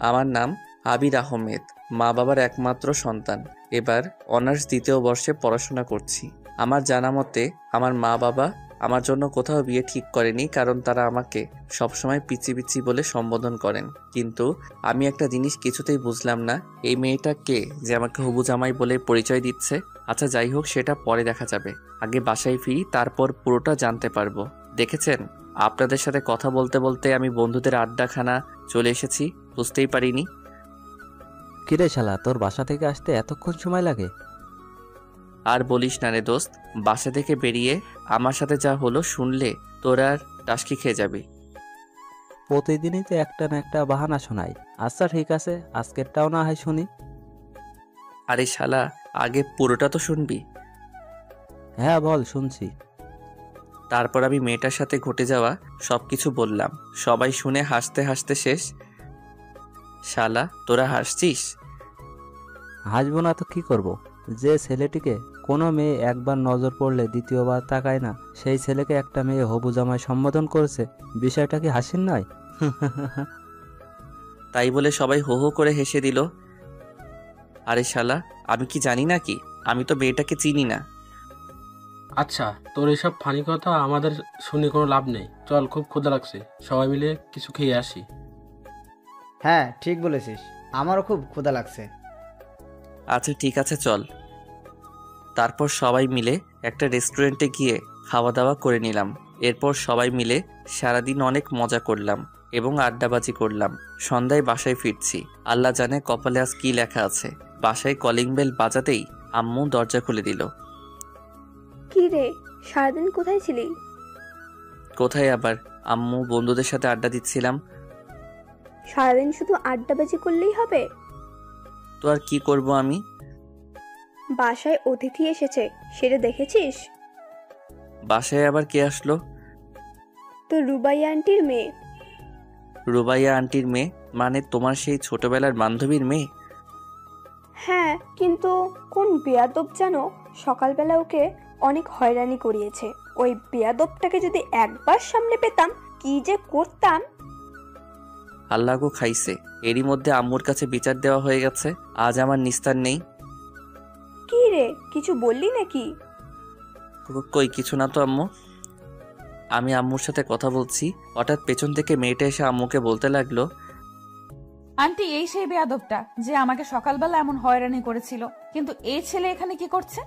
আমার নাম আবির আহমেদ, মা বাবার একমাত্র সন্তান। এবার অনার্স দ্বিতীয় বর্ষে পড়াশোনা করছি। আমার জানা মতে আমার মা বাবা আমার জন্য কোথাও বিয়ে ঠিক করেনি, কারণ তারা আমাকে সবসময় পিচি পিচি বলে সম্বোধন করেন। কিন্তু আমি একটা জিনিস কিছুতেই বুঝলাম না, এই মেয়েটা কে যে আমাকে হবু জামাই বলে পরিচয় দিচ্ছে। আচ্ছা যাই হোক, সেটা পরে দেখা যাবে। আগে বাসায় ফিরি, তারপর পুরোটা জানতে পারবো। দেখেছেন, আপনাদের সাথে কথা বলতে বলতে আমি বন্ধুদের আড্ডাখানা চলে এসেছি, বুঝতেই পারিনি। কিরে শালা, তোর বাসা থেকে আসতে এতক্ষণ সময় লাগে? আর বলিস না রে দোস্ত, বাসা থেকে বেরিয়ে আমার সাথে যা হলো শুনলে তোর আর টাসকি খেয়ে যাবি। প্রতিদিনই তো একটা না একটা বাহানা শোনাই। আচ্ছা ঠিক আছে, আজকেরটাও না হয় শুনি। আরে শালা, আগে পুরোটা তো শুনবি। হ্যাঁ বল, শুনছি। তারপর আমি মেয়েটার সাথে ঘটে যাওয়া সবকিছু বললাম। সবাই শুনে হাসতে হাসতে শেষ। শালা, তোরা হাসছিস? হাসবো না তো কি করব? যে ছেলেটিকে কোনো মেয়ে একবার নজর পড়লে দ্বিতীয়বার তাকায় না, সেই ছেলেকে একটা মেয়ে হবু জামাই সম্বোধন করেছে। বিষয়টা কি হাসির নয়? তাই বলে সবাই হো হো করে হেসে দিল। আরে শালা, আমি কি জানি না কি? আমি তো মেয়েটাকে চিনি না। আচ্ছা, তোর এসব ফানি কথা আমাদের শুনে কোনো লাভ নেই। চল, খুব ক্ষুধা লাগছে, সবাই মিলে কিছু খেয়ে আসি। হ্যাঁ ঠিক বলেছিস, আমারও খুব ক্ষুধা লাগছে। আচ্ছা ঠিক আছে, চল। তারপর সবাই মিলে একটা রেস্টুরেন্টে গিয়ে খাওয়া দাওয়া করে নিলাম। এরপর সবাই মিলে সারাদিন অনেক মজা করলাম এবং আড্ডাবাজি করলাম। সন্ধ্যায় বাসায় ফিরছি, আল্লাহ জানে কপালে আজ কি লেখা আছে। বাসায় কলিং বেল বাজাতেই আম্মু দরজা খুলে দিল। কি রে, সারাদিন কোথায় ছিলি? কোথায় আবার, আম্মু, বন্ধুদের সাথে আড্ডা দিচ্ছিলাম। সারাদিন শুধু আড্ডাবাজি করলেই হবে? তো আর কি করব আমি? বাসায় অতিথি এসেছে, সেটা দেখেছিস? বাসায় আবার কে আসলো? তো রুবাইয়া আন্টির মেয়ে। রুবাইয়া আন্টির মেয়ে? মানে তোমার সেই ছোটবেলার বান্ধবীর মেয়ে? হ্যাঁ, কিন্তু কোন বেয়াদব যেন সকালবেলা ওকে অনেক হয়রানি করিয়েছে। ওই বেয়াদবটাকে যদি একবার সামনে পেতাম, কি যে করতাম। আল্লাহ গো খাইছে, এরই মধ্যে আম্মুর কাছে বিচার দেওয়া হয়ে গেছে। আজ আমার নিস্তার নেই। কি রে, কিছু বললি নাকি? কই কিছু না তো আম্মু। আমি আম্মুর সাথে কথা বলছি, হঠাৎ পেছন থেকে মেয়েটা এসে আম্মুকে বলতে লাগলো, আন্টি এই সেই বেয়াদবটা যে আমাকে সকালবেলা এমন হয়রানি করেছিল, কিন্তু এই ছেলে এখানে কি করছে?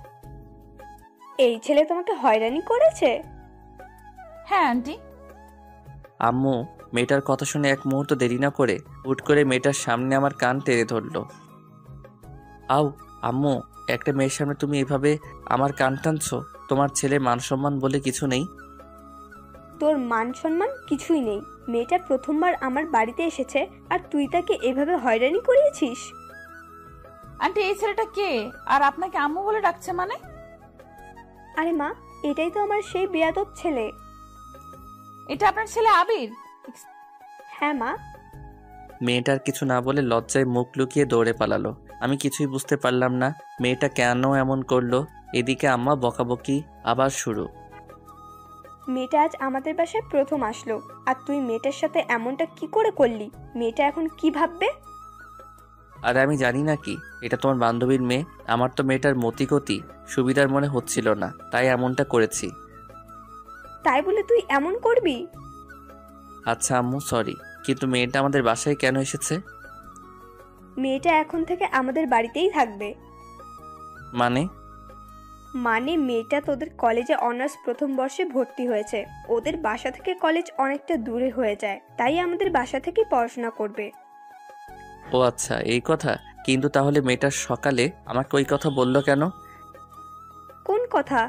এই ছেলে তোমাকে হয়রানি করেছে? হ্যাঁ আন্টি। আম্মু মেয়েটার কথা শুনে এক মুহূর্ত দেরি না করে হুট করে মেয়েটার সামনে আমার কান টেনে ধরলো। আউ আম্মু, একটা মেয়ের সামনে তুমি এভাবে আমার কান টানছো? তোমার ছেলে মান সম্মান বলে কিছু নেই? তোর মান সম্মান কিছুই নেই। মেয়েটা প্রথমবার আমার বাড়িতে এসেছে আর তুই তাকে এভাবে হয়রানি করিয়েছিস? আন্টি এই ছেলেটা কে, আর আপনাকে আম্মু বলে ডাকছে মানে? আরে মা, এটাই তো আমার সেই বেয়াদব ছেলে। এটা আপনার ছেলে আবির? হ্যাঁ মা। মেয়েটার কিছু না বলে লজ্জায় মুখ লুকিয়ে দৌড়ে পালালো। আমি কিছুই বুঝতে পারলাম না মেয়েটা কেন এমন করলো। এদিকে আম্মা বকাবকি আবার শুরু। মেয়েটা আজ আমাদের বাসায় প্রথম আসলো, আর তুই মেয়েটার সাথে এমনটা কি করে করলি? মেয়েটা এখন কি ভাববে? আর আমি জানি না কি, এটা তোমার বান্ধবীর মেয়ে। আমার তো মেয়েটার মতিগতি সুবিধার মনে হচ্ছিল না, তাই এমনটা করেছি। তাই বলে তুই এমন করবি? আচ্ছা আম্মু, সরি, কিন্তু মেয়েটা আমাদের বাসায় কেন এসেছে? মেয়েটা এখন থেকে আমাদের বাড়িতেই থাকবে। মানে? মানে মেয়েটা তোদের কলেজে অনার্স প্রথম বর্ষে ভর্তি হয়েছে। ওদের বাসা থেকে কলেজ অনেকটা দূরে হয়ে যায়, তাই আমাদের বাসা থেকে পড়াশোনা করবে। ও আচ্ছা, এই কথা। কিন্তু তাহলে মেয়েটা সকালে আমাকে ওই কথা বললো কেন? কোন কথা?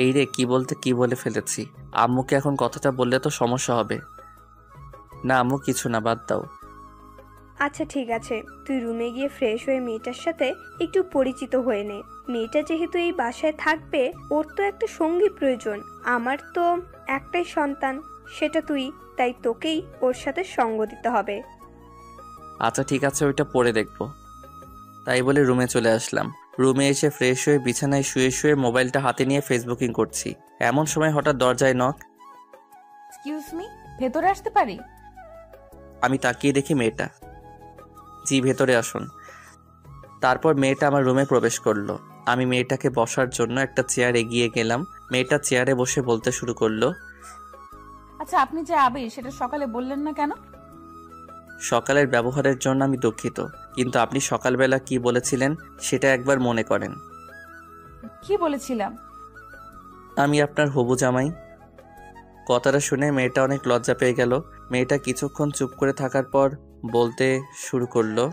এই রে, কি বলতে কি বলে ফেলেছি। আম্মুকে এখন কথাটা বললে তো সমস্যা হবে। না আম্মু, কিছু না, বাদ দাও। আচ্ছা ঠিক আছে, তুই রুমে গিয়ে ফ্রেশ হয়ে মেয়েটার সাথে একটু পরিচিত হয়ে নে। মেয়েটা যেহেতু এই বাসায় থাকবে, ওর তো একটা সঙ্গী প্রয়োজন। আমার তো একটাই সন্তান, সেটা তুই, তাই তোকেই ওর সাথে সঙ্গ দিতে হবে। আচ্ছা ঠিক আছে, ওইটা পরে দেখবো। তাই বলে রুমে চলে আসলাম। রুমে এসে ফ্রেশ হয়ে বিছানায় শুয়ে শুয়ে মোবাইলটা হাতে নিয়ে ফেসবুকিং করছি। এমন সময় হঠাৎ দরজায় নক। এক্সকিউজ মি, ভেতরে আসতে পারি? আমি তাকিয়ে দেখি মেয়েটা। জি, ভেতরে আসুন। তারপর মেয়েটা আমার রুমে প্রবেশ করলো। আমি মেয়েটাকে বসার জন্য একটা চেয়ার এগিয়ে গেলাম। মেয়েটা চেয়ারে বসে বলতে শুরু করলো, আচ্ছা, আপনি যে আবির সেটা সকালে বললেন না কেন? সকালের ব্যবহারের জন্য আমি দুঃখিত, কিন্তু আপনি সকালবেলা কি বলেছিলেন সেটা একবার মনে করেন। কি বলেছিলাম? আমি আপনার হবু জামাই। কথাটা শুনে মেয়েটা অনেক লজ্জা পেয়ে গেল। মেয়েটা কিছুক্ষণ চুপ করে থাকার পর বলতে শুরু করলো,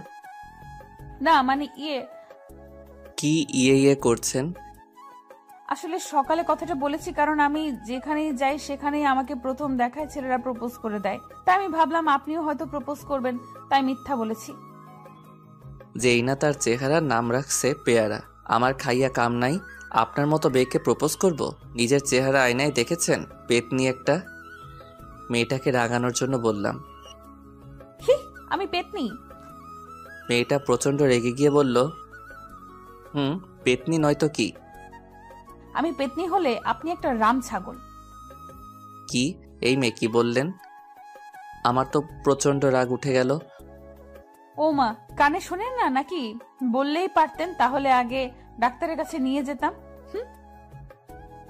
না মানে কি ইয়ে ইয়ে করছেন? আসলে সকালে কথাটা বলেছি কারণ আমি যেখানেই যাই সেখানেই আমাকে প্রথম দেখায় ছেলেরা প্রপোজ করে দেয়, তাই আমি ভাবলাম আপনিও হয়তো প্রপোজ করবেন, তাই মিথ্যা বলেছি। যেই না তার চেহারার নাম রাখছে পেয়ারা। আমার খাইয়া কাম নাই, আপনার মতো বেকে প্রপোজ করব? নিজের চেহারা আয়নায় দেখেছেন? পেতনি একটা। মেয়েটাকে রাগানোর জন্য বললাম। হি, আমি পেতনি? মেয়েটা প্রচণ্ড রেগে গিয়ে বলল, পেতনি নয়তো কি? আমি পেতনি হলে আপনি একটা রাম ছাগল। কি? এই মেয়ে কি বললেন? আমার তো প্রচণ্ড রাগ উঠে গেল। ও মা, কানে শোনেন না নাকি? বললেই পারতেন, তাহলে আগে ডাক্তারের কাছে নিয়ে যেতাম।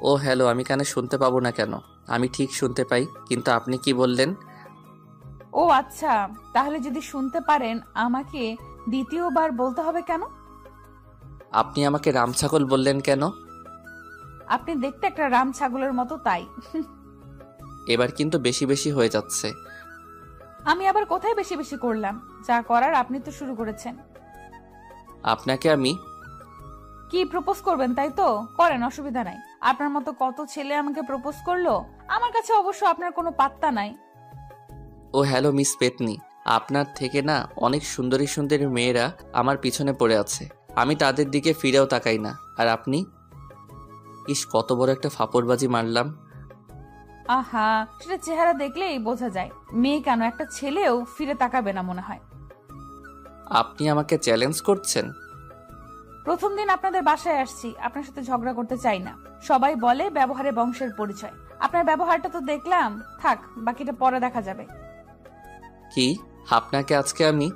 ও হ্যালো, আমি কানে শুনতে পাবো না কেন? আমি ঠিক শুনতে পাই, কিন্তু আপনি কি বললেন? ও আচ্ছা, তাহলে যদি শুনতে পারেন আমাকে দ্বিতীয়বার বলতে হবে কেন? আপনি আমাকে রামছাগল বললেন কেন? আপনি দেখতে একটা রাম ছাগলের মতো, তাই। এবার কিন্তু বেশি বেশি হয়ে যাচ্ছে। আমি আবার কোথায় বেশি বেশি করলাম? যা করার আপনি তো শুরু করেছেন। আপনাকে আমি কি প্রপোজ করবেন তাই তো? করেন, অসুবিধা নাই। আপনার মতো কত ছেলে আমাকে প্রপোজ করলো, আমার কাছে অবশ্য আপনার কোনো পাত্তা নাই। ও হ্যালো মিস পেতনি, আপনার থেকে না অনেক সুন্দরী সুন্দরী মেয়েরা আমার পিছনে পড়ে আছে, আমি তাদের দিকে ফিরেও তাকাই না। আর আপনি? ইস, কত বড় একটা ফাপড়বাজি মারলাম। আহা, সেটা চেহারা দেখলেই বোঝা যায়। মেয়ে কেন, একটা ছেলেও ফিরে তাকাবে না মনে হয়। আপনি আমাকে চ্যালেঞ্জ করছেন? প্রথম দিন আপনাদের বাসায় আসছি, আপনার সাথে ঝগড়া করতে চাই না। সবাই বলে ব্যবহারে বংশের পরিচয়। আপনার ব্যবহারটা তো দেখলাম, থাক, বাকিটা পরে দেখা যাবে। কি? আপনাকে আজকে আমি?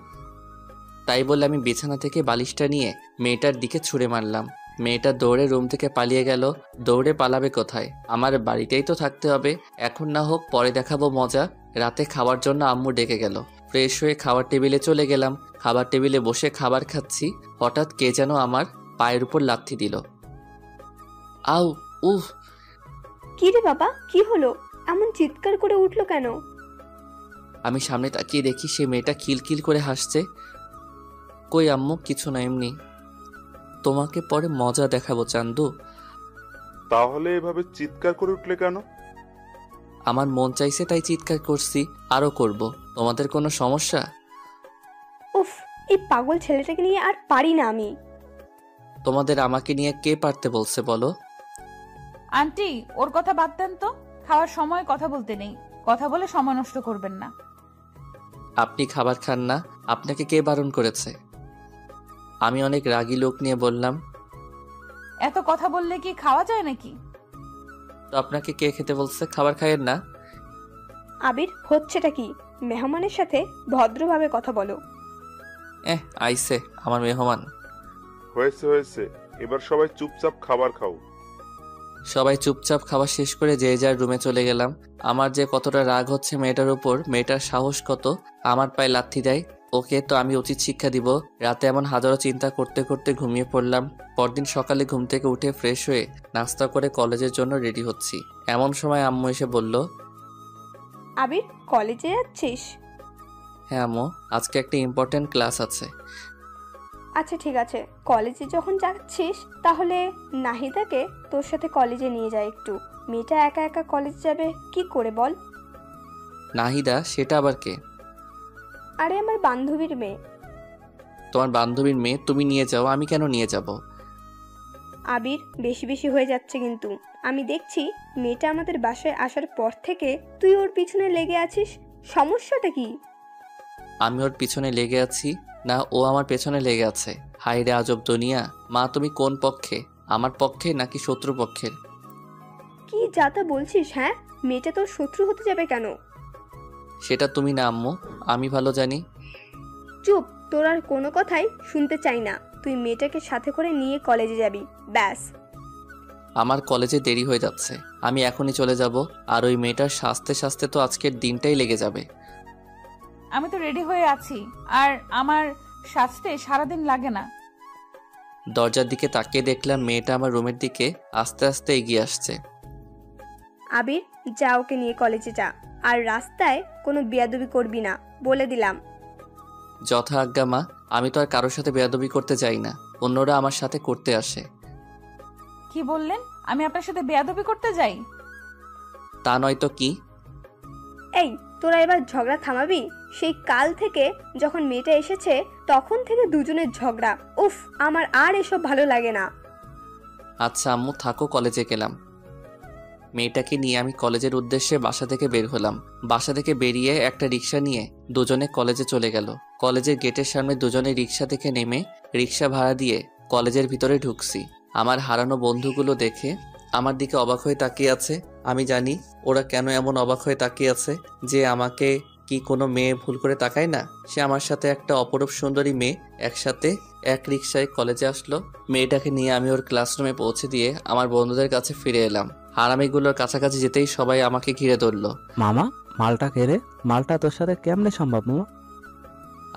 তাই বলে আমি বিছানা থেকে বালিশটা নিয়ে মেয়েটার দিকে ছুঁড়ে মারলাম। মেয়েটা দৌড়ে রুম থেকে পালিয়ে গেল। দৌড়ে পালাবে কোথায়? আমার বাড়িতেই তো থাকতে হবে। এখন না হোক পরে দেখাবো মজা। রাতে খাওয়ার জন্য আম্মু ডেকে গেল। ফ্রেশ হয়ে খাবার টেবিলে চলে গেলাম। খাবার টেবিলে বসে খাবার খাচ্ছি, হঠাৎ কে যেন আমার পায়ের উপর লাথি দিল। আউ, উহ! কি রে বাবা, কি হলো? এমন চিৎকার করে উঠলো কেন? আমি সামনে তাকিয়ে দেখি সে মেয়েটা খিলখিল করে হাসছে। কই আম্মু, কিছু না, এমনি। তোমাকে পরে মজা দেখাবো চান্দু। তাহলে এভাবে চিৎকার করে উঠলে কেন? আমার মন চাইছে তাই চিৎকার করছি, আরো করব। তোমাদের কোনো সমস্যা? উফ, এই পাগল ছেলেটাকে নিয়ে আর পারি না আমি। তোমাদের আমাকে নিয়ে কে পারতে বলছে বলো? আন্টি, ওর কথা বাদ দেন তো। খাওয়ার সময় কথা বলতে নেই, কথা বলে সময় নষ্ট করবেন না। আপনি খাবার খান না, আপনাকে কে বারণ করেছে? আমি অনেক রাগী লোক নিয়ে বললাম। এত কথা বললে কি খাওয়া যায় নাকি? তো আপনাকে কে খেতে বলছে? খাবার খাইয়েন না। আবির, হচ্ছেটা কি? মেহমানের সাথে ভদ্রভাবে কথা বলো। আইসে আমার মেহমান। হয়েছে হয়েছে, এবার সবাই চুপচাপ খাবার খাও। সবাই চুপচাপ খাওয়া শেষ করে যে যার রুমে চলে গেলাম। আমার যে কতটা রাগ হচ্ছে মেয়েটার উপর, মেয়েটার সাহস কত আমার পায়ে লাথি দেয়। ওকে তো আমি উচিত শিক্ষা দিব। রাতে এমন হাজারো চিন্তা করতে করতে ঘুমিয়ে পড়লাম। পরদিন সকালে ঘুম থেকে উঠে ফ্রেশ হয়ে নাস্তা করে কলেজের জন্য রেডি হচ্ছি। এমন সময় আম্মু এসে বলল, আবির, কলেজে যাচ্ছিস? হ্যাঁ আম্মু, আজকে একটা ইম্পর্টেন্ট ক্লাস আছে। আচ্ছা ঠিক আছে, কলেজে যখন যাচ্ছিস তাহলে নাহিদাকে তোর সাথে কলেজে নিয়ে যায় একটু। মেয়েটা একা একা কলেজ যাবে কি করে বল? নাহিদা? সেটা আবার কে? আরে আমার বান্ধবীর মেয়ে। তোমার বান্ধবীর মেয়ে? তুমি নিয়ে যাও, আমি কেন নিয়ে যাব? আবির, বেশি বেশি হয়ে যাচ্ছে কিন্তু। আমি দেখছি মেয়েটা আমাদের বাসায় আসার পর থেকে তুই ওর পিছনে লেগে আছিস। সমস্যাটা কি? আমি ওর পিছনে লেগে আছি না ও আমার পেছনে লেগে আছে? হাই রে আজব দুনিয়া। মা, তুমি কোন পক্ষে? আমার পক্ষে নাকি শত্রু পক্ষের? কি যা তা বলছিস? হ্যাঁ, মেয়েটা তোর শত্রু হতে যাবে কেন? সেটা তুমি না আম্মু, আমি ভালো জানি। চুপ, তোর আর কোনো কথাই শুনতে চাই না। তুই মেয়েটাকে সাথে করে নিয়ে কলেজে যাবি, ব্যাস। আমার কলেজে দেরি হয়ে যাচ্ছে, আমি এখনই চলে যাব। আর ওই মেয়েটার সাজতে সাজতে তো আজকের দিনটাই লেগে যাবে। আমি তো রেডি হয়ে আছি, আর আমার সাজতে সারাদিন লাগে না। দরজার দিকে তাকিয়ে দেখলাম মেয়েটা আমার রুমের দিকে আস্তে আস্তে এগিয়ে আসছে। আবির, যা ওকে নিয়ে কলেজে যা, আর রাস্তায় কোনো বেয়াদবি করবি না, বলে দিলাম। যথা আজ্ঞা মা, আমি তো আর কারোর সাথে বেয়াদবি করতে যাই না, অন্যরা আমার সাথে করতে আসে। কি বললেন? আমি আপনার সাথে বেয়াদবি করতে যাই? তা নয় তো কি। এই, তোরা এবার ঝগড়া থামাবি? সেই কাল থেকে যখন মেয়েটা এসেছে তখন থেকে দুজনের ঝগড়া। উফ, আমার আর এসব ভালো লাগে না। আচ্ছা আম্মু থাকো, কলেজে গেলাম। মেয়েটাকে নিয়ে আমি কলেজের উদ্দেশ্যে বাসা থেকে বের হলাম। বাসা থেকে বেরিয়ে একটা রিক্সা নিয়ে দুজনে কলেজে চলে গেল। কলেজের গেটের সামনে দুজনে রিক্সা থেকে নেমে রিক্সা ভাড়া দিয়ে কলেজের ভিতরে ঢুকছি। আমার হারানো বন্ধুগুলো দেখে আমার দিকে অবাক হয়ে তাকিয়ে আছে। আমি জানি ওরা কেন এমন অবাক হয়ে তাকিয়ে আছে, যে আমাকে কি কোনো মেয়ে ভুল করে তাকায় না। সে আমার সাথে একটা অপরূপ সুন্দরী মেয়ে একসাথে এক রিক্সায় কলেজে আসলো। মেয়েটাকে নিয়ে আমি ওর ক্লাসরুমে পৌঁছে দিয়ে আমার বন্ধুদের কাছে ফিরে এলাম। হারামিগুলোর কাছাকাছি যেতেই সবাই আমাকে ঘিরে ধরলো। মামা, মালটা কে রে? মালটা তোর সাথে কেমনে সম্ভব মামা?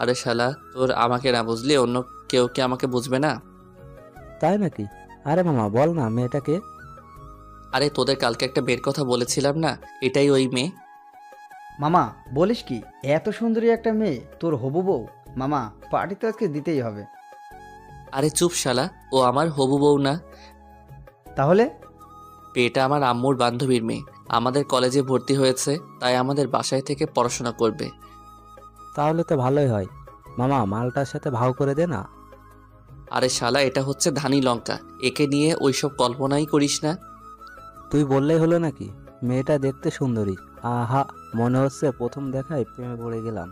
আরে শালা, তোর আমাকে না বুঝলি অন্য কেউ কি আমাকে বুঝবে না? তাই নাকি? আরে মামা বল না, মেয়েটাকে? আরে তোদের কালকে একটা বের কথা বলেছিলাম না, এটাই ওই মেয়ে। মামা বলিস কি, এত সুন্দরী একটা মেয়ে তোর হবু বউ? মামা, পার্টি তো আজকে দিতেই হবে। আরে চুপ শালা, ও আমার হবু বউ না। তাহলে? এটা আমার আম্মুর বান্ধবীর মেয়ে, আমাদের কলেজে ভর্তি হয়েছে, তাই আমাদের বাসায় থেকে পড়াশোনা করবে। তাহলে তো ভালোই হয়। মামা, মালটার সাথে ভাও করে দে না। আরে শালা, এটা হচ্ছে ধানি লঙ্কা, একে নিয়ে ওইসব কল্পনাই করিস না। তুই বললেই হলো নাকি? মেয়েটা দেখতে সুন্দরী। আহা, মনে হচ্ছে প্রথম দেখায় প্রেমে পড়ে গেলাম।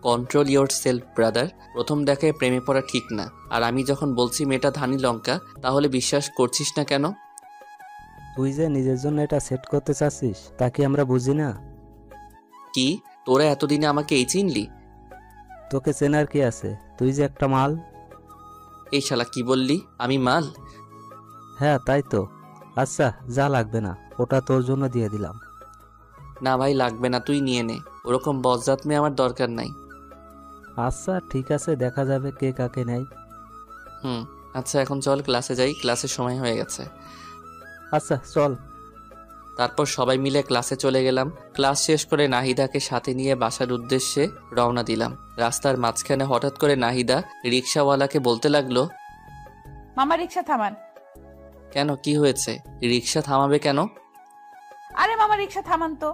কন্ট্রোল ইয়োর সেলফ ব্রাদার, প্রথম দেখায় প্রেমে পড়া ঠিক না। আর আমি যখন বলছি মেয়েটা ধানি লঙ্কা, তাহলে বিশ্বাস করছিস না কেন? তুই যে নিজের জন্য এটা সেট করতে চাচ্ছিস তা কি আমরা বুঝি না? কি, তোরা এতদিনে আমাকে এই চিনলি? তোকে চেনার কি আছে? তুই যে একটা মাল। এই শালা কি বললি? আমি মাল? হ্যাঁ তাই তো। আচ্ছা, যা লাগবে না, ওটা তোর জন্য দিয়ে দিলাম। না ভাই, লাগবে না, তুই নিয়ে নে। ওরকম বজ্জাত মেয়ে আমার দরকার নাই। আচ্ছা ঠিক আছে, দেখা যাবে কে কাকে নেয়। আচ্ছা এখন চল ক্লাসে যাই, ক্লাসের সময় হয়ে গেছে। আচ্ছা চল। তারপর সবাই মিলে ক্লাসে চলে গেলাম। ক্লাস শেষ করে নাহিদাকে সাথে নিয়ে বাসার উদ্দেশ্যে রওনা দিলাম। রাস্তার মাঝখানে হঠাৎ করে নাহিদা রিক্সাওয়ালাকে বলতে লাগলো, মামা রিক্সা থামান। কেন, কি হয়েছে? রিক্সা থামাবে কেন? আরে মামা রিক্সা থামান তো।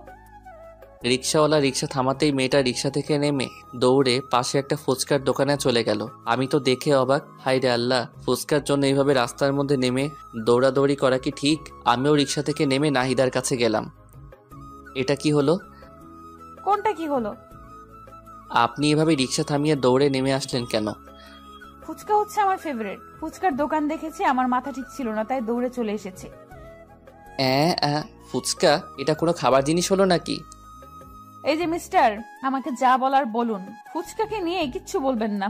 রিক্সাওয়ালা রিক্সা থামাতেই মেয়েটা রিক্সা থেকে নেমে দৌড়ে পাশে একটা ফুচকার দোকানে চলে গেল। আমি তো দেখে অবাক, হাই রে আল্লাহ, ফুচকার জন্য এইভাবে রাস্তার মধ্যে নেমে দৌড়াদৌড়ি করা কি ঠিক? আমিও রিক্সা থেকে নেমে নাহিদার কাছে গেলাম। এটা কি হলো? কোনটা কি হলো? আপনি এভাবে রিক্সা থামিয়ে দৌড়ে নেমে আসলেন কেন? ফুচকা হচ্ছে আমার ফেভারিট। ফুচকার দোকান দেখেছি, আমার মাথা ঠিক ছিল না, তাই দৌড়ে চলে এসেছি। ফুচকা এটা কোনো খাবার জিনিস হলো নাকি? এই যে মিস্টার, আমাকে যা বলার বলুন, ফুচকাকে নিয়ে কিচ্ছু বলবেন না।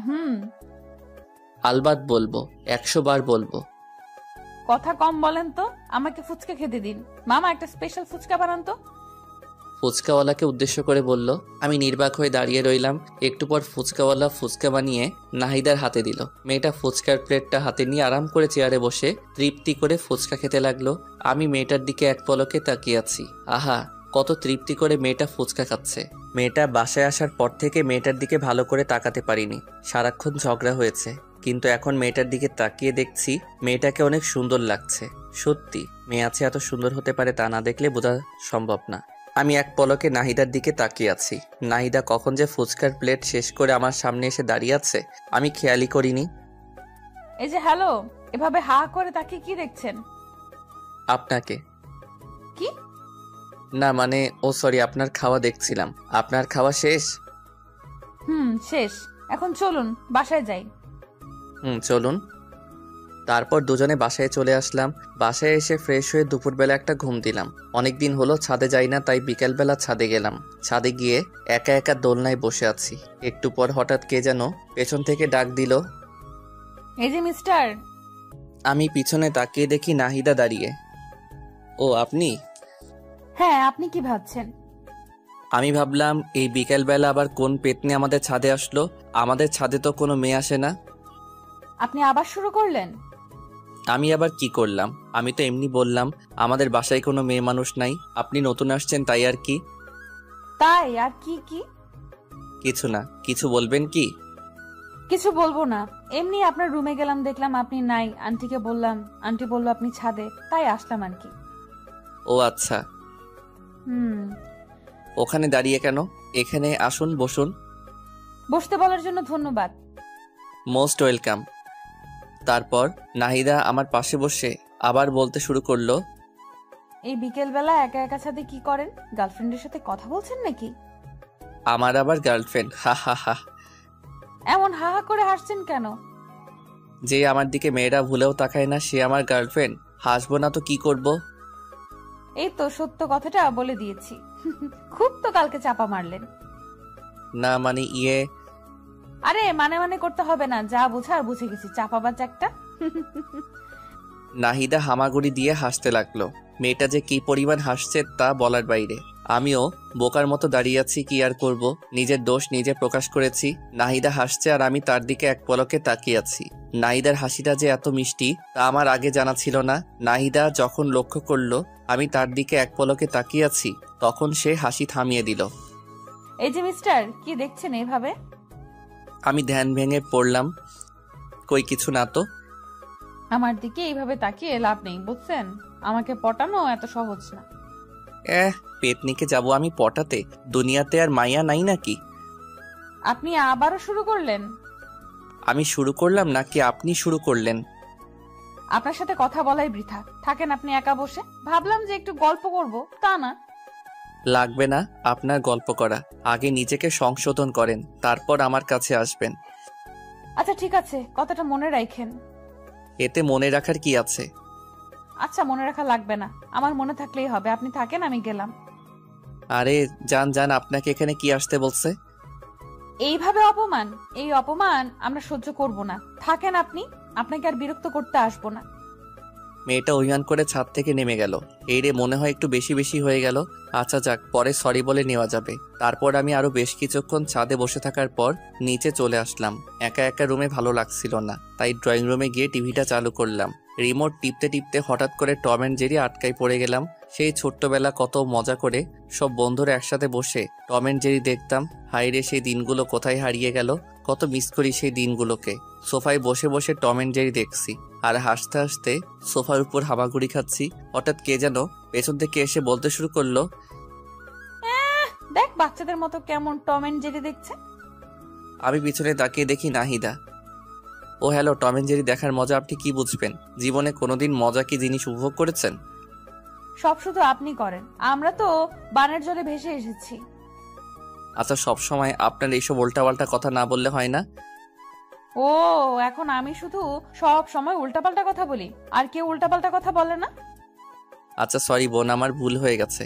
আলবাত বলবো, 100 বার বলবো। কথা কম বলেন তো, আমাকে ফুচকা খেতে দিন। মামা একটা স্পেশাল ফুচকা বানান তো। ফুচকাওয়ালাকে উদ্দেশ্য করে বলল। আমি নির্বাক হয়ে দাঁড়িয়ে রইলাম। একটু পর ফুচকাওয়ালা ফুচকা বানিয়ে নাহিদার হাতে দিল। মেয়েটা ফুচকার প্লেটটা হাতে নিয়ে আরাম করে চেয়ারে বসে তৃপ্তি করে ফুচকা খেতে লাগলো। আমি মেয়েটার দিকে এক পলকে তাকিয়ে আছি। আহা, কত তৃপ্তি করে মেয়েটা ফুচকা খাচ্ছে। মেয়েটা বাসায় আসার পর থেকে মেয়েটার দিকে ভালো করে তাকাতে পারিনি, সারাক্ষণ ঝগড়া হয়েছে। কিন্তু এখন মেয়েটার দিকে তাকিয়ে দেখছি মেয়েটাকে অনেক সুন্দর লাগছে। সত্যি মেয়ে আছে এত সুন্দর হতে পারে তা না দেখলে বোঝা সম্ভব না। আমি এক পলকে নাহিদার দিকে তাকিয়ে আছি। নাহিদা কখন যে ফুচকার প্লেট শেষ করে আমার সামনে এসে দাঁড়িয়ে আছে আমি খেয়ালই করিনি। এই যে হ্যালো, এভাবে হা করে তাকিয়ে কি দেখছেন? আপনাকে। কি? না মানে, ও সরি, আপনার খাওয়া দেখছিলাম। আপনার খাওয়া শেষ? শেষ। এখন চলুন বাসায় যাই। চলুন। তারপর দুজনে বাসায় চলে আসলাম। বাসায় এসে ফ্রেশ হয়ে দুপুরবেলা একটা ঘুম দিলাম। অনেক দিন হলো ছাদে যাই না, তাই বিকেলবেলা ছাদে গেলাম। ছাদে গিয়ে একা একা দোলনায় বসে আছি। একটু পর হঠাৎ কে যেন পেছন থেকে ডাক দিল। এই যে মিস্টার। আমি পিছনে তাকিয়ে দেখি নাহিদা দাঁড়িয়ে। ও আপনি? হ্যাঁ, আপনি কি ভাবছেন? আমি ভাবলাম এই বিকেলবেলা আবার কোন পেতনি আমাদের ছাদে আসলো। আমাদের ছাদে তো কোনো মেয়ে আসে না। আপনি আবার শুরু করলেন? আমি আবার কি করলাম? আমি তো এমনি বললাম আমাদের বাসায় কোনো মেয়ে মানুষ নাই, আপনি নতুন আসছেন তাই আর কি। তাই আর কি? কি কিছু না। কিছু বলবেন কি? কিছু বলবো না, এমনি আপনার রুমে গেলাম, দেখলাম আপনি নাই। আন্টিকে বললাম, আন্টি বলল আপনি ছাদে, তাই আসলাম আর কি। ও আচ্ছা। হুম। ওখানে দাঁড়িয়ে কেন? এখানে আসুন, বসুন। বসতে বলার জন্য ধন্যবাদ। Most welcome. তারপর নাহিদা আমার পাশে বসে আবার বলতে শুরু করলো। এই বিকেলবেলা একা একা ছাদে কি করেন? গার্লফ্রেন্ডের সাথে কথা বলছেন নাকি? আমার আবার গার্লফ্রেন্ড? হা হা হা। এমন হা হা করে হাসছেন কেন? যে আমার দিকে মেয়েরা ভুলেও তাকায় না সে আমার গার্লফ্রেন্ড? হাসবো না তো কি করব? এই তো সত্য কথাটা বলে দিয়েছি। খুব তো কালকে চাপা মারলেন। না মানে আরে মানে মানে করতে হবে না, যা বোঝার বুঝে গেছি, চাপাবাজ একটা। নাহিদা হামাগুড়ি দিয়ে হাসতে লাগলো। মেয়েটা যে কি পরিমাণ হাসছে তা বলার বাইরে। আমিও বোকার মতো দাঁড়িয়ে আছি, কি আর করব, নিজের দোষ নিজে প্রকাশ করেছি। নাহিদা হাসছে আর আমি তার দিকে এক পলকে তাকিয়ে আছি। নাহিদার হাসিটা যে এত মিষ্টি তা আমার আগে জানা ছিল না। নাহিদা যখন লক্ষ্য করলো আমি তার দিকে এক পলকে তাকিয়ে আছি, তখন সে হাসি থামিয়ে দিল। এই যে মিস্টার, কি দেখছেন এভাবে? আমি ধ্যান ভেঙে পড়লাম। কই কিছু না তো। আমার দিকে এইভাবে তাকিয়ে লাভ নেই, বুঝছেন? আমাকে পটানো এত সহজ না। পেতনিকে যাব আমি পটাতে? দুনিয়াতে আর মাইয়া নাই নাকি? আপনি আবারও শুরু করলেন? আমি শুরু করলাম নাকি আপনি শুরু করলেন? আপনার সাথে কথা বলাই বৃথা, থাকেন আপনি একা বসে। ভাবলাম যে একটু গল্প করব, তা না। লাগবে না আপনার গল্প করা, আগে নিজেকে সংশোধন করেন, তারপর আমার কাছে আসবেন। আচ্ছা ঠিক আছে, কথাটা মনে রাখেন। এতে মনে রাখার কি আছে? আচ্ছা মনে রাখা লাগবে না, আমার মনে থাকলেই হবে। আপনি থাকেন, আমি গেলাম। আরে যান যান, আপনাকে এখানে কি আসতে বলছে? এইভাবে অপমান, এই অপমান আমরা সহ্য করব না। থাকেন আপনি, আপনাকে আর বিরক্ত করতে আসবো না। মেয়েটা অভিমান করে ছাদ থেকে নেমে গেল। এই রে, মনে হয় একটু বেশি বেশি হয়ে গেল। আচ্ছা যাক, পরে সরি বলে নেওয়া যাবে। তারপর আমি আরো বেশ কিছুক্ষণ ছাদে বসে থাকার পর নিচে চলে আসলাম। একা একা রুমে ভালো লাগছিল না, তাই ড্রয়িং রুমে গিয়ে টিভিটা চালু করলাম। রিমোট টিপতে টিপতে হঠাৎ করে টম অ্যান্ড জেরি আটকায় পড়ে গেলাম। সেই ছোট্টবেলা কত মজা করে সব বন্ধুরা একসাথে বসে টম অ্যান্ড জেরি দেখতাম। হাইরে, সেই দিনগুলো কোথায় হারিয়ে গেল। কত মিস করি সেই দিনগুলোকে। সোফায় বসে বসে টম অ্যান্ড জেরি দেখছি আর হাসতে হাসতে সোফার উপর হামাগুড়ি খাচ্ছি। হঠাৎ কে যেন পেছন থেকে এসে বলতে শুরু করলো, দেখ বাচ্চাদের মতো কেমন টম এন্ড জেরি দেখছে। আমি পিছনে তাকিয়ে দেখি নাহিদা। ও হ্যালো, টম অ্যান্ড জেরি দেখার মজা আপনি কি বুঝবেন? জীবনে কোনোদিন মজা কি জিনিস উপভোগ করেছেন? সব শুধু আপনি করেন, আমরা তো বানের জলে ভেসে এসেছি। আচ্ছা, সব সময় আপনার এইসব উল্টাপাল্টা কথা না বললে হয় না? ও, এখন আমি শুধু সব সময় উল্টাপাল্টা কথা বলি, আর কেউ উল্টাপাল্টা কথা বলে না? আচ্ছা সরি বোন, আমার ভুল হয়ে গেছে।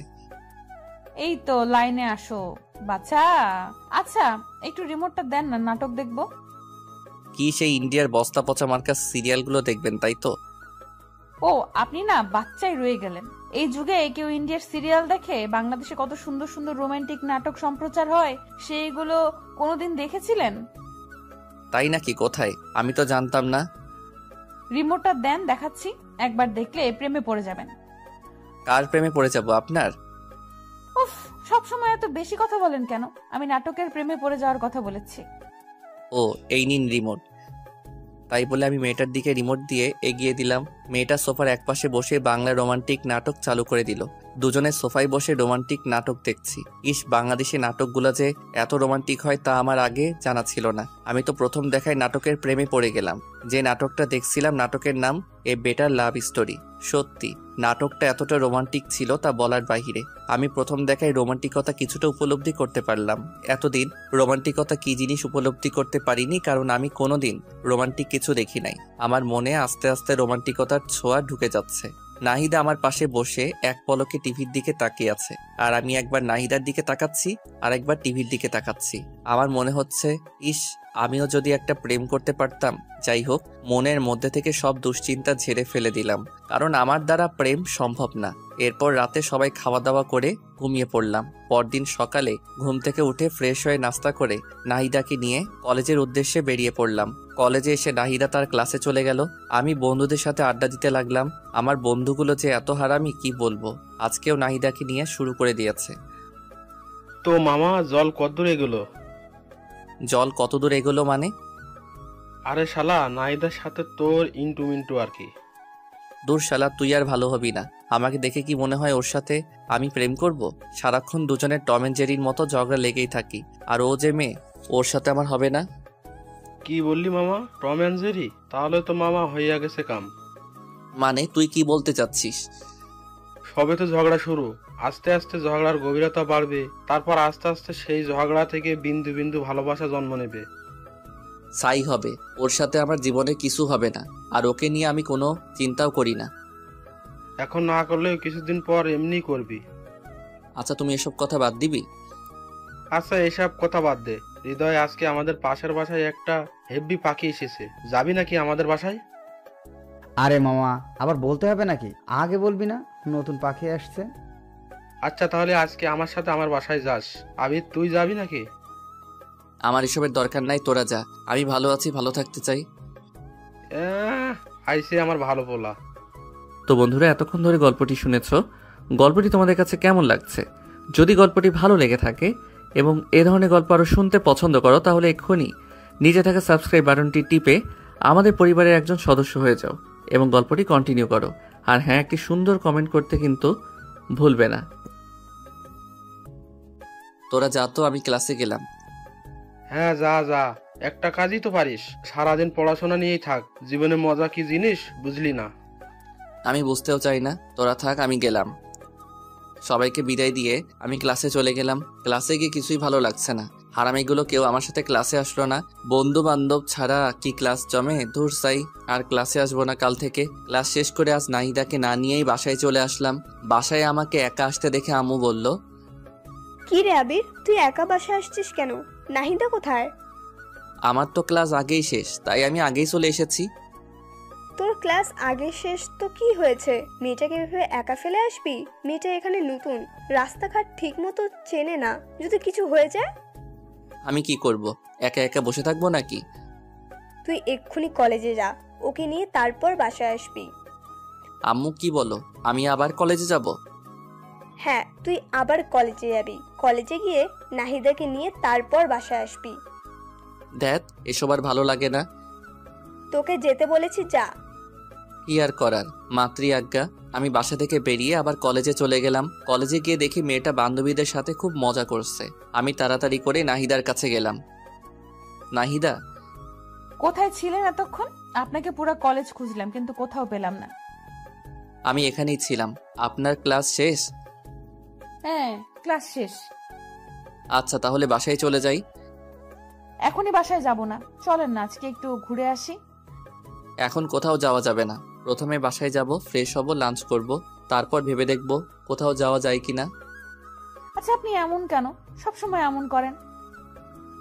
এই তো লাইনে আসো বাচ্চা। আচ্ছা একটু রিমোটটা দেন না, নাটক দেখবো। কি সেই ইন্ডিয়ার বস্তা পচা মার্কা সিরিয়ালগুলো দেখবেন তাই তো? ও, আপনি না বাচ্চাই রয়ে গেলেন। এই যুগে কেউ ইন্ডিয়ার সিরিয়াল দেখে? বাংলাদেশে কত সুন্দর সুন্দর রোমান্টিক নাটক সম্প্রচার হয়, সেইগুলো কোনোদিন দেখেছিলেন? তাই নাকি? কোথায়? আমি তো জানতাম না। রিমোটটা দেন, দেখাচ্ছি। একবার দেখলে প্রেমে পড়ে যাবেন। কার প্রেমে পড়ে যাব? আপনার? উফ, সবসময় এত বেশি কথা বলেন কেন? আমি নাটকের প্রেমে পড়ে যাওয়ার কথা বলেছি। ও, এই নিন রিমোট। তাই বলে আমি মেয়েটার দিকে রিমোট দিয়ে এগিয়ে দিলাম। মেয়েটা সোফার একপাশে বসে বাংলা রোমান্টিক নাটক চালু করে দিল। দুজনে সোফায় বসে রোমান্টিক নাটক দেখছি। ইস, বাংলাদেশি নাটকগুলো যে এত রোমান্টিক হয় তা আমার আগে জানা ছিল না। আমি তো প্রথম দেখায় নাটকের প্রেমে পড়ে গেলাম। যে নাটকটা দেখছিলাম নাটকের নাম এ বেটার লাভ স্টোরি। সত্যি নাটকটা এতটা রোমান্টিক ছিল তা বলার বাহিরে। আমি প্রথম দেখায় রোমান্টিকতা কিছুটা উপলব্ধি করতে পারলাম। এতদিন রোমান্টিকতা কি জিনিস উপলব্ধি করতে পারিনি, কারণ আমি কোনোদিন রোমান্টিক কিছু দেখি নাই। আমার মনে আস্তে আস্তে রোমান্টিকতার ছোঁয়া ঢুকে যাচ্ছে। নাহিদা আমার পাশে বসে এক পলকে টিভির দিকে তাকিয়ে আছে, আর আমি একবার নাহিদার দিকে তাকাচ্ছি আর একবার টিভির দিকে তাকাচ্ছি। আমার মনে হচ্ছে, ইস, আমিও যদি একটা প্রেম করতে পারতাম। যাই হোক, মনের মধ্যে থেকে সব দুশ্চিন্তা ঝেড়ে ফেলে দিলাম, কারণ আমার দ্বারা প্রেম সম্ভব না। এরপর রাতে সবাই খাওয়া দাওয়া করে ঘুমিয়ে পড়লাম। পরদিন সকালে ঘুম থেকে উঠে ফ্রেশ হয়ে নাস্তা করে নাহিদাকে নিয়ে কলেজের উদ্দেশ্যে বেরিয়ে পড়লাম। কলেজে এসে নাহিদা তার ক্লাসে চলে গেল। আমি বন্ধুদের সাথে আড্ডা দিতে লাগলাম। আমার বন্ধুগুলো যে এত হারামি কি বলবো। আজকেও নাহিদাকে নিয়ে শুরু করে দিয়েছে। তো মামা, জল কতদূর এগুলো? জল কত দূর এগোলো মানে? আরে শালা, নাহিদার সাথে তোর ইন্টু মিন্টু আর কি। দূর শালা, তুই আর ভালো হবি না। আমাকে দেখে কি মনে হয় ওর সাথে আমি প্রেম করব? সারাক্ষণ দুজনের টম এন্ড জেরির মতো ঝগড়া লেগেই থাকি। আর ও যে মেয়ে, ওর সাথে আমার হবে না। কি বললি মামা? Tom and Jerry? তাহলে তো মামা হইয়া গেছে কাম। মানে তুই কি বলতে চাচ্ছিস? সবে তো ঝগড়া শুরু, আস্তে আস্তে ঝগড়ার গভীরতা বাড়বে, তারপর আস্তে আস্তে সেই ঝগড়া থেকে বিন্দু বিন্দু ভালোবাসা জন্ম নেবে। সাই হবে। ওর সাথে আমার জীবনে কিছু হবে না, আর ওকে নিয়ে আমি কোনো চিন্তাও করি না। এখন না করলেও কিছুদিন পর এমনি করবি। আচ্ছা, তুমি এসব কথা বাদ দিবি? আচ্ছা, এসব কথা বাদ দে। হৃদয়, আজকে আমাদের পাশের বাসায় একটা হেব্বি পাখি এসেছে, যাবি নাকি আমাদের বাসায়? আরে মামা, আবার বলতে হবে নাকি? আগে বলবি না নতুন পাখি আসছে? আচ্ছা, তাহলে আজকে আমার সাথে আমার বাসায় যাস। আবির, তুই যাবি নাকি? আমার এসবের দরকার নাই, তোরা যা। আমি ভালো আছি, ভালো থাকতে চাই। আইসে আমার ভালো পোলা। তো বন্ধুরা, এতক্ষণ ধরে গল্পটি শুনেছো। গল্পটি তোমাদের কাছে কেমন লাগছে? যদি গল্পটি ভালো লেগে থাকে এবং এ ধরনের গল্প আরও শুনতে পছন্দ করো, তাহলে এক্ষুনি নিচে থাকা সাবস্ক্রাইব বাটনটি টিপে আমাদের পরিবারের একজন সদস্য হয়ে যাও এবং গল্পটি কন্টিনিউ করো। আর হ্যাঁ, একটি সুন্দর কমেন্ট করতে কিন্তু ভুলবে না। তোরা যা, তো আমি ক্লাসে গেলাম। হ্যাঁ, যা যা, একটা কাজই তো পারিস, সারাদিন পড়াশোনা নিয়েই থাক। জীবনে মজা কি জিনিস বুঝলি না? আমি বুঝতেও চাই না, তোরা থাক, আমি গেলাম। সবাইকে বিদায় দিয়ে আমি ক্লাসে চলে গেলাম। ক্লাসে গিয়ে কিছুই ভালো লাগছে না। হারামিগুলো কেউ আমার সাথে ক্লাসে আসলো না। বন্ধু বান্ধব ছাড়া কি ক্লাস জমে? ধুর সাই, আর ক্লাসে আসবো না কাল থেকে। ক্লাস শেষ করে আজ নাহিদাকে না নিয়েই বাসায় চলে আসলাম। বাসায় আমাকে একা আসতে দেখে আম্মু বলল, কি রে আবির, তুই একা বাসায় আসছিস কেন? নাহিদা কোথায়? আমার তো ক্লাস আগেই শেষ, তাই আমি আগেই চলে এসেছি। তোর ক্লাস আগে শেষ তো কি হয়েছে? মেয়েটাকে এভাবে একা ফেলে আসবি? মেয়েটা এখানে নতুন, রাস্তাঘাট ঠিক মতো চেনে না, যদি কিছু হয়ে যায়? আমি কি করব? একা একা বসে থাকবো নাকি? তুই এক্ষুনি কলেজে যা, ওকে নিয়ে তারপর বাসায় আসবি। আম্মু কি বলো, আমি আবার কলেজে যাব? হ্যাঁ, তুই আবার কলেজে যাবি। কলেজে গিয়ে নাহিদাকে নিয়ে তারপর বাসায় আসবি। দেখ, এসব আর ভালো লাগে না। তোকে যেতে বলেছি, যা। কি আর করার, মাতৃ আজ্ঞা। আমি বাসা থেকে বেরিয়ে আবার কলেজে চলে গেলাম। কলেজে গিয়ে দেখি মেয়েটা বান্ধবীদের সাথে খুব মজা করছে। আমি তাড়াতাড়ি করে নাহিদার কাছে গেলাম। নাহিদা, কোথায় ছিলেন এতক্ষণ? আপনাকে পুরো কলেজ খুঁজলাম, কিন্তু কোথাও পেলাম না। আমি এখানেই ছিলাম। আপনার ক্লাস শেষ? হ্যাঁ, ক্লাস শেষ। আচ্ছা, তাহলে বাসায় চলে যাই। এখনই বাসায় যাব না, চলেন না আজকে একটু ঘুরে আসি। এখন কোথাও যাওয়া যাবে না। প্রথমে বাসায় যাব, ফ্রেশ হব, লাঞ্চ করব, তারপর ভেবে দেখব কোথাও যাওয়া যায় কিনা। আচ্ছা, আপনি এমন কেন? সবসময় এমন করেন।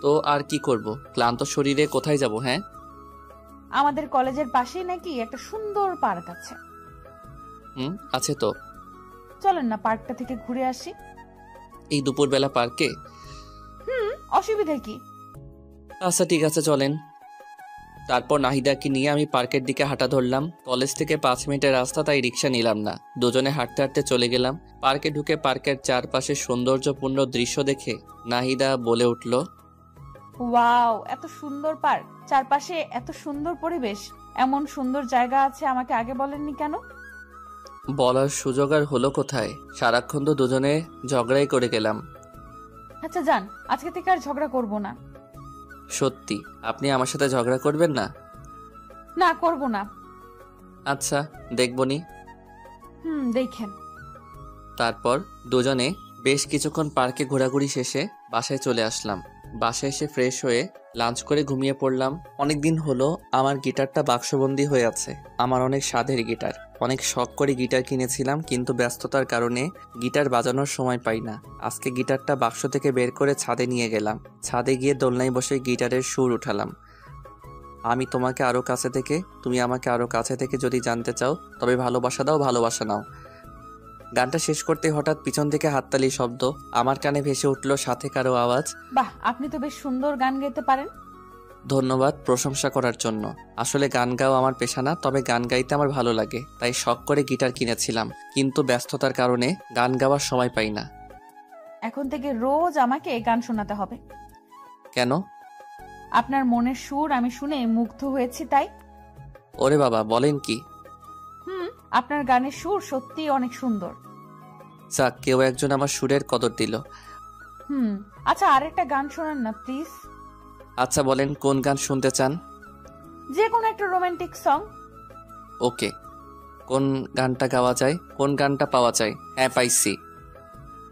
তো আর কি করব, ক্লান্ত শরীরে কোথায় যাব? হ্যাঁ, আমাদের কলেজের পাশেই নাকি একটা সুন্দর পার্ক আছে। আছে তো। চলেন না পার্কটা থেকে ঘুরে আসি। এই দুপুরবেলা পার্কে? অসুবিধা কি? আচ্ছা ঠিক আছে, চলেন। তারপর নাহিদাকে নিয়ে আমি পার্কের দিকে হাঁটা ধরলাম। কলেজ থেকে 5 মিনিটের রাস্তা, তাই রিক্সা নিলাম না। দুজনে হাঁটতে হাঁটতে চলে গেলাম। পার্কে ঢুকে পার্কের চারপাশে সৌন্দর্যপূর্ণ দৃশ্য দেখে নাহিদা বলে উঠল, ওয়াও, এত সুন্দর পার্ক, চারপাশে এত সুন্দর পরিবেশ, এমন সুন্দর জায়গা আছে, আমাকে আগে বলেননি কেন? বলার সুযোগ আর হলো কোথায়? সারাক্ষণ তো দুজনে ঝগড়াই করে গেলাম। আচ্ছা যান, আজকে থেকে আর ঝগড়া করব না। সত্যি আপনি আমার সাথে ঝগড়া করবেন না? না, করব না। আচ্ছা, দেখবনি। দেখেন। তারপর দুজনে বেশ কিছুক্ষণ পার্কে ঘোরাঘুরি শেষে বাসায় চলে আসলাম। বাসায় এসে ফ্রেশ হয়ে লাঞ্চ করে ঘুমিয়ে পড়লাম। অনেকদিন হলো আমার গিটারটা বাক্সবন্দি হয়ে আছে। আমার অনেক স্বাদের গিটার, অনেক শখ করে গিটার কিনেছিলাম, কিন্তু ব্যস্ততার কারণে গিটার বাজানোর সময় পাই না। আজকে গিটারটা বাক্স থেকে বের করে ছাদে নিয়ে গেলাম। ছাদে গিয়ে দোলনায় বসে গিটারের সুর উঠালাম। আমি তোমাকে আরো কাছে থেকে, তুমি আমাকে আরো কাছে থেকে যদি জানতে চাও, তবে ভালোবাসা দাও, ভালোবাসা নাও। গানটা শেষ করতে হঠাৎ পিছন থেকে হাততালির শব্দ আমার কানে ভেসে উঠল, সাথে কারো আওয়াজ। বাহ, আপনি তো বেশ সুন্দর গান গাইতে পারেন। ধন্যবাদ প্রশংসা করার জন্য। আসলে গান গাওয়া আমার পেশা না, তবে গান গাইতে আমার ভালো লাগে, তাই শখ করে গিটার কিনেছিলাম, কিন্তু ব্যস্ততার কারণে গান গাওয়ার সময় পাই না। এখন থেকে রোজ আমাকে গান শোনাতে হবে। কেন? আপনার মনের সুর আমি শুনে মুগ্ধ হয়েছি তাই। ওরে বাবা, বলেন কি? আপনার গানের সুর সত্যিই অনেক সুন্দর। যাক, কেউ একজন আমার সুরের কদর দিল। আচ্ছা, আরেকটা গান শোনান না প্লিজ। আচ্ছা বলেন, কোন গান শুনতে চান? যে কোনো একটা রোমান্টিক সং। ওকে, কোন গানটা গাওয়া যায়, কোন গানটা পাওয়া যায়? হ্যাঁ, পাইছি।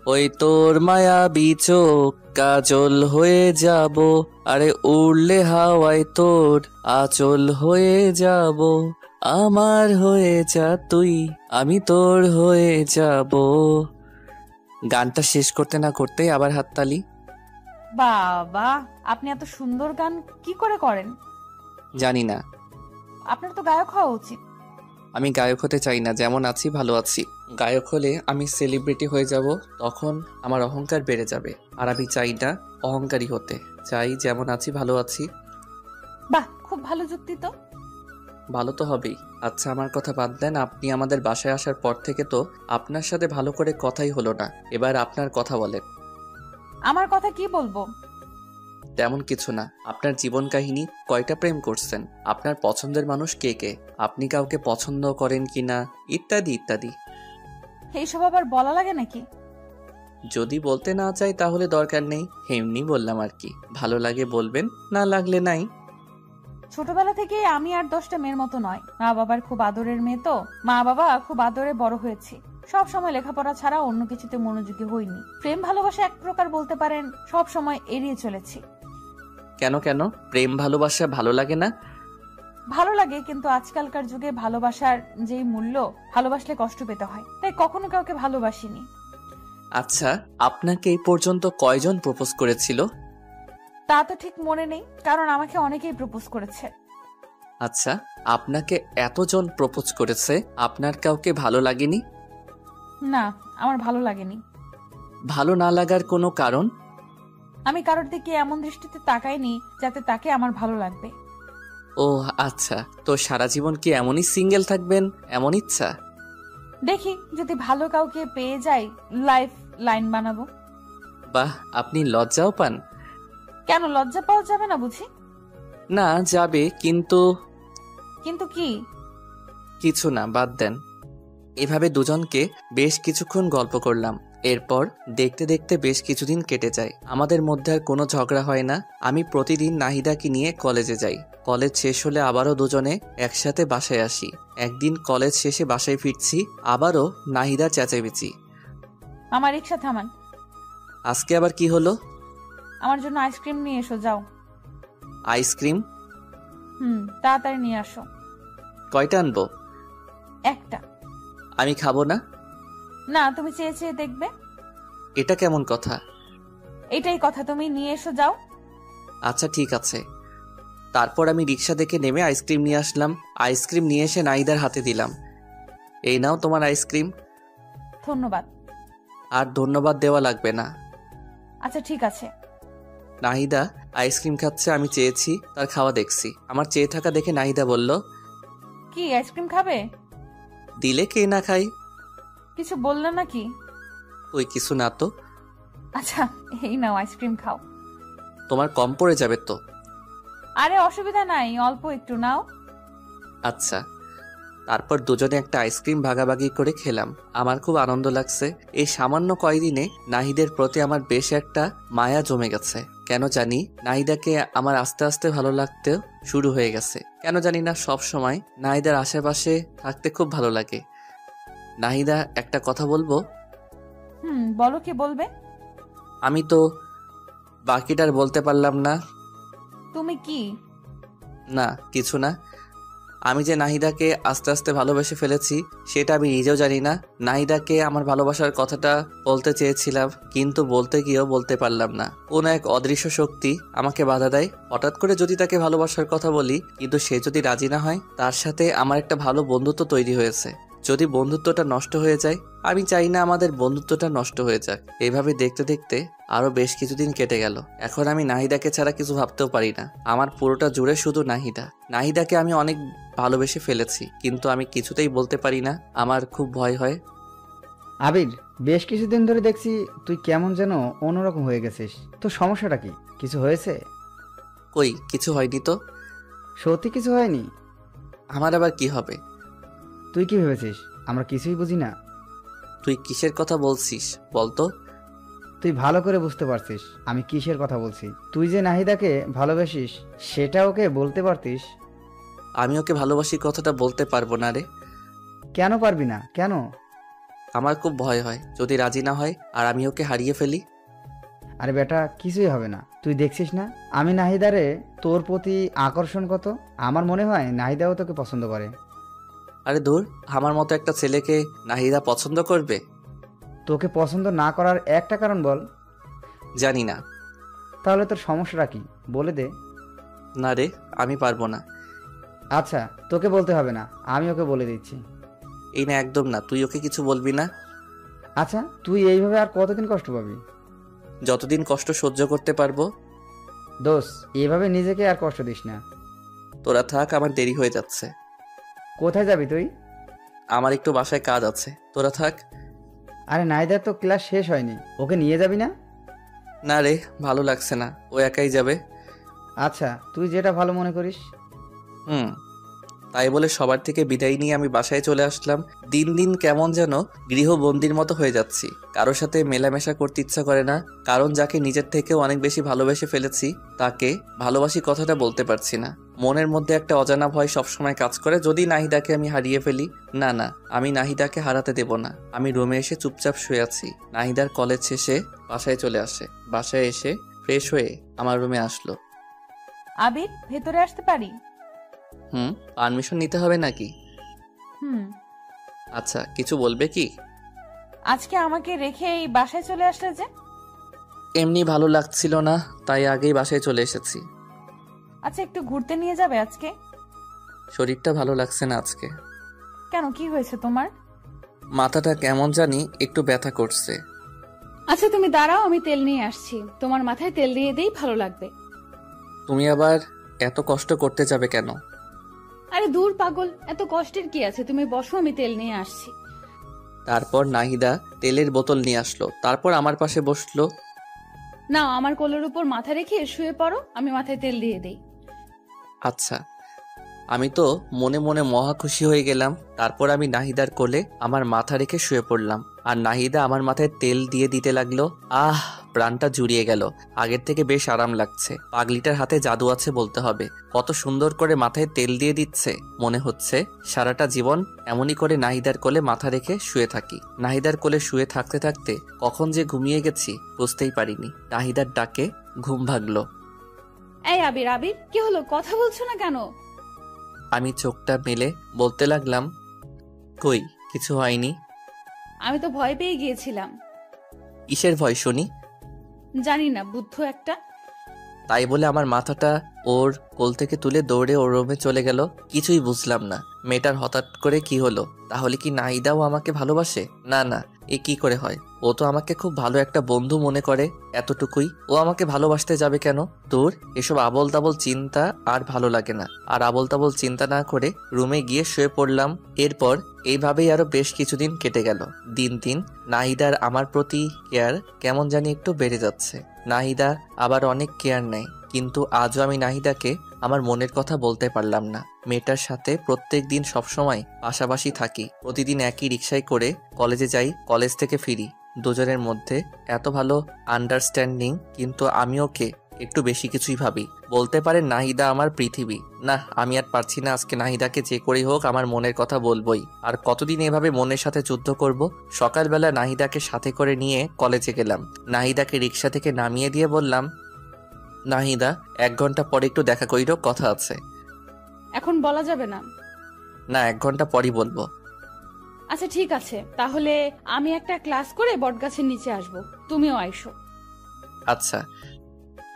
ওই তোর মায়াবী চোখ কাজল হয়ে যাব, আরে উড়লে হাওয়ায় তোর আঁচল হয়ে যাব, আমার হয়ে যা তুই, আমি তোর হয়ে যাব। গানটা শেষ করতে না করতেই আবার হাততালি। বাবা, আপনি এত সুন্দর গান কি করে করেন? জানি না। আপনার তো গায়ক হওয়া উচিত। আমি গায়ক হতে চাই না, যেমন আছি ভালো আছি। গায়ক হলে আমি সেলিব্রিটি হয়ে যাব, তখন আমার অহংকার বেড়ে যাবে। আর আমি চাই না অহংকারী হতে, চাই যেমন আছি ভালো আছি। বাহ, খুব ভালো যুক্তি তো। ভালো তো হবেই। আচ্ছা, আমার কথা বাদ দেন। আপনি আমাদের বাসায় আসার পর থেকে তো আপনার সাথে ভালো করে কথাই হলো না। এবার আপনার কথা বলেন। আমার কথা কি বলবো? তেমন কিছু না। আপনার জীবন কাহিনী, কয়টা প্রেম করছেন, আপনার পছন্দের মানুষ কে কে, আপনি কাউকে পছন্দ করেন কিনা, ইত্যাদি ইত্যাদি। এইসব আবার বলা লাগে নাকি? যদি বলতে না চাই তাহলে দরকার নেই, এমনি বললাম আর কি। ভালো লাগে বলবেন, না লাগলে নাই। ছোটবেলা থেকে আমি আর 10টা মেয়ের মতো নয়। মা বাবার খুব আদরের মেয়ে তো, মা বাবা খুব আদরে বড় হয়েছি। সব সময় লেখাপড়া ছাড়া অন্য কিছুতে মনোযোগী হইনি। প্রেম ভালোবাসা এক প্রকার বলতে পারেন, সব সময় এড়িয়ে চলেছি। কেন কেন? প্রেম ভালোবাসা ভালো লাগে না? ভালো লাগে, কিন্তু আজকালকার যুগে ভালোবাসার যেই মূল্য, ভালোবাসলে কষ্ট পেতে হয়, তাই কখনো কাউকে ভালোবাসিনি। আচ্ছা, আপনাকে এই পর্যন্ত কয়জন প্রপোজ করেছিল? তা তো ঠিক মনে নেই, কারণ আমাকে অনেকেই প্রপোজ করেছে। আচ্ছা, আপনাকে এতজন প্রপোজ করেছে, আপনার কাউকে ভালো লাগেনি? না, আমার ভালো লাগেনি। ভালো না লাগার কোনো কারণ? আমি কারোর দিকে এমন দৃষ্টিতে তাকাইনি যাতে তাকে আমার ভালো লাগবে। ও আচ্ছা, তো সারা জীবন কি এমনই সিঙ্গেল থাকবেন, এমন ইচ্ছা? দেখি যদি ভালো কাউকে পেয়ে যাই, লাইফ লাইন বানাবো। বাহ, আপনি লজ্জাও পান? কেন, লজ্জা পাওয়া যাবে না বুঝি? না, যাবে, কিন্তু। কিন্তু কি? কিছু না, বাদ দেন। এভাবে দুজনকে বেশ কিছুক্ষণ গল্প করলাম। এরপর দেখতে দেখতে বেশ কিছুদিন কেটে যায়। আমাদের মধ্যে আর কোনো ঝগড়া হয় না। আমি প্রতিদিন নাহিদাকে নিয়ে কলেজে যাই। কলেজ শেষ হলে আবারও দুজনে একসাথে বাসায় আসি। একদিন কলেজ শেষে বাসায় ফিরছি, আবারও নাহিদার চেঁচামেচি। আমার রিক্সা থামান। আজকে আবার কি হলো? আমার জন্য আইসক্রিম নিয়ে এসো, যাও। আইসক্রিম? তাড়াতাড়ি নিয়ে আসো। কয়টা আনবো? একটা। আমি খাবো না। না, তুমি চেয়ে চেয়ে দেখবে। এটা কেমন কথা? এটাই কথা, তুমি নিয়ে এসো, যাও। আচ্ছা ঠিক আছে। তারপর আমি রিক্সা থেকে নেমে আইসক্রিম নিয়ে আসলাম। আইসক্রিম নিয়ে এসে নাহিদার হাতে দিলাম। এই নাও তোমার আইসক্রিম। ধন্যবাদ। আর ধন্যবাদ দেওয়া লাগবে না। আচ্ছা ঠিক আছে। নাহিদা আইসক্রিম খাচ্ছে, আমি চেয়েছি, তার খাওয়া দেখছি। আমার চেয়ে থাকা দেখে নাহিদা বলল, কি আইসক্রিম খাবে? দিলে কে না খাই। কিছু বললে নাকি? ওই কিছু না তো। আচ্ছা, এই নাও আইসক্রিম খাও। তোমার কম পড়ে যাবে তো। আরে অসুবিধা নাই, অল্প একটু নাও। আচ্ছা। তারপর দুজনে একটা আইসক্রিম ভাগাভাগি করে খেলাম। আমার খুব আনন্দ লাগছে। এই সামান্য কয়দিনে নাহিদের প্রতি আমার বেশ একটা মায়া জমে গেছে। কেন জানি নাহিদাকে আমার আস্তে আস্তে ভালো লাগতেও শুরু হয়ে গেছে। কেন জানি না, সব সময় নাহিদার আশেপাশে থাকতে খুব ভালো লাগে। নাহিদা, একটা কথা বলবো? বলো, কি বলবে? আমি তো বাকিটার বলতে পারলাম না। তুমি কি? না, কিছু না। আমি যে নাহিদাকে আস্তে আস্তে ভালোবেসে ফেলেছি সেটা আমি নিজেও জানি না। নাহিদাকে আমার ভালোবাসার কথাটা বলতে চেয়েছিলাম, কিন্তু বলতে গিয়েও বলতে পারলাম না। কোনো এক অদৃশ্য শক্তি আমাকে বাধা দেয়। হঠাৎ করে যদি তাকে ভালোবাসার কথা বলি, কিন্তু সে যদি রাজি না হয়, তার সাথে আমার একটা ভালো বন্ধুত্ব তৈরি হয়েছে। যদি বন্ধুত্বটা নষ্ট হয়ে যায়, আমি চাই না আমাদের বন্ধুত্বটা নষ্ট হয়ে যাক। এইভাবে দেখতে দেখতে আরো বেশ কিছুদিন কেটে গেল। এখন আমি নাহিদাকে ছাড়া কিছু ভাবতেও পারি না। আমার পুরোটা জুড়ে শুধু নাহিদা। নাহিদাকে আমি অনেক ভালোবেসে ফেলেছি, কিন্তু আমি কিছুতেই বলতে পারি না। আমার খুব ভয় হয়। আবির, বেশ কিছুদিন ধরে দেখছি তুই কেমন যেন অন্যরকম হয়ে গেছিস। তো সমস্যাটা কি? কিছু হয়েছে? কই, কিছু হয়নি তো। সত্যি কিছু হয়নি? আমার আবার কি হবে? তুই কি ভেবেছিস আমরা কিছুই বুঝি না? তুই কিসের কথা বলছিস বলতো? তুই ভালো করে বুঝতে পারছিস আমি কিসের কথা বলছি। তুই যে নাহিদাকে ভালোবাসিস সেটা ওকে বলতে পারতিস। আমি ওকে ভালোবাসি কথাটা বলতে পারবো না রে। কেন পারবি না? কেন? আমার খুব ভয় হয় যদি রাজি না হয় আর আমি ওকে হারিয়ে ফেলি। আরে বেটা, কিছুই হবে না। তুই দেখছিস না আমি নাহিদারে তোর প্রতি আকর্ষণ কত। আমার মনে হয় নাহিদাও তোকে পছন্দ করে। আরে দূর, আমার মতো একটা ছেলেকে নাহিদা পছন্দ করবে? তোকে পছন্দ না করার একটা কারণ বল। জানি না। তাহলে তোর সমস্যাটা কি বলে দে। না রে, আমি পারবো না। আচ্ছা, তোকে বলতে হবে না, আমি ওকে বলে দিচ্ছি। এই না, একদম না। তুই ওকে কিছু বলবি না। আচ্ছা, তুই এইভাবে আর কতদিন কষ্ট পাবি? যতদিন কষ্ট সহ্য করতে পারবো। দোষ, এভাবে নিজেকে আর কষ্ট দিস না। তোরা থাক, আমার দেরি হয়ে যাচ্ছে। কোথায় যাবি তুই? আমার একটু বাসায় কাজ আছে, তোরা থাক। আরে নাহিদার তো ক্লাস শেষ হয়নি, ওকে নিয়ে যাবি না? না রে, ভালো লাগছে না, ও একাই যাবে। আচ্ছা, তুই যেটা ভালো মনে করিস। তাই বলে সবার থেকে বিদায় নিয়ে আমি বাসায় চলে আসলাম। দিন দিন কেমন যেন গৃহবন্দির মতো হয়ে যাচ্ছি। কারোর সাথে মেলামেশা করতে ইচ্ছা করে না, কারণ যাকে নিজের থেকেও অনেক বেশি ভালোবেসে ফেলেছি তাকে ভালোবাসি কথাটা বলতে পারছি না। মনের মধ্যে একটা অজানা ভয় সবসময় কাজ করে, যদি নাহিদাকে আমি হারিয়ে ফেলি। না না, আমি নাহিদাকে হারাতে দেব না। আমি রুমে এসে চুপচাপ শুয়ে আছি। নাহিদার কলেজ শেষে বাসায় চলে আসে। বাসায় এসে ফ্রেশ হয়ে আমার রুমে আসলো। আবির, ভেতরে আসতে পারি? পারমিশন নিতে হবে নাকি? আচ্ছা, কিছু বলবে কি? আজকে আমাকে রেখে এই বাসায় চলে আসলে যে? এমনি ভালো লাগছিল না, তাই আগেই বাসায় চলে এসেছি। আচ্ছা, একটু ঘুরতে নিয়ে যাবে আজকে? শরীরটা ভালো লাগছে না আজকে। কেন, কি হয়েছে তোমার? মাথাটা কেমন জানি একটু ব্যথা করছে। আচ্ছা তুমি দাঁড়াও, আমি তেল নিয়ে আসছি। তোমার মাথায় তেল দিয়ে দেই, ভালো লাগবে। তুমি আবার এত কষ্ট করতে যাবে কেন? আরে দূর পাগল, এত কষ্টের কি আছে, তুমি বসো, আমি তেল নিয়ে আসছি। তারপর নাহিদা তেলের বোতল নিয়ে আসলো, তারপর আমার পাশে বসলো। নাও, আমার কোলের উপর মাথা রেখে শুয়ে পড়ো, আমি মাথায় তেল দিয়ে দেই। আচ্ছা। আমি তো মনে মনে মহা খুশি হয়ে গেলাম। তারপর আমি নাহিদার কোলে আমার মাথা রেখে শুয়ে পড়লাম, আর নাহিদা আমার মাথায় তেল দিয়ে দিতে লাগলো। প্রাণটা জুড়িয়ে গেল। আগের থেকে বেশ আরাম লাগছে। পাগলিটার হাতে জাদু আছে বলতে হবে। কত সুন্দর করে মাথায় তেল দিয়ে দিচ্ছে। মনে হচ্ছে সারাটা জীবন এমনই করে নাহিদার কোলে মাথা রেখে শুয়ে থাকি। নাহিদার কোলে শুয়ে থাকতে থাকতে কখন যে ঘুমিয়ে গেছি বুঝতেই পারিনি। নাহিদার ডাকে ঘুম ভাগলো। এই আবির, আবির কি হলো, কথা বলছো না কেন? আমি চোখটা মেলে বলতে লাগলাম, কই, কিছু হয়নি। আমি তো ভয় পেয়ে গিয়েছিলাম। কিসের ভয় শুনি? জানি না, বুদ্ধ একটা। তাই বলে আমার মাথাটা ওর কোল থেকে তুলে দৌড়ে ওর রুমে চলে গেল। কিছুই বুঝলাম না মেয়েটার হঠাৎ করে কি হলো। তাহলে কি নাহিদাও আমাকে ভালোবাসে? না না, এ কি করে হয়? ও তো আমাকে খুব ভালো একটা বন্ধু মনে করে, এতটুকুই। ও আমাকে ভালোবাসতে যাবে কেন? দূর, এসব আবল তাবল চিন্তা আর ভালো লাগে না। আর আবল তাবল চিন্তা না করে রুমে গিয়ে শুয়ে পড়লাম। এরপর এইভাবেই আরো বেশ কিছুদিন কেটে গেল। দিন দিন নাহিদার আমার প্রতি কেয়ার কেমন জানি একটু বেড়ে যাচ্ছে। নাহিদা আবার অনেক কেয়ার নেয়, কিন্তু আজও আমি নাহিদাকে আমার মনের কথা বলতে পারলাম না। মেয়েটার সাথে প্রত্যেক দিন সবসময় পাশাপাশি থাকি। প্রতিদিন একই রিক্সায় করে কলেজে যাই, কলেজ থেকে ফিরি। দুজনের মধ্যে এত ভালো আন্ডারস্ট্যান্ডিং, কিন্তু আমি ওকে একটু বেশি কিছুই ভাবি। বলতে পারেন নাহিদা আমার পৃথিবী। না, আমি আর পারছি না। আজকে নাহিদাকে যে করেই হোক আমার মনের কথা বলবোই। আর কতদিন এভাবে মনের সাথে যুদ্ধ করব? সকালবেলা নাহিদাকে সাথে করে নিয়ে কলেজে গেলাম। নাহিদাকে রিক্সা থেকে নামিয়ে দিয়ে বললাম, নাহিদা 1 ঘন্টা পরে একটু দেখা করিরো, কথা আছে। এখন বলা যাবে না। না, 1 ঘন্টা পরই বলবো। আচ্ছা ঠিক আছে, তাহলে আমি একটা ক্লাস করে বটগাছের নিচে আসব, তুমিও আইসো। আচ্ছা।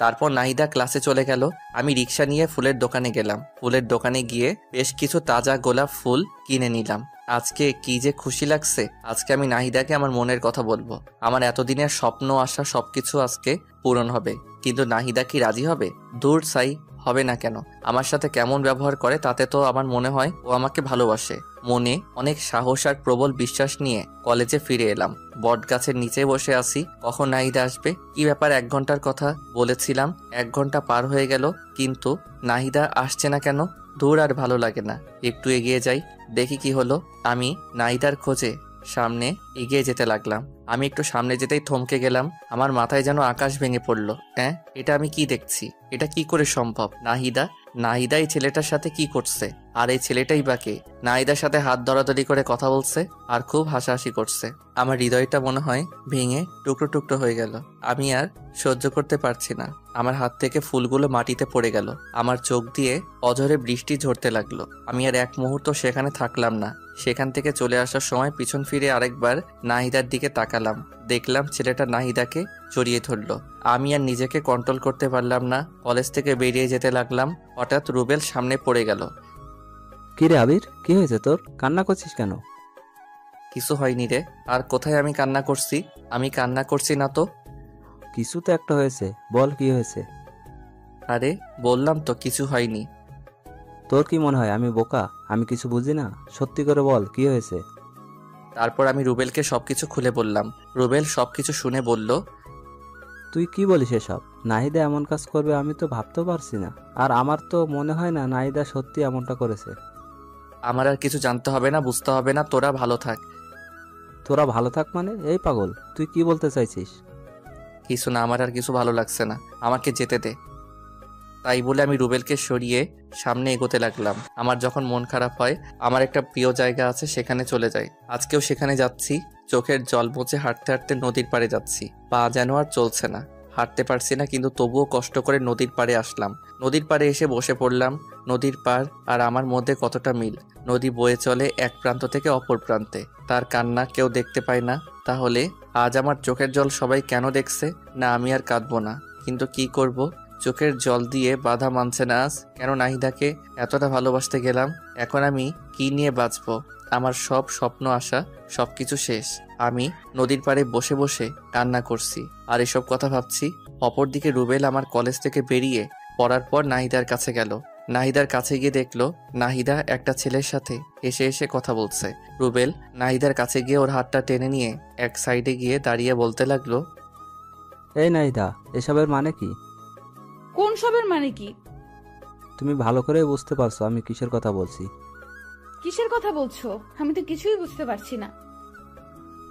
তারপর নাহিদা ক্লাসে চলে গেল। আমি রিক্সা নিয়ে ফুলের দোকানে গেলাম। ফুলের দোকানে গিয়ে বেশ কিছু তাজা গোলাপ ফুল কিনে নিলাম। আজকে কি যে খুশি লাগছে। আজকে আমি নাহিদাকে আমার মনের কথা বলবো। আমার এতদিনের স্বপ্ন আশা সবকিছু আজকে পূরণ হবে। কিন্তু নাহিদা কি রাজি হবে? দূর সাই, হবে না কেন? আমার সাথে কেমন ব্যবহার করে তাতে তো আমার মনে হয় ও আমাকে ভালোবাসে। মনে অনেক সাহস আর প্রবল বিশ্বাস নিয়ে কলেজে ফিরে এলাম। বট গাছের নিচে বসে আছি, কখন নাহিদা আসবে। কি ব্যাপার, 1 ঘন্টার কথা বলেছিলাম, 1 ঘন্টা পার হয়ে গেল, কিন্তু নাহিদা আসছে না কেন? দূর, আর ভালো লাগে না। একটু এগিয়ে যাই, দেখি কি হলো। আমি নাহিদার খোঁজে সামনে এগিয়ে যেতে লাগলাম। আমি একটু সামনে যেতেই থমকে গেলাম। আমার মাথায় যেন আকাশ ভেঙে পড়লো। এটা আমি কি দেখছি? এটা কি করে সম্ভব? নাহিদা এই ছেলেটার সাথে কি করছে? আর এই ছেলেটাই বা কে? নাহিদার সাথে হাত ধরাধরি করে কথা বলছে আর খুব হাসাহাসি করছে। আমার হৃদয়টা মনে হয় ভেঙে টুকরো টুকরো হয়ে গেল। আমি আর সহ্য করতে পারছি না। আমার হাত থেকে ফুলগুলো মাটিতে পড়ে গেল। আমার চোখ দিয়ে অঝরে বৃষ্টি ঝরতে লাগলো। আমি আর এক মুহূর্ত সেখানে থাকলাম না। সেখান থেকে চলে আসার সময় পিছন ফিরে আরেকবার নাহিদার দিকে তাকালাম। দেখলাম ছেলেটা নাহিদাকে জড়িয়ে ধরলো। আমি আর নিজেকে কন্ট্রোল করতে পারলাম না। কলেজ থেকে বেরিয়ে যেতে লাগলাম। হঠাৎ রুবেল সামনে পড়ে গেল। কি রে আবির, কি হয়েছে তোর? কান্না করছিস কেন? কিছু হয়নি রে। আর কোথায় আমি কান্না করছি? আমি কান্না করছি না তো। কিছু তো একটা হয়েছে, বল কি হয়েছে? আরে বললাম তো কিছু হয়নি। তোর কি মনে হয় আমি বোকা? আমি কিছু বুঝি না? সত্যি করে বল কি হয়েছে? তারপর আমি রুবেলকে সবকিছু খুলে বললাম। রুবেল সবকিছু শুনে বলল, তুই কি বলিস এসব? নাহিদা এমন কাজ করবে আমি তো ভাবতেও পারছি না। আর আমার তো মনে হয় না নাহিদা সত্যি এমনটা করেছে। আমার আর কিছু জানতে হবে না, বুঝতে হবে না, তোরা ভালো থাক। তোরা ভালো থাক মানে? এই পাগল, তুই কি বলতে চাইছিস? কিছু না, আমার আর কিছু ভালো লাগছে না, আমাকে যেতে দে। তাই বলে আমি রুবেলকে সরিয়ে সামনে এগোতে লাগলাম। আমার যখন মন খারাপ হয় আমার একটা প্রিয় জায়গা আছে, সেখানে চলে যাই। আজকেও সেখানে যাচ্ছি। চোখের জল মুছে হাঁটতে হাঁটতে নদীর পাড়ে যাচ্ছি। পা যেন আর চলছে না, হাঁটতে পারছি না, কিন্তু তবুও কষ্ট করে নদীর পাড়ে আসলাম। নদীর পাড়ে এসে বসে পড়লাম। নদীর পাড় আর আমার মধ্যে কতটা মিল। নদী বয়ে চলে এক প্রান্ত থেকে অপর প্রান্তে। তার কান্না কেউ দেখতে পায় না। তাহলে আজ আমার চোখের জল সবাই কেন দেখছে? না, আমি আর কাঁদবো না, কিন্তু কি করব? চোখের জল দিয়ে বাধা মানছে না আজ। কেন নাহিদাকে এতটা ভালোবাসতে গেলাম? এখন আমি কি নিয়ে বাঁচবো? আমার সব স্বপ্ন আশা সবকিছু শেষ। আমি নদীর পাড়ে বসে বসে কান্না করছি আর এসব কথা ভাবছি। অপরদিকে রুবেল আমার কলেজ থেকে বেরিয়ে পড়ার পর নাহিদার কাছে গেল। নাহিদার কাছে গিয়ে দেখলো নাহিদা একটা ছেলের সাথে এসে এসে কথা বলছে। রুবেল নাহিদার কাছে গিয়ে ওর হাতটা টেনে নিয়ে এক সাইডে গিয়ে দাঁড়িয়ে বলতে লাগলো, এই নাহিদা, এসবের মানে কি? কোন সবের মানে কি? তুমি ভালো করে বুঝতে পারছো আমি কিসের কথা বলছি? কিসের কথা বলছো? আমি তো কিছুই বুঝতে পারছি না।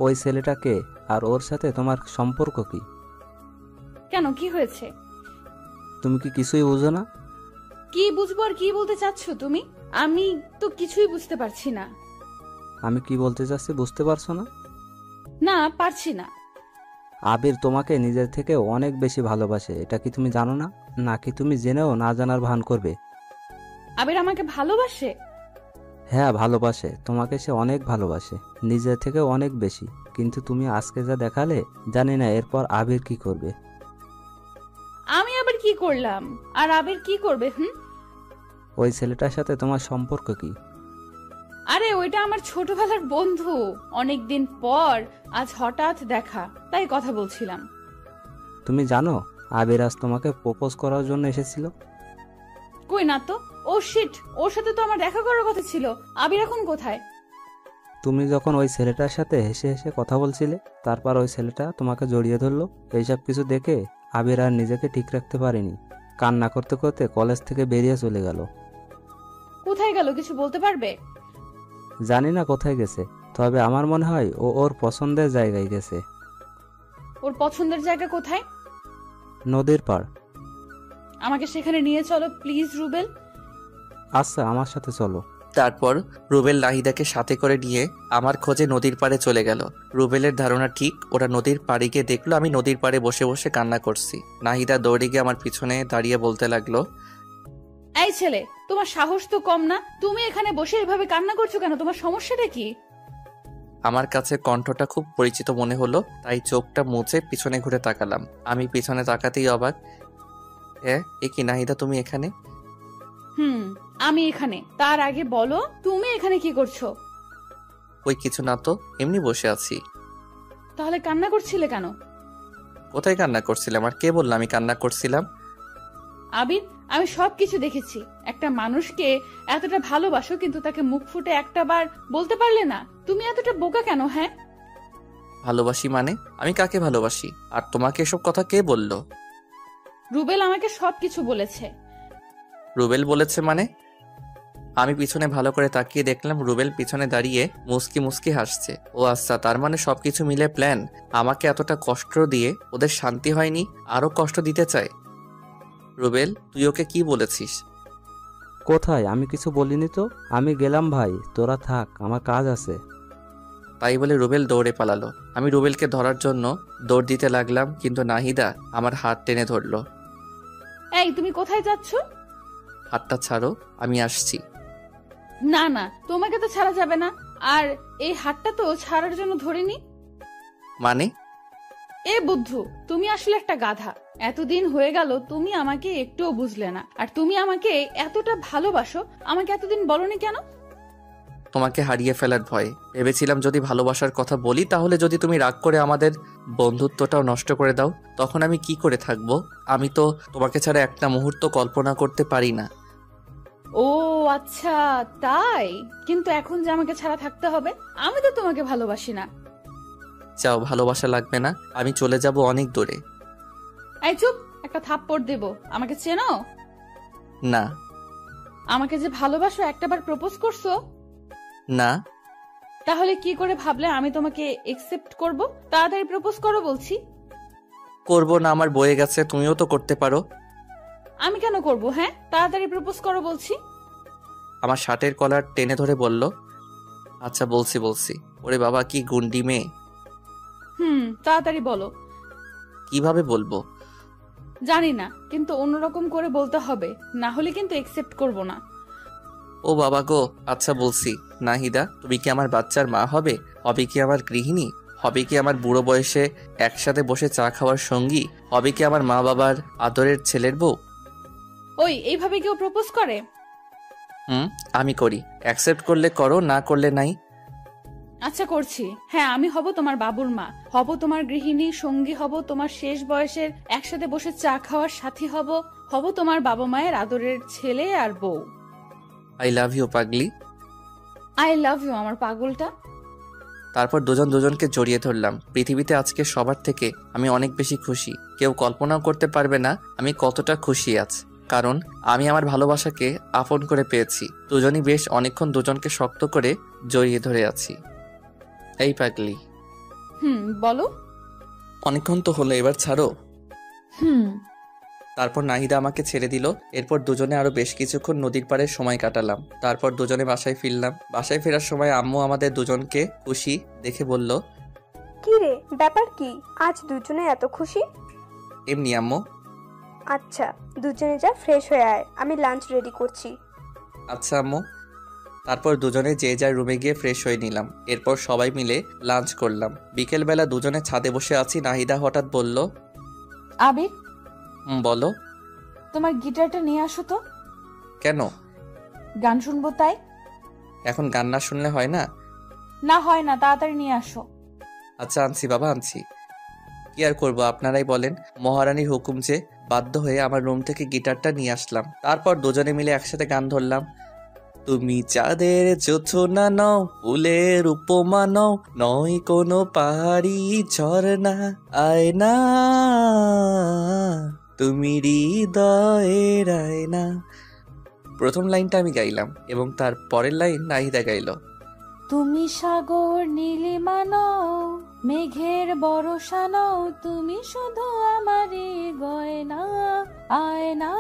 ওই ছেলেটা কে আর ওর সাথে তোমার সম্পর্ক কি? কেন, কি হয়েছে? তুমি কি কিছুই বুঝো না? কি বুঝবো আর কি বলতে চাচ্ছ তুমি? আমি তো কিছুই বুঝতে পারছি না। আমি কি বলতে চাচ্ছি বুঝতে পারছো না? না, পারছি না। আবির তোমাকে নিজের থেকে অনেক বেশি ভালোবাসে, এটা কি তুমি জানো না? নাকি তুমি জেনেও না জানার ভান করবে? আবির আমাকে ভালোবাসে? হ্যাঁ, ভালোবাসে। তোমাকে সে অনেক ভালোবাসে, নিজের থেকে অনেক বেশি। কিন্তু তুমি আজকে যা দেখালে, জানি না এরপর আবির কি করবে। আমি আবার কি করলাম? আর আবির কি করবে? ওই ছেলেটার সাথে তোমার সম্পর্ক কি? আরে ওইটা আমার ছোটবেলার বন্ধু। অনেকদিন পর আজ হঠাৎ দেখা, তাই কথা বলছিলাম। তুমি জানো আবির আজ তোমাকে প্রপোজ করার জন্য এসেছিল? কই না তো। ও শিট, ওর সাথে তো আমার দেখা করার কথা ছিল। আবির এখন কোথায়? তুমি যখন ওই ছেলেটার সাথে হেসে হেসে কথা বলছিলে, তারপর ওই ছেলেটা তোমাকে জড়িয়ে ধরলো। এইসব কিছু দেখে আবির আর নিজেকে ঠিক রাখতে পারেনি। কান্না করতে করতে কলেজ থেকে বেরিয়ে চলে গেল। কোথায় গেল কিছু বলতে পারবে? জানি না কোথায় গেছে, তবে আমার মনে হয় ও ওর পছন্দের জায়গায় গেছে। ওর পছন্দের জায়গা কোথায়? নদীর পাড়। আমাকে সেখানে নিয়ে চলো প্লিজ রুবেল। আচ্ছা, আমার সাথে চলো। তারপর রুবেল নাহিদাকে সাথে করে নিয়ে আমার খোঁজে নদীর পাড়ে চলে গেল। রুবেলের ধারণা ঠিক, ওরা নদীর পাড়ে গিয়ে দেখলো আমি নদীর পাড়ে বসে বসে কান্না করছি। নাহিদা দৌড়ে গিয়ে আমার পিছনে দাঁড়িয়ে বলতে লাগলো, এই ছেলে, তোমার সাহস তো কম না, তুমি এখানে বসে এভাবে কান্না করছো কেন? তোমার সমস্যাটা কি? আমার কাছে কণ্ঠটা খুব পরিচিত মনে হলো, তাই চোখটা মুছে পিছনে ঘুরে তাকালাম। আমি পিছনে তাকাতেই অবাক, হ্যাঁ এ কি নাহিদা, তুমি এখানে? আমি এখানে। তার আগে বলো তুমি এখানে কি করছো? ওই কিছু না তো, এমনি বসে আছি। তাহলে কান্না করছিলে কেন? কোথায় কান্না করছিলাম আর কে বললাম আমি কান্না করছিলাম? আবির, আমি সবকিছু দেখেছি। একটা মানুষকে এতটা ভালোবাসো কিন্তু তাকে মুখ ফুটে একটা বার বলতে পারলে না। তুমি এতটা বোকা কেন? হ্যাঁ, ভালোবাসি মানে? আমি কাকে ভালোবাসি? আর তোমাকে এসব কথা কে বললো? রুবেল আমাকে সবকিছু বলেছে। রুবেল বলেছে মানে? আমি পিছনে ভালো করে তাকিয়ে দেখলাম রুবেল পিছনে দাঁড়িয়ে মুস্কি মুস্কি হাসছে। ও আচ্ছা, তার মানে সবকিছু মিলে প্ল্যান। আমাকে এতটা কষ্ট দিয়ে ওদের শান্তি হয়নি, আরো কষ্ট দিতে চায়। রুবেল, তুই ওকে কি বলেছিস? কোথায়? আমি কিছু বলিনি তো। আমি গেলাম ভাই, তোরা থাক, আমার কাজ আছে। তাই বলে রুবেল দৌড়ে পালালো। আমি রুবেলকে ধরার জন্য দৌড় দিতে লাগলাম, কিন্তু নাহিদা আমার হাত টেনে ধরলো। এই, তুমি কোথায় যাচ্ছ? হাতটা ছাড়ো, আমি আসছি। না না, তোমাকে তো ছাড়া যাবে না। আর এই হাতটা তো ছাড়ার জন্য ধরিনি। মানে? এ বুদ্ধু, তুমি আসলে একটা গাধা। এতদিন হয়ে গেল তুমি আমাকে একটুও বুঝলে না। আর তুমি আমাকে এতটা ভালোবাসো, আমাকে এতদিন বলনি কেন? তোমাকে হারিয়ে ফেলার ভয়। ভেবেছিলাম যদি ভালোবাসার কথা বলি তাহলে যদি তুমি রাগ করে আমাদের বন্ধুত্বটাও নষ্ট করে দাও, তখন আমি কি করে থাকবো? আমি তো তোমাকে ছাড়া একটা মুহূর্ত কল্পনা করতে পারি না। ও আচ্ছা, তাই? কিন্তু এখন যে আমাকে ছাড়া থাকতে হবে, আমি তো তোমাকে ভালোবাসি না। চাও ভালোবাসা লাগবে না, আমি চলে যাব অনেক দূরে। এই চুপ, একটা থাপ্পড় দেব। আমাকে চেনো? না। আমাকে যে ভালোবাসো একটাবার প্রপোজ করছো? না। তাহলে কি করে ভাবলে আমি তোমাকে একসেপ্ট করব? তাড়াতাড়ি প্রপোজ করো বলছি। করবো না, আমার বয়ে গেছে, তুমিও তো করতে পারো। আমি কেন করব? হ্যাঁ, তাড়াতাড়ি প্রপোজ করো বলছি। আমার শার্টের কলার টেনে ধরে বলল, আচ্ছা বলছি। ওরে বাবা, কি গুন্ডি মেয়ে। তাড়াতাড়ি বলো। কিভাবে বলবো? জানি না, কিন্তু অন্যরকম করে বলতে হবে, না হলে কিন্তু একসেপ্ট করব না। ও বাবা গো, আচ্ছা বলছি। নাহিদা, তুমি কি আমার বাচ্চার মা হবে? হবে কি আমার গৃহিণী? হবে কি আমার বুড়ো বয়সে একসাথে বসে চা খাওয়ার সঙ্গী? হবে কি আমার মা বাবার আদরের ছেলের বউ? ওই, এইভাবে কেউ প্রপোজ করে? আমি করি। অ্যাকসেপ্ট করলে করো, না করলে নাই। আচ্ছা করছি। হ্যাঁ, আমি হব তোমার বাবুর মা, হব তোমার গৃহিণী, সঙ্গী হব তোমার শেষ বয়সের একসাথে বসে চা খাওয়ার সাথী হব তোমার বাবা মায়ের আদরের ছেলে আর বউ। আই লাভ ইউ পাগলি। আই লাভ ইউ আমার পাগলটা। তারপর দুজন দুজনকে জড়িয়ে ধরলাম। পৃথিবীতে আজকে সবার থেকে আমি অনেক বেশি খুশি। কেউ কল্পনাও করতে পারবে না আমি কতটা খুশি আছি, কারণ আমি আমার ভালোবাসাকে আপন করে পেয়েছি। দুজনই বেশ অনেকক্ষণ দুজনকে শক্ত করে জড়িয়ে ধরে আছি। এই পাগলি। বলো। অনেকক্ষণ তো হলো, এবার ছাড়ো। হুম। তারপর নাহিদা আমাকে ছেড়ে দিল। এরপর দুজনে আরো বেশ কিছুক্ষণ নদীর পাড়ে সময় কাটালাম। তারপর দুজনে বাসায় ফিরলাম। বাসায় ফেরার সময় আম্মু আমাদের দুজনকে খুশি দেখে বলল, কি রে, ব্যাপার কি? আজ দুজনে এত খুশি? এমনি আম্মু। আচ্ছা, দুজনে যা ফ্রেশ হয়ে আয়, আমি লাঞ্চ রেডি করছি। আচ্ছা আম্মু। তারপর দুজনে যে যার রুমে গিয়ে ফ্রেশ হয়ে নিলাম। এরপর সবাই মিলে লাঞ্চ করলাম। বিকেলবেলা দুজনে ছাদে বসে আছি, নাহিদা হঠাৎ বলল, আবির, বলো। তোমার গিটারটা নিয়ে আসো তো। কেন? গান শুনবো তাই। এখন গান না শুনলে হয় না? না হয় না, তাড়াতাড়ি নিয়ে আসো। আচ্ছা আনছি বাবা, আনছি। কি আর করবো, আপনারাই বলেন। মহারানীর হুকুম যে, বাধ্য হয়ে আমার রুম থেকে গিটারটা নিয়ে আসলাম। তারপর দুজনে মিলে একসাথে গান ধরলাম। তুমি চাঁদের জোছনা নও, ফুলের উপমা নও, নয় কোনো পাহাড়ি ঝর্ণা, আয়না তুমি হৃদয়ের আয়না। প্রথম লাইনটা আমি গাইলাম এবং তার পরের লাইন নাহিদা গাইল। তুমি সাগর নীলিমা নও, মেঘের বরষা নও, তুমি শুধু আমারই গয়না, আয়না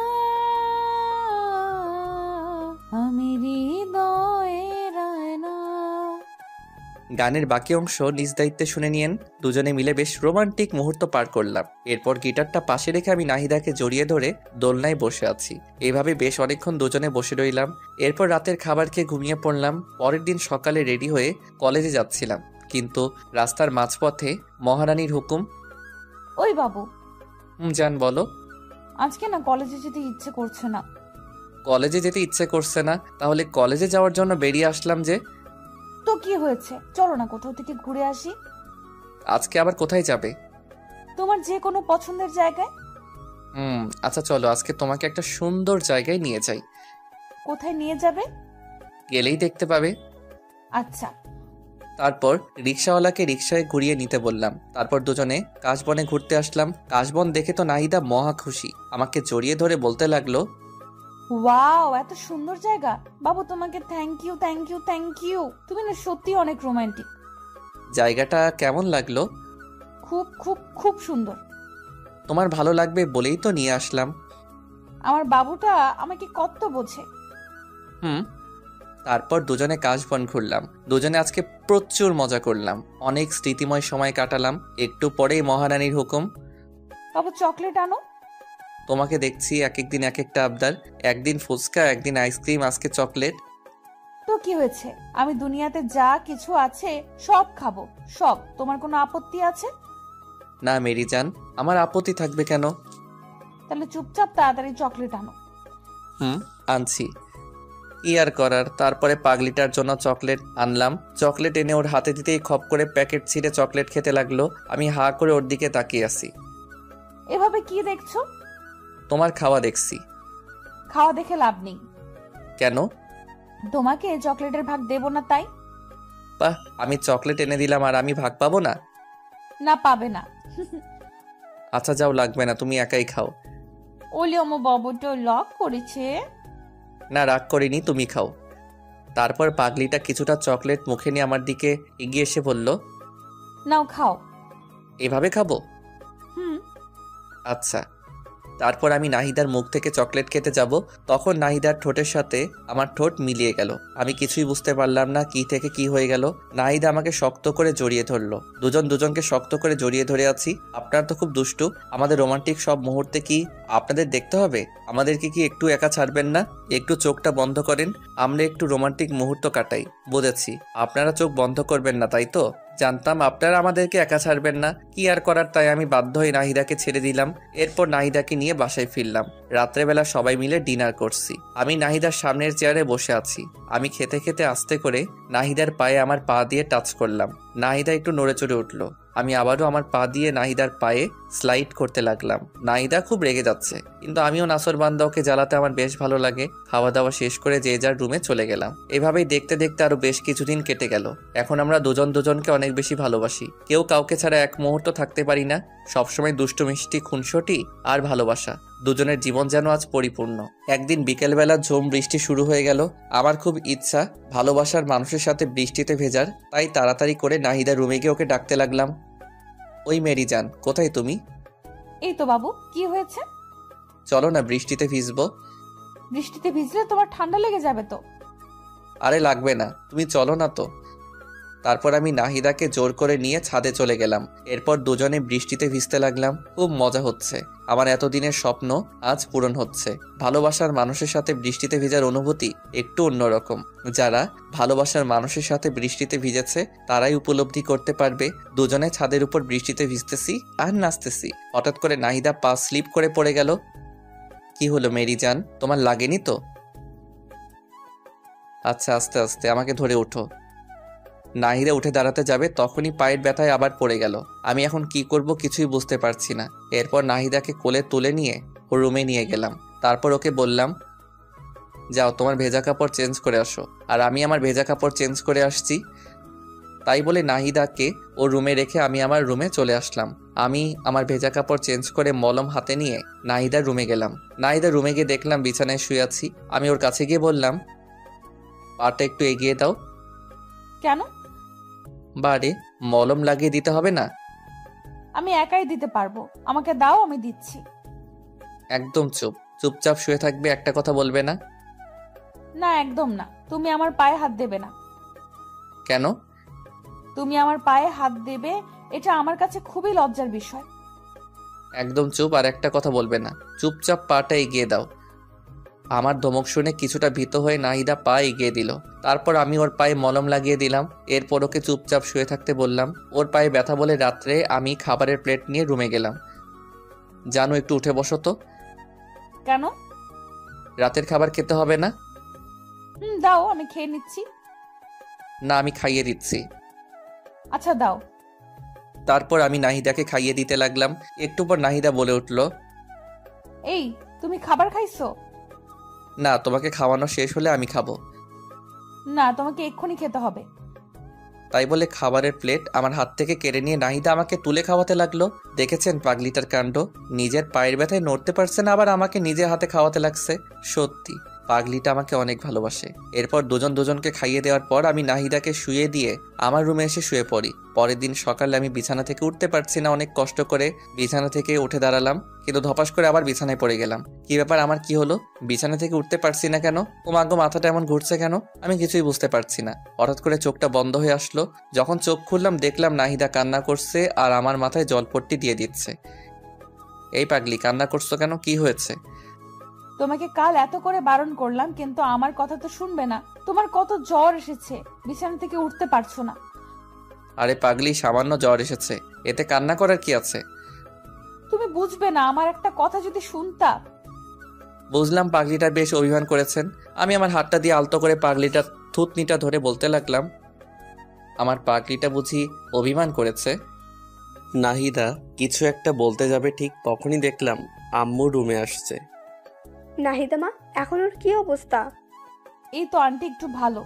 গানের বাকি অংশ নিজ দায়িত্বে শুনে নিয়েন। দুজনে মিলে বেশ রোমান্টিক মুহূর্ত পার করলাম। এরপর গিটারটা পাশে রেখে আমি নাহিদাকে জড়িয়ে ধরে দোলনায় বসে আছি। এভাবে বেশ অনেকক্ষণ দুজনে বসে রইলাম। এরপর রাতের খাবার খেয়ে ঘুমিয়ে পড়লাম। পরের দিন সকালে রেডি হয়ে কলেজে যাচ্ছিলাম, কিন্তু রাস্তার মাঝপথে মহারানীর হুকুম। ওই বাবু, জান বলো। আজকে না কলেজে যেতে ইচ্ছে করছে না। কলেজে যেতে ইচ্ছে করছে না? তাহলে কলেজে যাওয়ার জন্য বেরিয়ে আসলাম যে। তো কি হয়েছে, চলো না কোথাও থেকে ঘুরে আসি। আজকে আবার কোথায় যাবে? তোমার যে কোনো পছন্দের জায়গায়। আচ্ছা চলো, আজকে তোমাকে একটা সুন্দর জায়গায় নিয়ে যাই। কোথায় নিয়ে যাবে? গেলেই দেখতে পাবে। আচ্ছা। তারপর রিক্সাওয়ালাকে রিক্সায় ঘুরিয়ে নিতে বললাম। তারপর দুজনে কাশবনে ঘুরতে আসলাম। কাশবন দেখে তো নাহিদা মহা খুশি, আমাকে জড়িয়ে ধরে বলতে লাগলো, ওয়াও, এত সুন্দর জায়গা। বাবু তোমাকে thank you thank you thank you. তুমি না সত্যি অনেক রোমান্টিক। জায়গাটা কেমন লাগলো? খুব খুব খুব সুন্দর। তোমার ভালো লাগবে বলেই তো নিয়ে আসলাম। আমার বাবুটা আমাকে কত বোঝে। তারপর দুজনে কাশবন ঘুরলাম। দুজনে আজকে প্রচুর মজা করলাম, অনেক স্মৃতিময় সময় কাটালাম। একটু পরেই মহারানীর হুকুম। বাবু চকলেট আনো। তোমাকে দেখছি এক একদিন এক একটা আবদার, একদিন ফুচকা, একদিন আইসক্রিম, আজকে চকলেট। তো কি হয়েছে, আমি দুনিয়াতে যা কিছু আছে সব খাবো, সব। তোমার কোনো আপত্তি আছে? না মেরি জান, আমার আপত্তি থাকবে কেন? তাহলে চুপচাপ তাড়াতাড়ি চকলেট আনো। আনছি। কি আর করার। তারপরে পাগলিটার জন্য চকলেট আনলাম। চকলেট এনে ওর হাতে দিতেই খপ করে প্যাকেট ছিঁড়ে চকলেট খেতে লাগলো। আমি হা করে ওর দিকে তাকিয়ে আছি। এভাবে কি দেখছো? তোমার খাওয়া দেখছি। খাওয়া দেখে লাভ নেই। কেন? তোমাকে চকলেটের ভাগ দেব না তাই। বাহ, আমি চকলেট এনে দিলাম আর আমি ভাগ পাবো না? না, পাবে না। আচ্ছা যাও, লাগবে না, তুমি একাই খাও। ওলি আমার বাবুটা লক করেছে। না, রাগ করিনি, তুমি খাও। তারপর পাগলিটা কিছুটা চকলেট মুখে নিয়ে আমার দিকে এগিয়ে এসে বলল, নাও খাও। এভাবে খাবো? হুম। আচ্ছা। তারপর আমি নাহিদার মুখ থেকে চকলেট খেতে যাব, তখন নাহিদার ঠোঁটের সাথে আমার ঠোঁট মিলিয়ে গেল। আমি কিছুই বুঝতে পারলাম না কি থেকে কি হয়ে গেল। নাহিদা আমাকে শক্ত করে জড়িয়ে ধরলো। দুজন দুজনকে শক্ত করে জড়িয়ে ধরে আছি। আপনারা তো খুব দুষ্টু। আমাদের রোমান্টিক সব মুহূর্তে কি আপনাদের দেখতে হবে? আমাদেরকে কি একটু একা ছাড়বেন না? একটু চোখটা বন্ধ করেন, আমরা একটু রোমান্টিক মুহূর্ত কাটাই। বুঝেছি, আপনারা চোখ বন্ধ করবেন না, তাই তো? জানতাম আপনারা আমাদেরকে একা ছাড়বেন না। কি আর করার, তাই আমি বাধ্য হয়ে নাহিদাকে ছেড়ে দিলাম। এরপর নাহিদাকে নিয়ে বাসায় ফিরলাম। রাত্রেবেলা সবাই মিলে ডিনার করছি। আমি নাহিদার সামনের চেয়ারে বসে আছি। আমি খেতে খেতে আস্তে করে নাহিদার পায়ে আমার পা দিয়ে টাচ করলাম। নাহিদা একটু নড়ে চড়ে উঠলো। আমি আবারও আমার পা দিয়ে নাহিদার পায়ে স্লাইড করতে লাগলাম। নাহিদা খুব রেগে যাচ্ছে, কিন্তু আমিও নাসরবান্দা, ওকে জ্বালাতে আমার বেশ ভালো লাগে। খাওয়া দাওয়া শেষ করে যে যার রুমে চলে গেলাম। এভাবেই দেখতে দেখতে আরো বেশ কিছুদিন কেটে গেল। এখন আমরা দুজন দুজনকে অনেক বেশি ভালোবাসি। কেউ কাউকে ছাড়া এক মুহূর্ত থাকতে পারি না। সবসময় দুষ্টু মিষ্টি খুনসুটি আর ভালোবাসা, দুজনের জীবন যেন আজ পরিপূর্ণ। একদিন বিকেলবেলা ঝুম বৃষ্টি শুরু হয়ে গেল। আমার খুব ইচ্ছা ভালোবাসার মানুষের সাথে বৃষ্টিতে ভেজার, তাই তাড়াতাড়ি করে নাহিদা রুমে গিয়ে ওকে ডাকতে লাগলাম, ওই মেরি জান, কোথায় তুমি? এই তো বাবু, কি হয়েছে? চলো না, বৃষ্টিতে ভিজবো। বৃষ্টিতে ভিজলে তোমার ঠান্ডা লেগে যাবে তো। আরে লাগবে না, তুমি চলো না তো। তারপর আমি নাহিদাকে জোর করে নিয়ে ছাদে চলে গেলাম। এরপর দুজনে বৃষ্টিতে ভিজতে লাগলাম। খুব মজা হচ্ছে। আমার এতদিনের স্বপ্ন আজ পূরণ হচ্ছে। ভালোবাসার মানুষের সাথে বৃষ্টিতে ভিজার অনুভূতি একটু অন্যরকম। যারা ভালোবাসার মানুষের সাথে বৃষ্টিতে ভিজেছে তারাই উপলব্ধি করতে পারবে। দুজনে ছাদের উপর বৃষ্টিতে ভিজতেছি আর নাচতেছি। হঠাৎ করে নাহিদা পা স্লিপ করে পড়ে গেল। কি হলো মেরি জান, তোমার লাগেনি তো? আচ্ছা, আস্তে আস্তে, আমাকে ধরে ওঠো। নাহিদা উঠে দাঁড়াতে যাবে, তখনই পায়ের ব্যথায় আবার পড়ে গেল। আমি এখন কি করব কিছুই বুঝতে পারছি না। এরপর নাহিদাকে কোলে তুলে নিয়ে ওর রুমে নিয়ে গেলাম। তারপর ওকে বললাম, যাও তোমার ভেজা কাপড় চেঞ্জ করে আসো। আর আমি আমার ভেজা কাপড় চেঞ্জ করে আসছি। তাই বলে নাহিদাকে ওর রুমে রেখে আমি আমার রুমে চলে আসলাম। আমি আমার ভেজা কাপড় চেঞ্জ করে মলম হাতে নিয়ে নাহিদার রুমে গেলাম। নাহিদার রুমে গিয়ে দেখলাম বিছানায় শুয়ে আছি। আমি ওর কাছে গিয়ে বললাম, পাটা একটু এগিয়ে দাও। কেন? বারে, মলম লাগিয়ে দিতে হবে না? আমি একাই দিতে পারবো, আমাকে দাও, আমি দিচ্ছি। একদম চুপ, চুপচাপ শুয়ে থাকবে, একটা কথা বলবে না। না, একদম না। তুমি আমার পায়ে হাত দেবে না। কেন? তুমি আমার পায়ে হাত দেবে, এটা আমার কাছে খুবই লজ্জার বিষয়। একদম চুপ, আর একটা কথা বলবে না। চুপচাপ পাটা এগিয়ে দাও। আমার ধমক শুনে কিছুটা ভীত হয়ে নাহিদা পা এগিয়ে দিল। তারপর আমি ওর পায়ে মলম লাগিয়ে দিলাম। এরপর ওকে চুপচাপ শুয়ে থাকতে বললাম। ওর পায়ে ব্যথা বলে রাত্রে আমি খাবারের প্লেট নিয়ে রুমে গেলাম। জানো, একটু উঠে বসো তো। কেন? রাতের খাবার খেতে হবে না? দাও, আমি খেয়ে নিচ্ছি। না, আমি খাইয়ে দিচ্ছি। আচ্ছা দাও। তারপর আমি নাহিদাকে খাইয়ে দিতে লাগলাম। একটু পর নাহিদা বলে উঠল, এই তুমি খাবার খাইছো? না, তোমাকে খাওয়ানো শেষ হলে আমি খাবো। না, তোমাকে এক্ষুনি খেতে হবে। তাই বলে খাবারের প্লেট আমার হাত থেকে কেড়ে নিয়ে নাহিদা আমাকে তুলে খাওয়াতে লাগলো। দেখেছেন পাগলিটার কাণ্ড? নিজের পায়ের ব্যথায় নড়তে পারছে না, আবার আমাকে নিজের হাতে খাওয়াতে লাগছে। সত্যি পাগলিটা আমাকে অনেক ভালোবাসে। এরপর দুজন দুজনকে খাইয়ে দেওয়ার পর আমি নাহিদাকে শুয়ে দিয়ে আমার রুমে এসে শুয়ে পড়ি। পরের দিন সকালে আমি বিছানা থেকে উঠতে পারছি না। অনেক কষ্ট করে বিছানা থেকে উঠে দাঁড়ালাম, কিন্তু ধপাস করে আবার বিছানায় পড়ে গেলাম। কি ব্যাপার, আমার কি হলো? বিছানা থেকে উঠতে পারছি না কেন? ও মাগো, মাথাটা এমন ঘুরছে কেন? আমি কিছুই বুঝতে পারছি না। হঠাৎ করে চোখটা বন্ধ হয়ে আসলো। যখন চোখ খুললাম দেখলাম নাহিদা কান্না করছে আর আমার মাথায় জলপট্টি দিয়ে দিচ্ছে। এই পাগলি, কান্না করছো কেন? কি হয়েছে? তোমাকে কাল এত করে বারণ করলাম, কিন্তু আমার কথা তো শুনবে না। তোমার কত জ্বর এসেছে, বিছানা থেকে উঠতে পারছো না। আরে পাগলি, সামান্য জ্বর এসেছে, এতে কান্না করার কি আছে? তুমি বুঝবে না, আমার একটা কথা যদি শুনতা। বুঝলাম পাগলিটা বেশ অভিমান করেছেন। আমি আমার হাতটা দিয়ে আলতো করে পাগলিটার থুতনিটা ধরে বলতে লাগলাম, আমার পাগলিটা বুঝি অভিমান করেছে? নাহিদা কিছু একটা বলতে যাবে, ঠিক তখনই দেখলাম আম্মু রুমে আসছে। নাহিদা মা, এখন ওর কি অবস্থা? এই তো আন্টি একটু ভালো।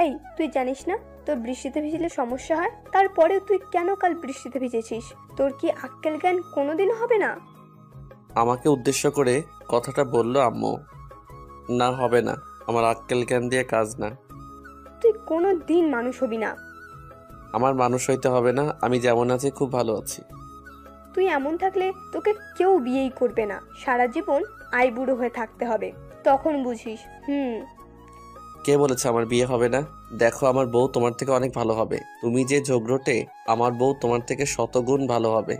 এই, তুই জানিস না তোর বৃষ্টিতে ভিজলে সমস্যা হয়? তারপরেও তুই কেন কাল বৃষ্টিতে ভিজেছিস? তোর কি আক্কেল জ্ঞান কোনোদিন হবে না? আমাকে উদ্দেশ্য করে কথাটা বলল আম্মু। না, হবে না, আমার আক্কেল জ্ঞান দিয়ে কাজ না। তুই কোনো দিন মানুষ হবি না। আমার মানুষ হইতে হবে না, আমি যেমন আছি খুব ভালো আছি। তুই এমন থাকলে তোকে কেউ বিয়েই করবে না। সারা জীবন আইবুড়ো হয়ে থাকতে হবে, তখন বুঝিস। কে বলেছে আমার বিয়ে হবে না? দেখো, আমার বউ তোমার থেকে অনেক ভালো হবে। তুমি যে ঝগড়টে, আমার বউ তোমার থেকে শতগুণ ভালো হবে।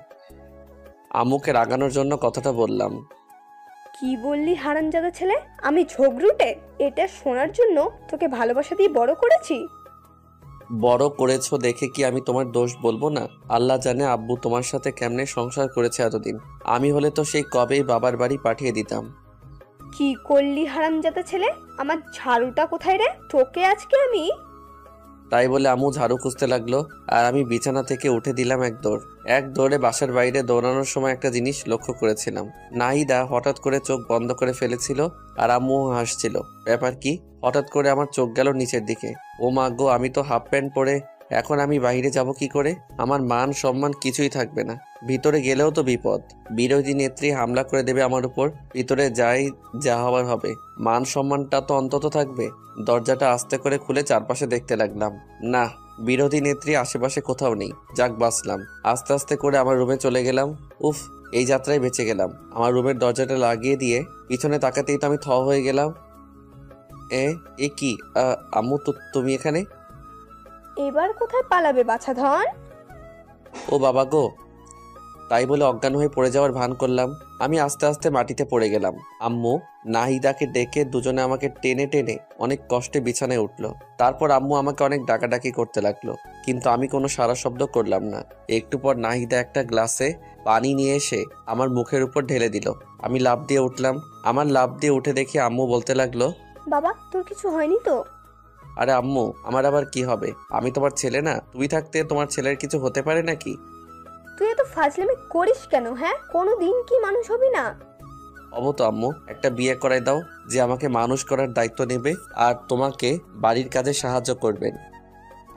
আম্মুকে রাগানোর জন্য কথাটা বললাম। কি বললি হারামজাদা ছেলে? আমি ঝগড়ুটে? এটা শোনার জন্য তোকে ভালোবাসা দিয়ে বড় করেছি। বড় করেছো দেখে কি আমি তোমার দোষ বলবো না? আল্লাহ জানে আব্বু তোমার সাথে কেমনে সংসার করেছে এতদিন। আমি হলে তো সেই কবেই বাবার বাড়ি পাঠিয়ে দিতাম। কি করলি হারামজাদা ছেলে? আমার ঝাড়ুটা কোথায় রে? তোকে আজকে আমি। তাই বলে আম্মু ঝাড়ু খুঁজতে লাগলো, আর আমি বিছানা থেকে উঠে দিলাম এক দৌড়ে বাসার বাইরে দৌড়ানোর সময় একটা জিনিস লক্ষ্য করেছিলাম। নাহিদা হঠাৎ করে চোখ বন্ধ করে ফেলেছিল আর আম্মু হাসছিল। ব্যাপার কি? হঠাৎ করে আমার চোখ গেল নিচের দিকে। ও মা গো, আমি তো হাফ প্যান্ট পরে, এখন আমি বাইরে যাব কি করে? আমার মান সম্মান কিছুই থাকবে না। ভিতরে গেলেও তো বিপদ, বিরোধী নেত্রী হামলা করে দেবে আমার উপর। ভিতরে যাই, যা হবার হবে, মান সম্মানটা তো অন্তত থাকবে। দরজাটা আস্তে করে খুলে চারপাশে দেখতে লাগলাম। না, বিরোধী নেত্রী আশেপাশে কোথাও নেই। যাক, বাঁচলাম। আস্তে আস্তে করে আমার রুমে চলে গেলাম। উফ, এই যাত্রায় বেঁচে গেলাম। আমার রুমের দরজাটা লাগিয়ে দিয়ে পিছনে তাকাতেই তো আমি থ হয়ে গেলাম। এ কি? আম্মু, তুমি এখানে? এবার কোথায় পালাবে বাছাধন? ও বাবা গো! তাই বলে অজ্ঞান হয়ে পড়ে যাওয়ার ভান করলাম। আমি আস্তে আস্তে মাটিতে পড়ে গেলাম। আম্মু নাহিদাকে ডেকে দুজনে আমাকে টেনে টেনে অনেক কষ্টে বিছানায় উঠলো। তারপর আম্মু আমাকে অনেক ডাকাডাকি করতে লাগলো, কিন্তু আমি কোনো সারা শব্দ করলাম না। একটু পর নাহিদা একটা গ্লাসে পানি নিয়ে এসে আমার মুখের উপর ঢেলে দিল। আমি লাফ দিয়ে উঠলাম। আমার লাফ দিয়ে উঠে দেখি আম্মু বলতে লাগলো, বাবা, তোর কিছু হয়নি তো? আরে আম্মু, আমার আবার কি হবে? আমি তোমার ছেলে না? তুমি থাকতে তোমার ছেলের কিছু হতে পারে নাকি? তুই এত ফাজলামি করিস কেন? হ্যাঁ, কোনো দিন কি মানুষ হবি না? হব তো আম্মু। একটা বিয়ে করাই দাও, যে আমাকে মানুষ করার দায়িত্ব নেবে আর তোমাকে বাড়ির কাজে সাহায্য করবেন।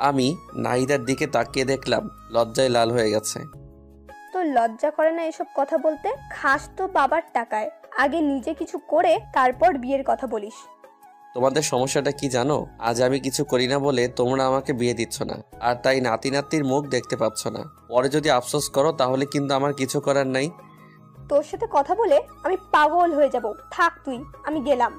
আমি নাহিদার দিকে তাকিয়ে দেখলাম লজ্জায় লাল হয়ে গেছে। তোর লজ্জা করে না এসব কথা বলতে? খাস তো বাবার টাকায়। আগে নিজে কিছু করে তারপর বিয়ের কথা বলিস। তোমাদের সমস্যাটা কি জানো? আজ আমি কিছু করি না বলে তোমরা আমাকে বিয়ে দিচ্ছ না, আর তাই নাতি নাতির মুখ দেখতে পাচ্ছ না। পরে যদি আফসোস করো তাহলে কিন্তু আমার কিছু করার নাই। তোর সাথে কথা বলে আমি পাগল হয়ে যাব। থাক তুই, আমি গেলাম।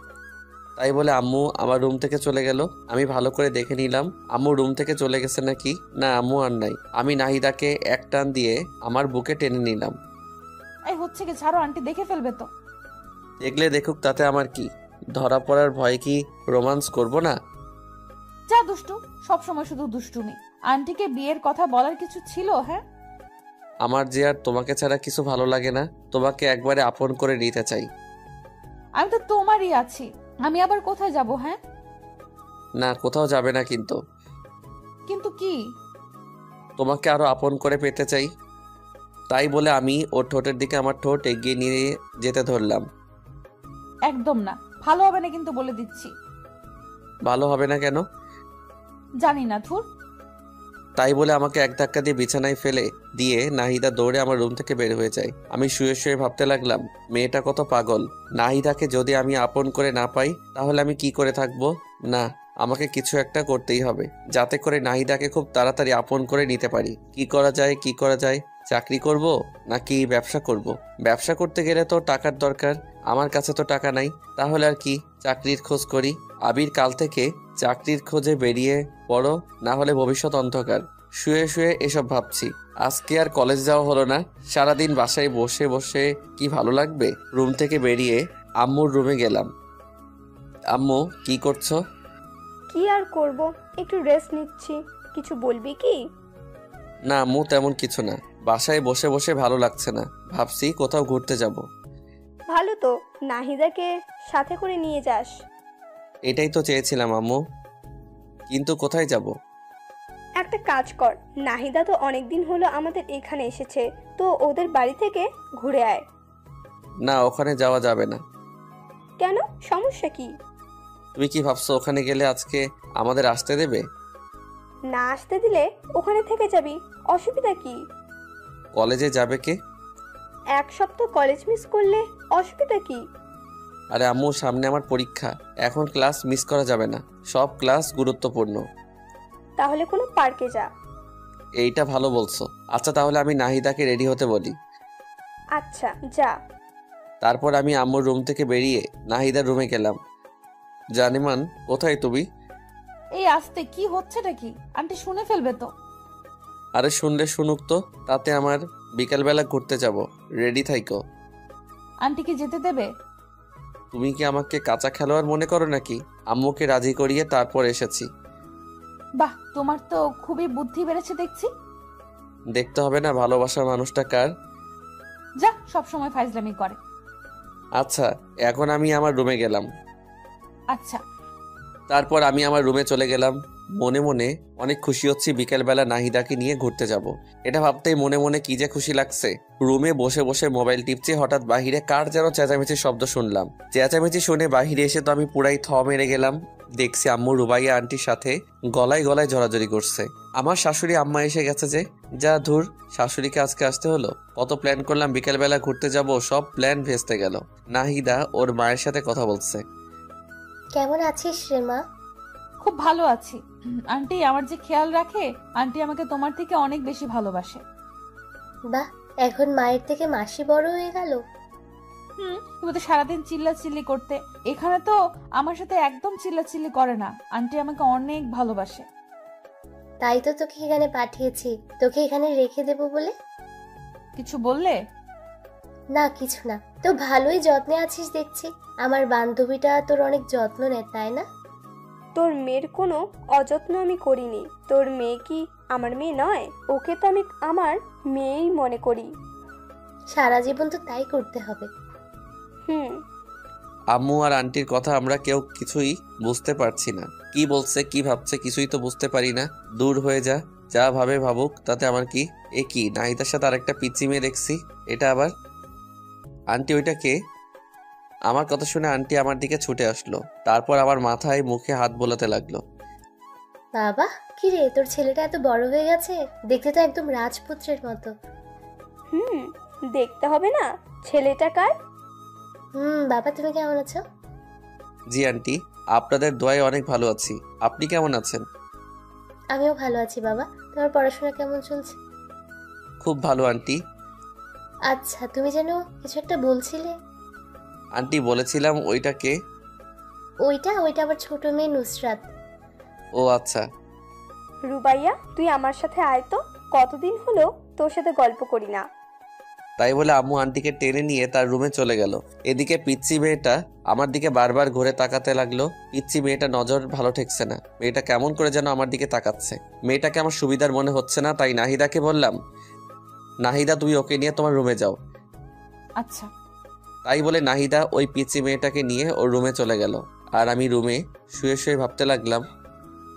তাই বলে আম্মু আমার রুম থেকে চলে গেল। আমি ভালো করে দেখে নিলাম আম্মু রুম থেকে চলে গেছে নাকি। না, আম্মু আর নাই। আমি নাহিদাকে এক টান দিয়ে আমার বুকে টেনে নিলাম। এই হচ্ছে কি, ছাড়ো, আন্টি দেখে ফেলবে তো। দেখলে দেখুক, তাতে আমার কি? ধরা পড়ার ভয় কি রোমান্স করব না? যা দুষ্টু, সব সময় শুধু দুষ্টুমি। আন্টিকে বিয়ের কথা বলার কিছু ছিল? হ্যাঁ, আমার যে আর তোমাকে ছাড়া কিছু ভালো লাগে না। তোমাকে একবারে আপন করে নিতে চাই। আমি তো তোমারই আছি, আমি আবার কোথায় যাব? হ্যাঁ, না, কোথাও যাবে না, কিন্তু কিন্তু কি? তোমাকে আরো আপন করে পেতে চাই। তাই বলে আমি ওর ঠোঁটের দিকে আমার ঠোঁট এগিয়ে নিয়ে যেতে ধরলাম। একদম না, ভালো হবে না কিন্তু, বলে দিচ্ছি। ভালো হবে না কেন? জানি না, ধুর। তাই বলে আমাকে এক ধাক্কা দিয়ে বিছানায় ফেলে দিয়ে নাহিদা দৌড়ে আমার রুম থেকে বের হয়ে যায়। আমি শুয়ে শুয়ে ভাবতে লাগলাম, মেয়েটা কত পাগল। নাহিদাকে যদি আমি আপন করে না পাই তাহলে আমি কি করে থাকবো? না, আমাকে কিছু একটা করতেই হবে যাতে করে নাহিদাকে খুব তাড়াতাড়ি আপন করে নিতে পারি। কি করা যায়, কি করা যায়? চাকরি করব নাকি ব্যবসা করব? ব্যবসা করতে গেলে তো টাকার দরকার। আমার কাছে তো টাকা নাই। তাহলে আর কি, চাকরির খোঁজ করি। আবির কাল থেকে চাকরির খোঁজে বেরিয়ে পড়ো, না হলে ভবিষ্যৎ অন্ধকার। শুয়ে শুয়ে এসব ভাবছি। আজকে আর কলেজ যাওয়া হলো না। সারাদিন বাসায় বসে বসে কি ভালো লাগবে। রুম থেকে বেরিয়ে আম্মুর রুমে গেলাম। আম্মু, কি করছো? কি আর করব, একটু রেস্ট নিচ্ছি। কিছু বলবি কি? না আম্মু, তেমন কিছু না। বাসায় বসে বসে ভালো লাগছে না, ভাবছি কোথাও ঘুরতে যাব। ভালো তো, নাহিদাকে সাথে করে নিয়ে যাস। এটাই তো চেয়েছিলাম আম্মু, কিন্তু কোথায় যাব? একটা কাজ কর, নাহিদা তো অনেকদিন হলো আমাদের এখানে এসেছে, তো ওদের বাড়ি থেকে ঘুরে আয়। না, ওখানে যাওয়া যাবে না। কেন, সমস্যা কি? তুমি কি ভাবছো ওখানে গেলে আজকে আমাদের আসতে দেবে? না আসতে দিলে ওখানে থেকে যাবি, অসুবিধা কি? কলেজে যাবে কে? এক সপ্তাহ কলেজ মিস করলে অসুবিধা কি? আরে আম্মু, সামনে আমার পরীক্ষা, এখন ক্লাস মিস করা যাবে না। সব ক্লাস গুরুত্বপূর্ণ। তাহলে কোনো পার্কে যা। এইটা ভালো বলছো। আচ্ছা, তাহলে আমি নাহিদাকে রেডি হতে বলি। আচ্ছা, যা। তারপর আমি আম্মুর রুম থেকে বেরিয়ে নাহিদার রুমে গেলাম। জানিমান, কোথায় তুমি? এই আসতে, কি হচ্ছেটা কি? আন্টি শুনে ফেলবে তো। আরে শুনলে শুনুক তো, তাতে আমার বিকালবেলা ঘুরতে যাব। রেডি থাইকো। আন্টি কি যেতে দেবে? তুমি কি আমাকে কাঁচা খেলোয়াড় মনে করো নাকি? আম্মুকে রাজি করিয়ে তারপর এসেছি। বাহ, তোমার তো খুবই বুদ্ধি বেড়েছে দেখছি। দেখতে হবে না ভালোবাসার মানুষটা কার? যা, সব সময় ফাইজলামি করে। আচ্ছা, এখন আমি আমার রুমে গেলাম। আচ্ছা, তারপর আমি আমার রুমে চলে গেলাম। মনে মনে অনেক খুশি হচ্ছি বিকেলবেলা নাহিদাকে নিয়ে ঘুরতে যাব। এটা ভাবতেই মনে মনে কি যে খুশি লাগছে। রুমে বসে বসে মোবাইল টিপছি, হঠাৎ বাহিরে কার যেন চেঁচামেচির শব্দ শুনলাম। চেঁচামেচি শুনে বাহিরে এসে তো আমি পুরাই থ মেরে গেলাম। দেখছি আম্মু রুবাইয়া আন্টির সাথে গলায় গলায় জড়াজড়ি করছে। আমার শাশুড়ি আম্মা এসে গেছে যে। যা ধুর, শাশুড়িকে আজকে আসতে হলো। কত প্ল্যান করলাম বিকেলবেলা ঘুরতে যাব, সব প্ল্যান ভেস্তে গেল। নাহিদা ওর মায়ের সাথে কথা বলছে। কেমন আছিস রে মা? খুব ভালো আছি। আন্টি আমার যে খেয়াল রাখে, আন্টি আমাকে তোমার থেকে অনেক বেশি ভালোবাসে। বাহ, এখন মায়ের থেকে মাসি বড় হয়ে গেল। তুমি তো সারাদিন চিল্লাচিল্লি করতে, এখানে তো আমার সাথে একদম চিল্লাচিল্লি করে না। আন্টি আমাকে অনেক ভালোবাসে। তাই তো তোকে এখানে পাঠিয়েছি, তোকে এখানে রেখে দেবো বলে। কিছু বললে? না, কিছু না। তো ভালোই যত্নে আছিস দেখছি। আমার বান্ধবীটা তোর অনেক যত্ন নেয়, তাই না? তোর মেয়ের কোনো অযত্ন আমি করিনি। তোর মেয়ে কি আমার মেয়ে নয়? ওকে তো আমি আমার মেয়েই মনে করি। সারা জীবন তো তাই করতে হবে। আম্মু আর আন্টির কথা আমরা কেউ কিছুই বুঝতে পারছি না। কি বলছে, কি ভাবছে, কিছুই তো বুঝতে পারি না। দূর হয়ে যা, যা ভাবে ভাবুক, তাতে আমার কি। এ কি, নাহিদার সাথে আরেকটা পিচ্চি মেয়ে দেখছি। এটা আবার আন্টি? ওইটা কে? আমার কথা শুনে আন্টি আমার দিকে ছুটে আসলো। তারপর আমার মাথায় মুখে হাত বোলাতে লাগলো। বাবা, কি রে, তোর ছেলেটা এত বড় হয়ে গেছে, দেখতে তো একদম রাজপুত্রের মতো। দেখতে হবে না, ছেলেটা কার? বাবা, তুমি কেমন আছো? জি আন্টি, আপনাদের দোয়ায় অনেক ভালো আছি। আপনি কেমন আছেন? আমিও ভালো আছি বাবা। তোমার পড়াশোনা কেমন চলছে? খুব ভালো আন্টি। আচ্ছা, তুমি যেন কিছু একটা বলছিলে। আন্টি বলেছিলাম ওইটা কে? ওইটা আবার ছোট মেয়ে নুসরাত। ও আচ্ছা। রুবাইয়া, তুই আমার সাথে আয় তো, কতদিন হলো তোর সাথে গল্প করি না। তাই বলে আম্মু আন্টিকে টেনে নিয়ে তার রুমে চলে গেল। এদিকে পিচ্চি মেয়েটা আমার দিকে বারবার ঘুরে তাকাতে লাগলো। পিচ্চি মেয়েটা নজর ভালো ঠেকছে না, মেয়েটা কেমন করে যেন আমার দিকে তাকাচ্ছে। মেয়েটাকে আমার সুবিধার মনে হচ্ছে না, তাই নাহিদাকে বললাম, নাহিদা তুমি ওকে নিয়ে তোমার রুমে যাও। আচ্ছা। তাই বলে নাহিদা ওই পিচ্চি মেয়েটাকে নিয়ে ওর রুমে চলে গেল। আর আমি রুমে শুয়ে শুয়ে ভাবতে লাগলাম,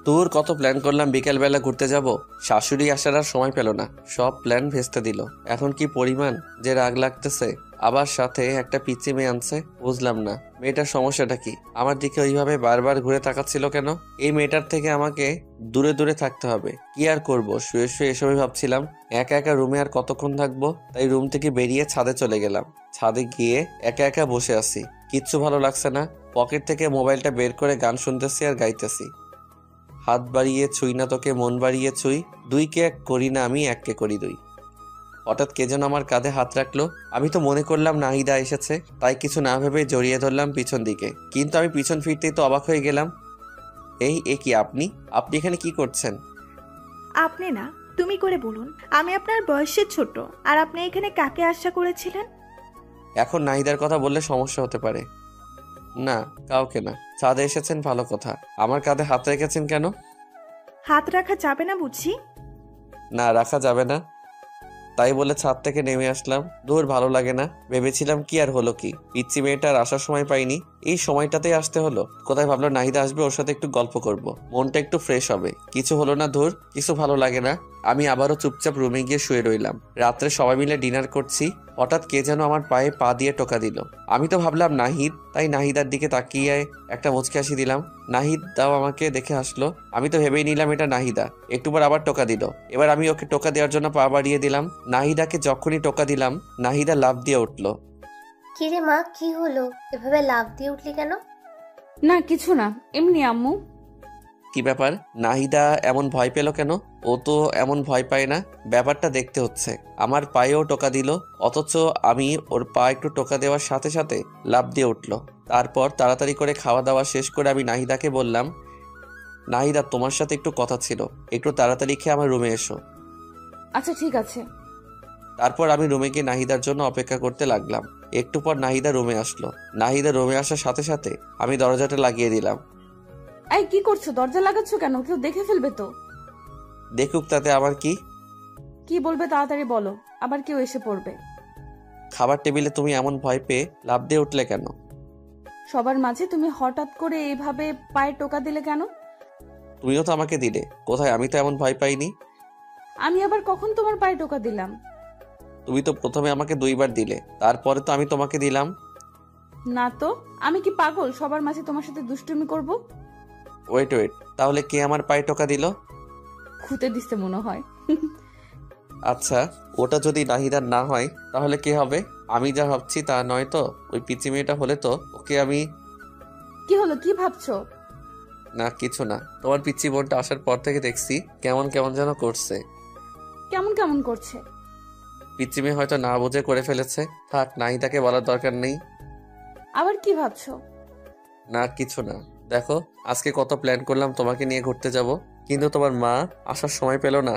তোর কত প্ল্যান করলাম বিকেলবেলা ঘুরতে যাব, শাশুড়ি আসার আর সময় পেল না, সব প্ল্যান ভেস্তে দিল। এখন কি পরিমাণ যে রাগ লাগতেছে। আবার সাথে একটা পিচ্চি মেয়ে আনছে, বুঝলাম না মেয়েটার সমস্যাটা কি, আমার দিকে ওইভাবে বারবার ঘুরে তাকাচ্ছিল কেন। এই মেয়েটার থেকে আমাকে দূরে দূরে থাকতে হবে। কি আর করব, শুয়ে শুয়ে এসবই ভাবছিলাম। একা একা রুমে আর কতক্ষণ থাকবো, তাই রুম থেকে বেরিয়ে ছাদে চলে গেলাম। ছাদে গিয়ে একা একা বসে আছি, কিচ্ছু ভালো লাগছে না। পকেট থেকে মোবাইলটা বের করে গান শুনতেছি আর গাইতেছি। হাত বাড়িয়ে ছুঁই না তোকে, মন বাড়িয়ে ছুঁই, দুইকে এক করি না আমি, এককে করি দুই। হঠাৎ কে যেন আমার কাঁধে হাত রাখলো। আমি তো মনে করলাম নাহিদা এসেছে, তাই কিছু না ভেবে জড়িয়ে ধরলাম পিছন দিকে। কিন্তু আমি পিছন ফিরতেই তো অবাক হয়ে গেলাম। এ কি আপনি এখানে কি করছেন? আপনি না, তুমি করে বলুন। আমি আপনার বয়সে ছোট, আর আপনি এখানে কাকে আশা করেছিলেন? এখন নাহিদার কথা বললে সমস্যা হতে পারে। না, কাউকে না। ছাদে এসেছেন ভালো কথা, আমার কাঁধে হাত রেখেছেন কেন? হাত রাখা যাবে না বুঝি? না, রাখা যাবে না। তাই বলে ছাদ থেকে নেমে আসলাম। দূর ভালো লাগে না। ভেবেছিলাম কি আর হলো কি, পিচ্চি মেয়েটার আসার সময় পাইনি, এই সময়টাতেই আসতে হলো। কোথায় ভাবলো নাহিদা আসবে, ওর সাথে একটু গল্প করব, মনটা একটু ফ্রেশ হবে। কিছু হলো না, ধুর কিছু ভালো লাগে না। আমি আবারও চুপচাপ রুমে গিয়ে শুয়ে রইলাম। রাত্রে সবাই মিলে ডিনার করছি, হঠাৎ কে যেন আমার পায়ে পা দিয়ে টোকা দিল। আমি তো ভাবলাম নাহিদ, তাই নাহিদার দিকে তাকিয়ে একটা মুচকি হাসি দিলাম। নাহিদ দাও আমাকে দেখে হাসলো। আমি তো ভেবেই নিলাম এটা নাহিদা। একটু পর আবার টোকা দিল। এবার আমি ওকে টোকা দেওয়ার জন্য পা বাড়িয়ে দিলাম। নাহিদাকে যখনই টোকা দিলাম, নাহিদা লাফ দিয়ে উঠলো। কিরে মা, কি হলো? এভাবে লাফ দিয়ে উঠলি কেন? না কিছু না, এমনি আম্মু। কি ব্যাপার, নাহিদা এমন ভয় পেল কেন? ও তো এমন ভয় পায় না, ব্যাপারটা দেখতে হচ্ছে। আমার পায়েও টোকা দিল, অথচ আমি ওর পা একটু টোকা দেওয়ার সাথে সাথে লাফ দিয়ে উঠলো। তারপর তাড়াতাড়ি করে খাওয়া দাওয়া শেষ করে আমি নাহিদাকে বললাম, নাহিদা তোমার সাথে একটু কথা ছিল, একটু তাড়াতাড়ি খেয়ে আমার রুমে এসো। আচ্ছা ঠিক আছে। তারপর আমি রুমে গিয়ে নাহিদার জন্য অপেক্ষা করতে লাগলাম। একটু পর নাহিদা রুমে আসলো। নাহিদা রুমে আসার সাথে সাথে আমি দরজাটা লাগিয়ে দিলাম। এই কি করছো? দরজা লাগাচ্ছ কেন? কেউ দেখে ফেলবে তো। দেখুক, তাতে আমার কি? কি বলবে তাড়াতাড়ি বলো, আবার কেউ এসে পড়বে। খাবার টেবিলে তুমি এমন ভয় পেয়ে লাফ দিয়ে উঠলে কেন? সবার মাঝে তুমি হঠাৎ করে এইভাবে পায়ে টোকা দিলে কেন? তুমিও তো আমাকে দিলে। কোথায়, আমি তো এমন ভয় পাইনি। আমি আবার কখন তোমার পায়ে টোকা দিলাম? তুমি তো প্রথমে আমাকে 2 বার দিলে, তারপরে তো আমি তোমাকে দিলাম। না তো, আমি কি পাগল সবার মাঝে তোমার সাথে দুষ্টুমি করব? ওয়েট, তাহলে কে আমার পায়ে টোকা দিল? খুঁতে দিতে মনে হয়। আচ্ছা, ওটা যদি নাহিদার না হয় তাহলে কে হবে? আমি যা ভাবছি তা নয় তো? ওই পিচি মেয়েটা হলে তো ওকে আমি। কি হলো, কি ভাবছো? না কিছু না, তোমার পিচ্চি বোনটা আসার পর থেকে দেখছি কেমন কেমন যেন করছে। কেমন কেমন করছে? পিচ্চি মেয়ে হয়তো না বুঝে করে ফেলেছে। থাক, নাহিদাকে বলার দরকার নেই। আবার কি ভাবছো? না কিছু না। দেখো, আজকে কত প্ল্যান করলাম তোমাকে নিয়ে ঘুরতে যাব, কিন্তু তোমার মা আসার সময় পেল না।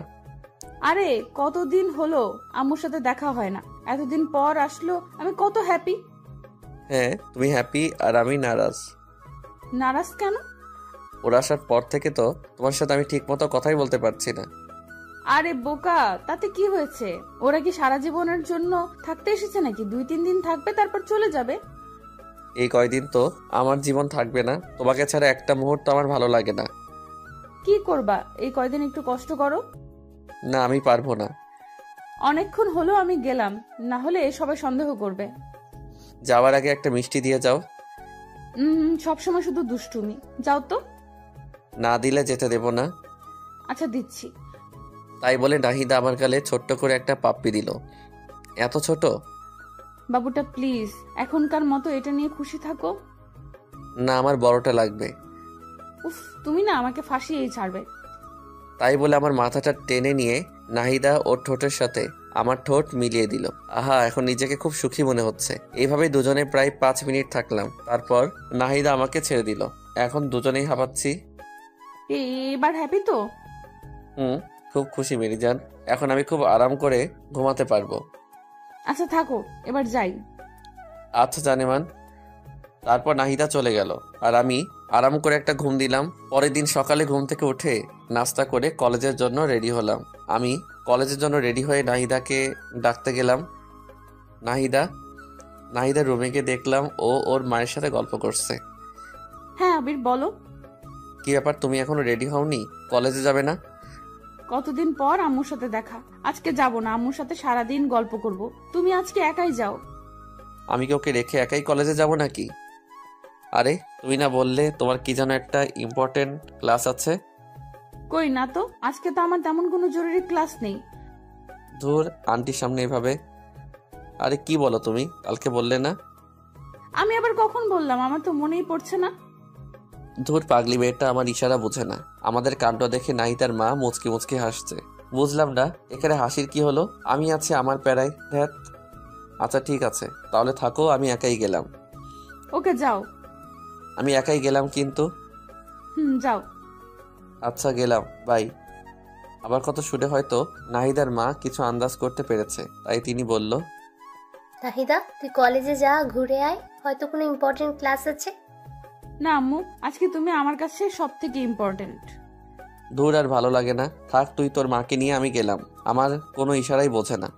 আরে কতদিন হলো আম্মুর সাথে দেখা হয় না, এতদিন পর আসলো, আমি কত হ্যাপি। হ্যাঁ, তুমি হ্যাপি আর আমি নারাজ। নারাজ কেন? ওরা আসার পর থেকে তো তোমার সাথে আমি ঠিক মতো কথাই বলতে পারছি না। আরে বোকা, তাতে কি হয়েছে? ওরা কি সারা জীবনের জন্য থাকতে এসেছে নাকি? 2-3 দিন থাকবে তারপর চলে যাবে। এই কয়দিন তো আমার জীবন থাকবে না, তোমাকে ছাড়া একটা মুহূর্ত আমার ভালো লাগে না। কি করবা, এই কয়দিন একটু কষ্ট করো। না, আমি পারবো না। অনেকক্ষণ হলো আমি গেলাম, না হলে সবাই সন্দেহ করবে। যাওয়ার আগে একটা মিষ্টি দিয়ে যাও। সবসময় শুধু দুষ্টুমি। যাও তো। না দিলে যেতে দেব না। আচ্ছা দিচ্ছি। তাই বলে নাহিদা আমার গালে ছোট্ট করে একটা পাপ্পি দিল। এত ছোট? বাবুটা প্লিজ, এখনকার মতো এটা নিয়ে খুশি থাকো। না, আমার বড়টা লাগবে। উফ, তুমি না আমাকে ফাঁসিয়েই ছাড়বে। তাই বলে আমার মাথাটা টেনে নিয়ে নাহিদা ওর ঠোঁটের সাথে আমার ঠোঁট মিলিয়ে দিল। আহা, এখন নিজেকে খুব সুখী মনে হচ্ছে। এইভাবেই দুজনে প্রায় 5 মিনিট থাকলাম। তারপর নাহিদা আমাকে ছেড়ে দিল। এখন দুজনেই হাঁপাচ্ছি। এবার হ্যাপি তো? খুব খুশি মেরিজান। এখন আমি খুব আরাম করে ঘুমাতে পারবো। আচ্ছা থাকো, এবার যাই। আচ্ছা জানেমান। তারপর নাহিদা চলে গেল আর আমি আরাম করে একটা ঘুম দিলাম। পরের দিন সকালে ঘুম থেকে উঠে নাস্তা করে কলেজের জন্য রেডি হলাম। আমি কলেজের জন্য রেডি হয়ে নাহিদাকে ডাকতে গেলাম। নাহিদা রুমে গিয়ে দেখলাম ও ওর মায়ের সাথে গল্প করছে। হ্যাঁ আবির বলো। কি ব্যাপার, তুমি এখনো রেডি হওনি? কলেজে যাবে না? কতদিন পর আম্মুর সাথে দেখা। আজকে যাব না, আম্মুর সাথে সারাদিন গল্প করব। তুমি আজকে একাই যাও। আমি কি ওকে রেখে একাই কলেজে যাব নাকি? আরে তুমি না বললে তোমার কি যেন একটা ইম্পর্টেন্ট ক্লাস আছে? কই না তো, আজকে তো আমার তেমন কোনো জরুরি ক্লাস নেই। ধুর, আন্টির সামনে এভাবে। আরে কি বলো তুমি, কালকে বললে না? আমি আবার কখন বললাম? আমার তো মনেই পড়ছে না। ধুর, পাগলি মেয়েটা আমার ইশারা বুঝে না। আমাদের কাণ্ড দেখে নাহিদার মা মুচকি মুচকি হাসছে। বুঝলাম না এখানে হাসির কি হলো। আমি আছি আমার প্যারায়। ধ্যাত। আচ্ছা ঠিক আছে, তাহলে থাকো, আমি একাই গেলাম। ওকে যাও। আমি একাই গেলাম কিন্তু। যাও। আচ্ছা গেলাম, বাই। আবার কত শুনে হয়তো নাহিদার মা কিছু আন্দাজ করতে পেরেছে, তাই তিনি বলল, নাহিদা তুই কলেজে যা, ঘুরে আয়, হয়তো কোনো ইম্পর্টেন্ট ক্লাস আছে। না আম্মু, আজকে তুমি আমার কাছে সব থেকে ইম্পর্টেন্ট। দূর, আর ভালো লাগে না, থাক তুই তোর মাকে নিয়ে। আমি গেলাম। আমার কোনো ইশারাই বোঝে না।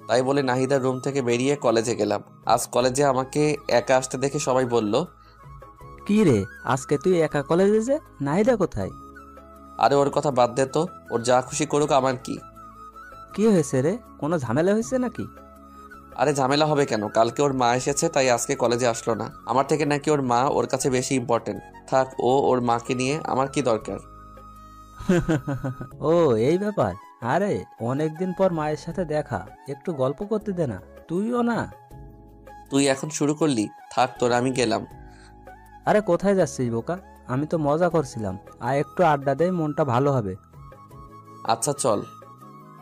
তাই বলে নাহিদার রুম থেকে বেরিয়ে কলেজে গেলাম। আজ কলেজে আমাকে একা আসতে দেখে সবাই বলল, কি রে আজকে তুই একা কলেজে যে? নাহিদা কোথায়? আরে ওর কথা বাদ দে তো, ওর যা খুশি করুক, আমার কি। কি হয়েছে রে, কোনো ঝামেলা হয়েছে নাকি? আরে ঝামেলা হবে কেন? কালকে ওর মা এসেছে, তাই আজকে কলেজে আসলো না। আমার থেকে নাকি ওর মা ওর কাছে বেশি ইম্পর্টেন্ট। থাক, ও ওর মাকে নিয়ে, আমার কি দরকার। ও এই ব্যাপার। আরে অনেকদিন পর মায়ের সাথে দেখা, একটু গল্প করতে দে না, তুইও না। তুই এখন শুরু করলি, থাক তোর, আমি গেলাম। আরে কোথায় যাচ্ছিস বোকা? আমি তো মজা করছিলাম, আর একটু আড্ডা দেয়, মনটা ভালো হবে। আচ্ছা চল।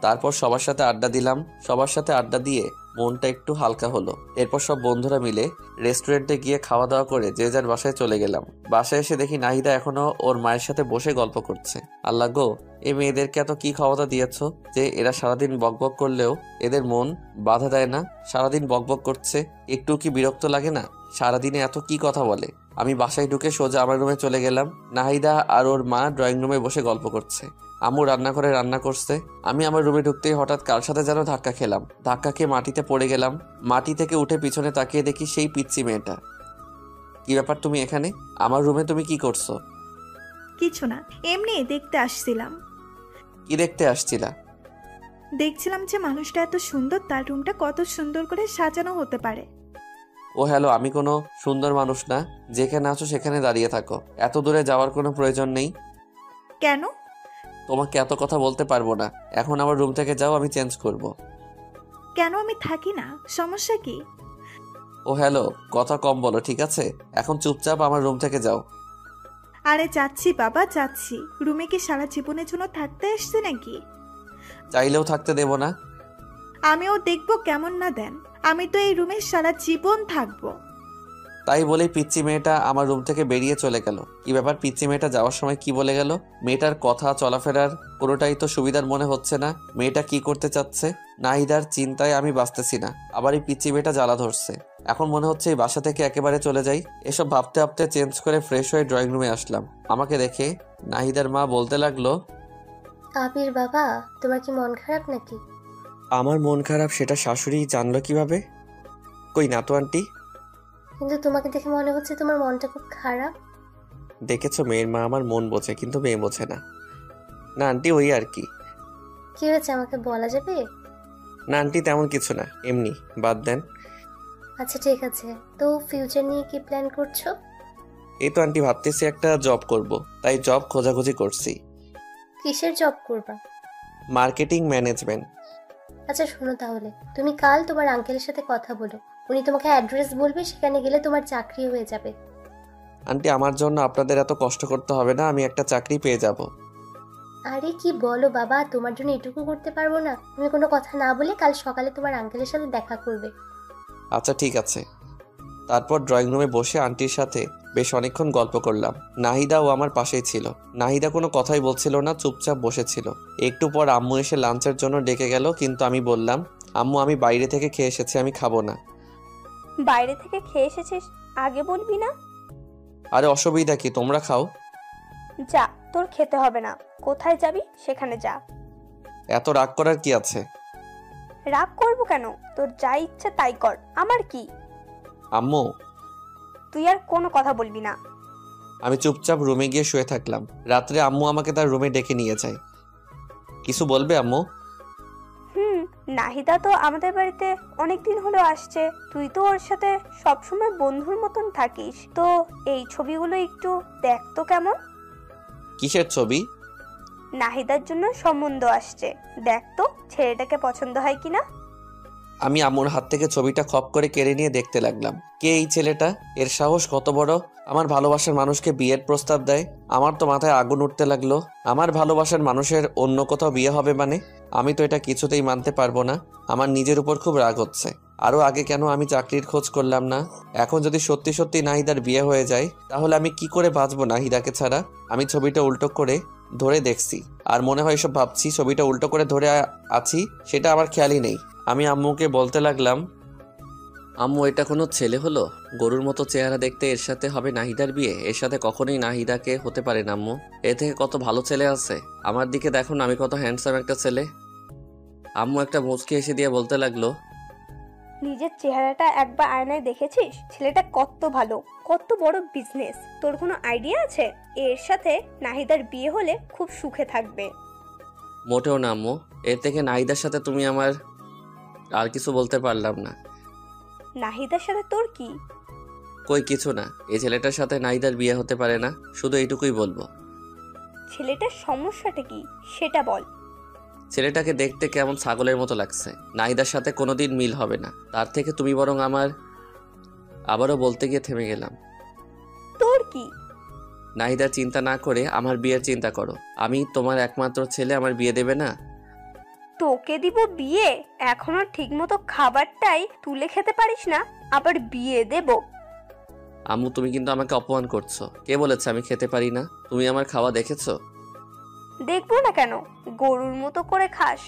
তারপর সবার সাথে আড্ডা দিলাম। সবার সাথে আড্ডা দিয়ে মনটা একটু হালকা হলো। এরপর সব বন্ধুরা মিলে রেস্টুরেন্টে গিয়ে খাওয়া দাওয়া করে যে যার বাসায় চলে গেলাম। বাসায় এসে দেখি নাহিদা এখনো ওর মায়ের সাথে বসে গল্প করছে। আল্লাহ গো, এই মেয়েদেরকে এত কি ক্ষমতা দিয়েছ যে এরা সারাদিন বকবক করলেও এদের মন বাধা দেয় না। সারাদিন বকবক করছে, একটু কি বিরক্ত লাগে না? সারাদিনে এত কি কথা বলে। আমি বাসায় ঢুকে সোজা আমার রুমে চলে গেলাম। নাহিদা আর ওর মা ড্রয়িং রুমে বসে গল্প করছে। আম্মু রান্না করে রান্না করছে। আমি আমার রুমে ঢুকতেই হঠাৎ কার সাথে যেন ধাক্কা খেলাম। ধাক্কা খেয়ে মাটিতে পড়ে গেলাম। মাটি থেকে উঠে পিছনে তাকিয়ে দেখি সেই পিচ্চি মেয়েটা। কি ব্যাপার, তুমি এখানে? আমার রুমে তুমি কি করছো? কিছু না, এমনি দেখতে আসছিলাম। কি দেখতে আসছিলা? দেখছিলাম যে মানুষটা এত সুন্দর, তার রুমটা কত সুন্দর করে সাজানো হতে পারে। ও হ্যালো, আমি কোনো সুন্দর মানুষ না। যেখানে আছো সেখানে দাঁড়িয়ে থাকো, এত দূরে যাওয়ার কোনো প্রয়োজন নেই। কেন? তোমাকে এত কথা বলতে পারবো না। এখন আমার রুম থেকে যাও, আমি চেঞ্জ করব। কেন? আমি থাকি না, সমস্যা কি? ও হ্যালো, কথা কম বলো ঠিক আছে? এখন চুপচাপ আমার রুম থেকে যাও। আরে যাচ্ছি বাবা, যাচ্ছি। রুমে কি সারা জীবনের জন্য থাকতে এসছে নাকি? চাইলেও থাকতে দেব না। আমিও দেখবো কেমন না দেন। আমি তো এই রুমে সারা জীবন থাকবো। তাই বলেই পিচ্চি মেয়েটা আমার রুম থেকে বেরিয়ে চলে গেল। কি ব্যাপার, পিচ্চি মেয়েটা যাওয়ার সময় কি বলে গেল? মেয়েটার কথা চলাফেরার কোনোটাই তো সুবিধার মনে হচ্ছে না। মেয়েটা কি করতে চাচ্ছে? নাহিদার চিন্তায় আমি বাঁচতেছি না। আবার এই পিচ্চি মেয়েটা জ্বালা ধরছে। এখন মনে হচ্ছে এই বাসা থেকে একেবারে চলে যাই। এসব ভাবতে ভাবতে চেঞ্জ করে ফ্রেশ হয়ে ড্রয়িং রুমে আসলাম। আমাকে দেখে নাহিদার মা বলতে লাগলো, আবির বাবা, তোমার কি মন খারাপ নাকি? আমার মন খারাপ সেটা শাশুড়ি জানলো কিভাবে? কই না তো আন্টি। কিন্তু তোমাকে দেখে মনে হচ্ছে তোমার মনটা খুব খারাপ। দেখেছো, মেয়ের মা আমার মন বোঝে কিন্তু মেয়ে বোঝে না। না আন্টি, ওই আর কি। কি হয়েছে আমাকে বলা যাবে? না আন্টি, তেমন কিছু না, এমনি, বাদ দেন। আচ্ছা ঠিক আছে, তো ফিউচার নিয়ে কি প্ল্যান করছো? এই তো আন্টি, ভাবতেছি একটা জব করব, তাই জব খোঁজাখুঁজি করছি। কিসের জব করবা? Marketing management. আচ্ছা শোনো, তাহলে তুমি কাল তোমার আঙ্কেলের সাথে কথা বলো। উনি তোমাকে অ্যাড্রেস বলবে, সেখানে গেলে তোমার চাকরি হয়ে যাবে। আন্টি, আমার জন্য আপনাদের এত কষ্ট করতে হবে না, আমি একটা চাকরি পেয়ে যাব। আরে কি বলো বাবা, তোমার জন্য এটুকু করতে পারবো না? তুমি কোনো কথা না বলে কাল সকালে তোমার আঙ্কেলের সাথে দেখা করবে। আচ্ছা ঠিক আছে। তারপর ড্রয়িং রুমে বসে আন্টির সাথে বেশ অনেকক্ষণ গল্প করলাম। নাহিদাও আমার পাশেই ছিল। নাহিদা কোনো কথাই বলছিল না, চুপচাপ বসেছিল। একটু পর আম্মু এসে লাঞ্চের জন্য ডেকে গেল, কিন্তু আমি বললাম, আম্মু আমি বাইরে থেকে খেয়ে এসেছি, আমি খাবো না। বাইরে থেকে খেয়ে এসেছিস, আগে বলবি না? আরে অসুবিধা কি, তোমরা খাও। যা, তোর খেতে হবে না। কোথায় যাবি সেখানে যা। এত রাগ করার কি আছে? রাগ করবো কেন? তোর যা ইচ্ছা তাই কর, আমার কি। আম্মু। তুই আর কোনো কথা বলবি না। আমি চুপচাপ রুমে গিয়ে শুয়ে থাকলাম। রাত্রে আম্মু আমাকে তার রুমে ডেকে নিয়ে যায়। কিছু বলবে আম্মু? নাহিদা তো আমাদের বাড়িতে অনেকদিন হলো আসছে। তুই তো ওর সাথে সবসময় বন্ধুর মতন থাকিস, তো এই ছবিগুলো একটু দেখ তো কেমন। কিসের ছবি? নাহিদার জন্য সম্বন্ধ আসছে, দেখ তো ছেলেটাকে পছন্দ হয় কিনা। আমি আম্মুর হাত থেকে ছবিটা খপ করে কেড়ে নিয়ে দেখতে লাগলাম। কে এই ছেলেটা? এর সাহস কত বড় আমার ভালোবাসার মানুষকে বিয়ের প্রস্তাব দেয়। আমার তো মাথায় আগুন উঠতে লাগলো। আমার ভালোবাসার মানুষের অন্য কোথাও বিয়ে হবে মানে? আমি তো এটা কিছুতেই মানতে পারবো না। আমার নিজের উপর খুব রাগ হচ্ছে। আরো আগে কেন আমি চাকরির খোঁজ করলাম না? এখন যদি সত্যি সত্যি নাহিদার বিয়ে হয়ে যায়, তাহলে আমি কি করে বাঁচবো নাহিদাকে ছাড়া? আমি ছবিটা উল্টো করে ধরে দেখছি, আর মনে হয় সব ভাবছি। ছবিটা উল্টো করে ধরে আছি, সেটা আমার খেয়ালই নেই। আমি আম্মুকে বলতে লাগলাম, আম্মু এটা কোনো ছেলে হলো? গরুর মতো চেহারা দেখতে, এর সাথে হবে নাহিদার বিয়ে? এর সাথে কখনোই নাহিদাকে হতে পারে না আম্মু। এ থেকে কত ভালো ছেলে আছে। আমার দিকে দেখুন, আমি কত হ্যান্ডসাম একটা ছেলে। আম্মু একটা মুচকি এসে দিয়ে বলতে লাগলো, নিজের চেহারাটা একবার আয়নায় দেখেছিস? ছেলেটা কত ভালো, কত বড় বিজনেস। তোর কোনো আইডিয়া আছে? এর সাথে নাহিদার বিয়ে হলে খুব সুখে থাকবে। মোটেও না আম্মু। এর থেকে নাহিদার সাথে তুমি আমার আর কিছু বলতে পারলাম না। নাহিদার সাথে তোর কি? কই কিছু না। এই ছেলেটার সাথে নাহিদার বিয়ে হতে পারে না, শুধু এইটুকুই বলবো। ছেলেটার সমস্যাটা কি সেটা বল। ছেলেটাকে দেখতে কেমন ছাগলের মতো লাগছে। নাহিদার সাথে কোনোদিন মিল হবে না। তার থেকে তুমি বরং আমার। আবারও বলতে গিয়ে থেমে গেলাম। তোর কি? নাহিদার চিন্তা না করে আমার বিয়ের চিন্তা করো। আমি তোমার একমাত্র ছেলে, আমার বিয়ে দেবে না? তোকে দিব বিয়ে? এখনো ঠিক মতো খাবারটাই তুলে খেতে পারিস না, আবার বিয়ে দেব? আম্মু তুমি কিন্তু আমাকে অপমান করছো। কে বলেছে আমি খেতে পারি না? তুমি আমার খাওয়া দেখেছো? দেখবো না কেন, গরুর মতো করে খাস।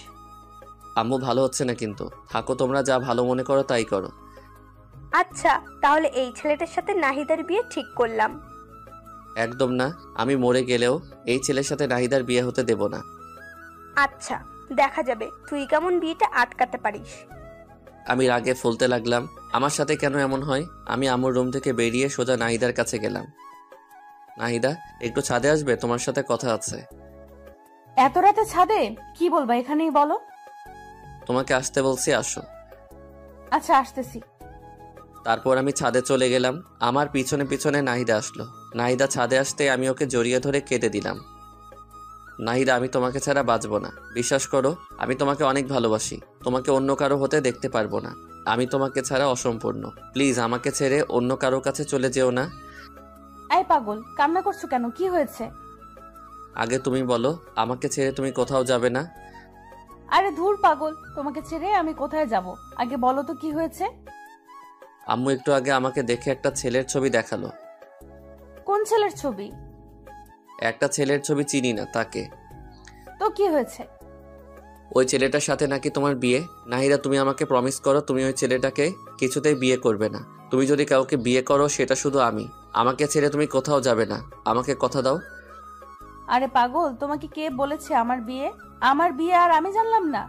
আম্মু ভালো হচ্ছে না কিন্তু। থাকো, তোমরা যা ভালো মনে করো তাই করো। আচ্ছা তাহলে এই ছেলেটার সাথে নাহিদার বিয়ে ঠিক করলাম। একদম না। আমি মরে গেলেও এই ছেলের সাথে নাহিদার বিয়ে হতে দেব না। আচ্ছা দেখা যাবে তুই কেমন বিয়েটা আটকাতে পারিস। আমি রাগে ফুলতে লাগলাম। আমার সাথে কেন এমন হয়? আমি আম্মুর রুম থেকে বেরিয়ে সোজা নাহিদার কাছে গেলাম। নাহিদা, একটু ছাদে আসবে? তোমার সাথে কথা আছে। এত রাতে ছাদে? কি বলবা এখানেই বলো। তোমাকে আসতে বলছি, আসো। আচ্ছা আসতেছি। তারপর আমি ছাদে চলে গেলাম। আমার পিছনে পিছনে নাহিদা আসলো। নাহিদা ছাদে আসতে আমি ওকে জড়িয়ে ধরে কেঁদে দিলাম। নাহিদা, আমি তোমাকে ছাড়া বাঁচবো না। বিশ্বাস করো, আমি তোমাকে অনেক ভালোবাসি। তোমাকে অন্য কারো হতে দেখতে পারবো না। আমি তোমাকে ছাড়া অসম্পূর্ণ। প্লিজ আমাকে ছেড়ে অন্য কারো কাছে চলে যেও না। এই পাগল, কান্না করছো কেন? কি হয়েছে? আগে তুমি বলো, আমাকে ছেড়ে তুমি কোথাও যাবে না? আরে ধুর পাগল, তোমাকে ছেড়ে আমি কোথায় যাব? আগে বলো তো কি হয়েছে। আম্মু একটু আগে আমাকে দেখে একটা ছেলের ছবি দেখালো। কোন ছেলের ছবি? একটা ছেলের ছবি চিনি না, তাকে। তো কি হয়েছে? ওই ছেলেটার সাথে নাকি তোমার বিয়ে। নাহিদা, তুমি আমাকে প্রমিস করো তুমি ওই ছেলেটাকে কিছুতেই বিয়ে করবে না। তুমি যদি কাউকে বিয়ে করো সেটা শুধু আমি। আমাকে ছেড়ে তুমি কোথাও যাবে না। আমাকে কথা দাও। আরে পাগল, তোমাকে কে বলেছে আমার বিয়ে? আমার বিয়ে আর আমি জানলাম না?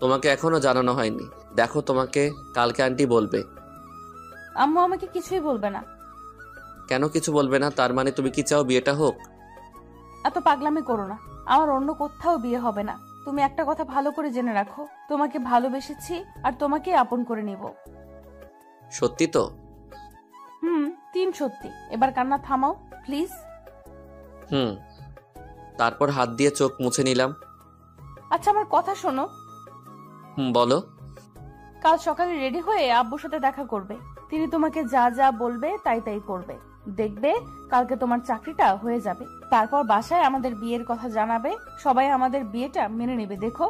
তোমাকে এখনো জানানো হয়নি। দেখো, তোমাকে কালকে আন্টি বলবে। আম্মু আমাকে কিছুই বলবে না। কেন কিছু বলবে না? তার মানে তুমি কি চাও বিয়েটা হোক? এত পাগলামি করো না। আমার অন্য কোথাও বিয়ে হবে না। তুমি একটা কথা ভালো করে জেনে রাখো, তোমাকে ভালোবেসেছি আর তোমাকে আপন করে নিব। সত্যি তো? 3 সত্যি। এবার কান্না থামাও প্লিজ। তারপর হাত দিয়ে চোখ মুছে নিলাম। আচ্ছা আমার কথা শোনো। বলো। কাল সকালে রেডি হয়ে আব্বুর সাথে দেখা করবে। তিনি তোমাকে যা যা বলবে তাই তাই করবে। দেখবে কালকে তোমার চাকরিটা হয়ে যাবে। তারপর বাসায় আমাদের বিয়ের কথা জানাবে, সবাই আমাদের বিয়েটা মেনে নেবে। দেখো।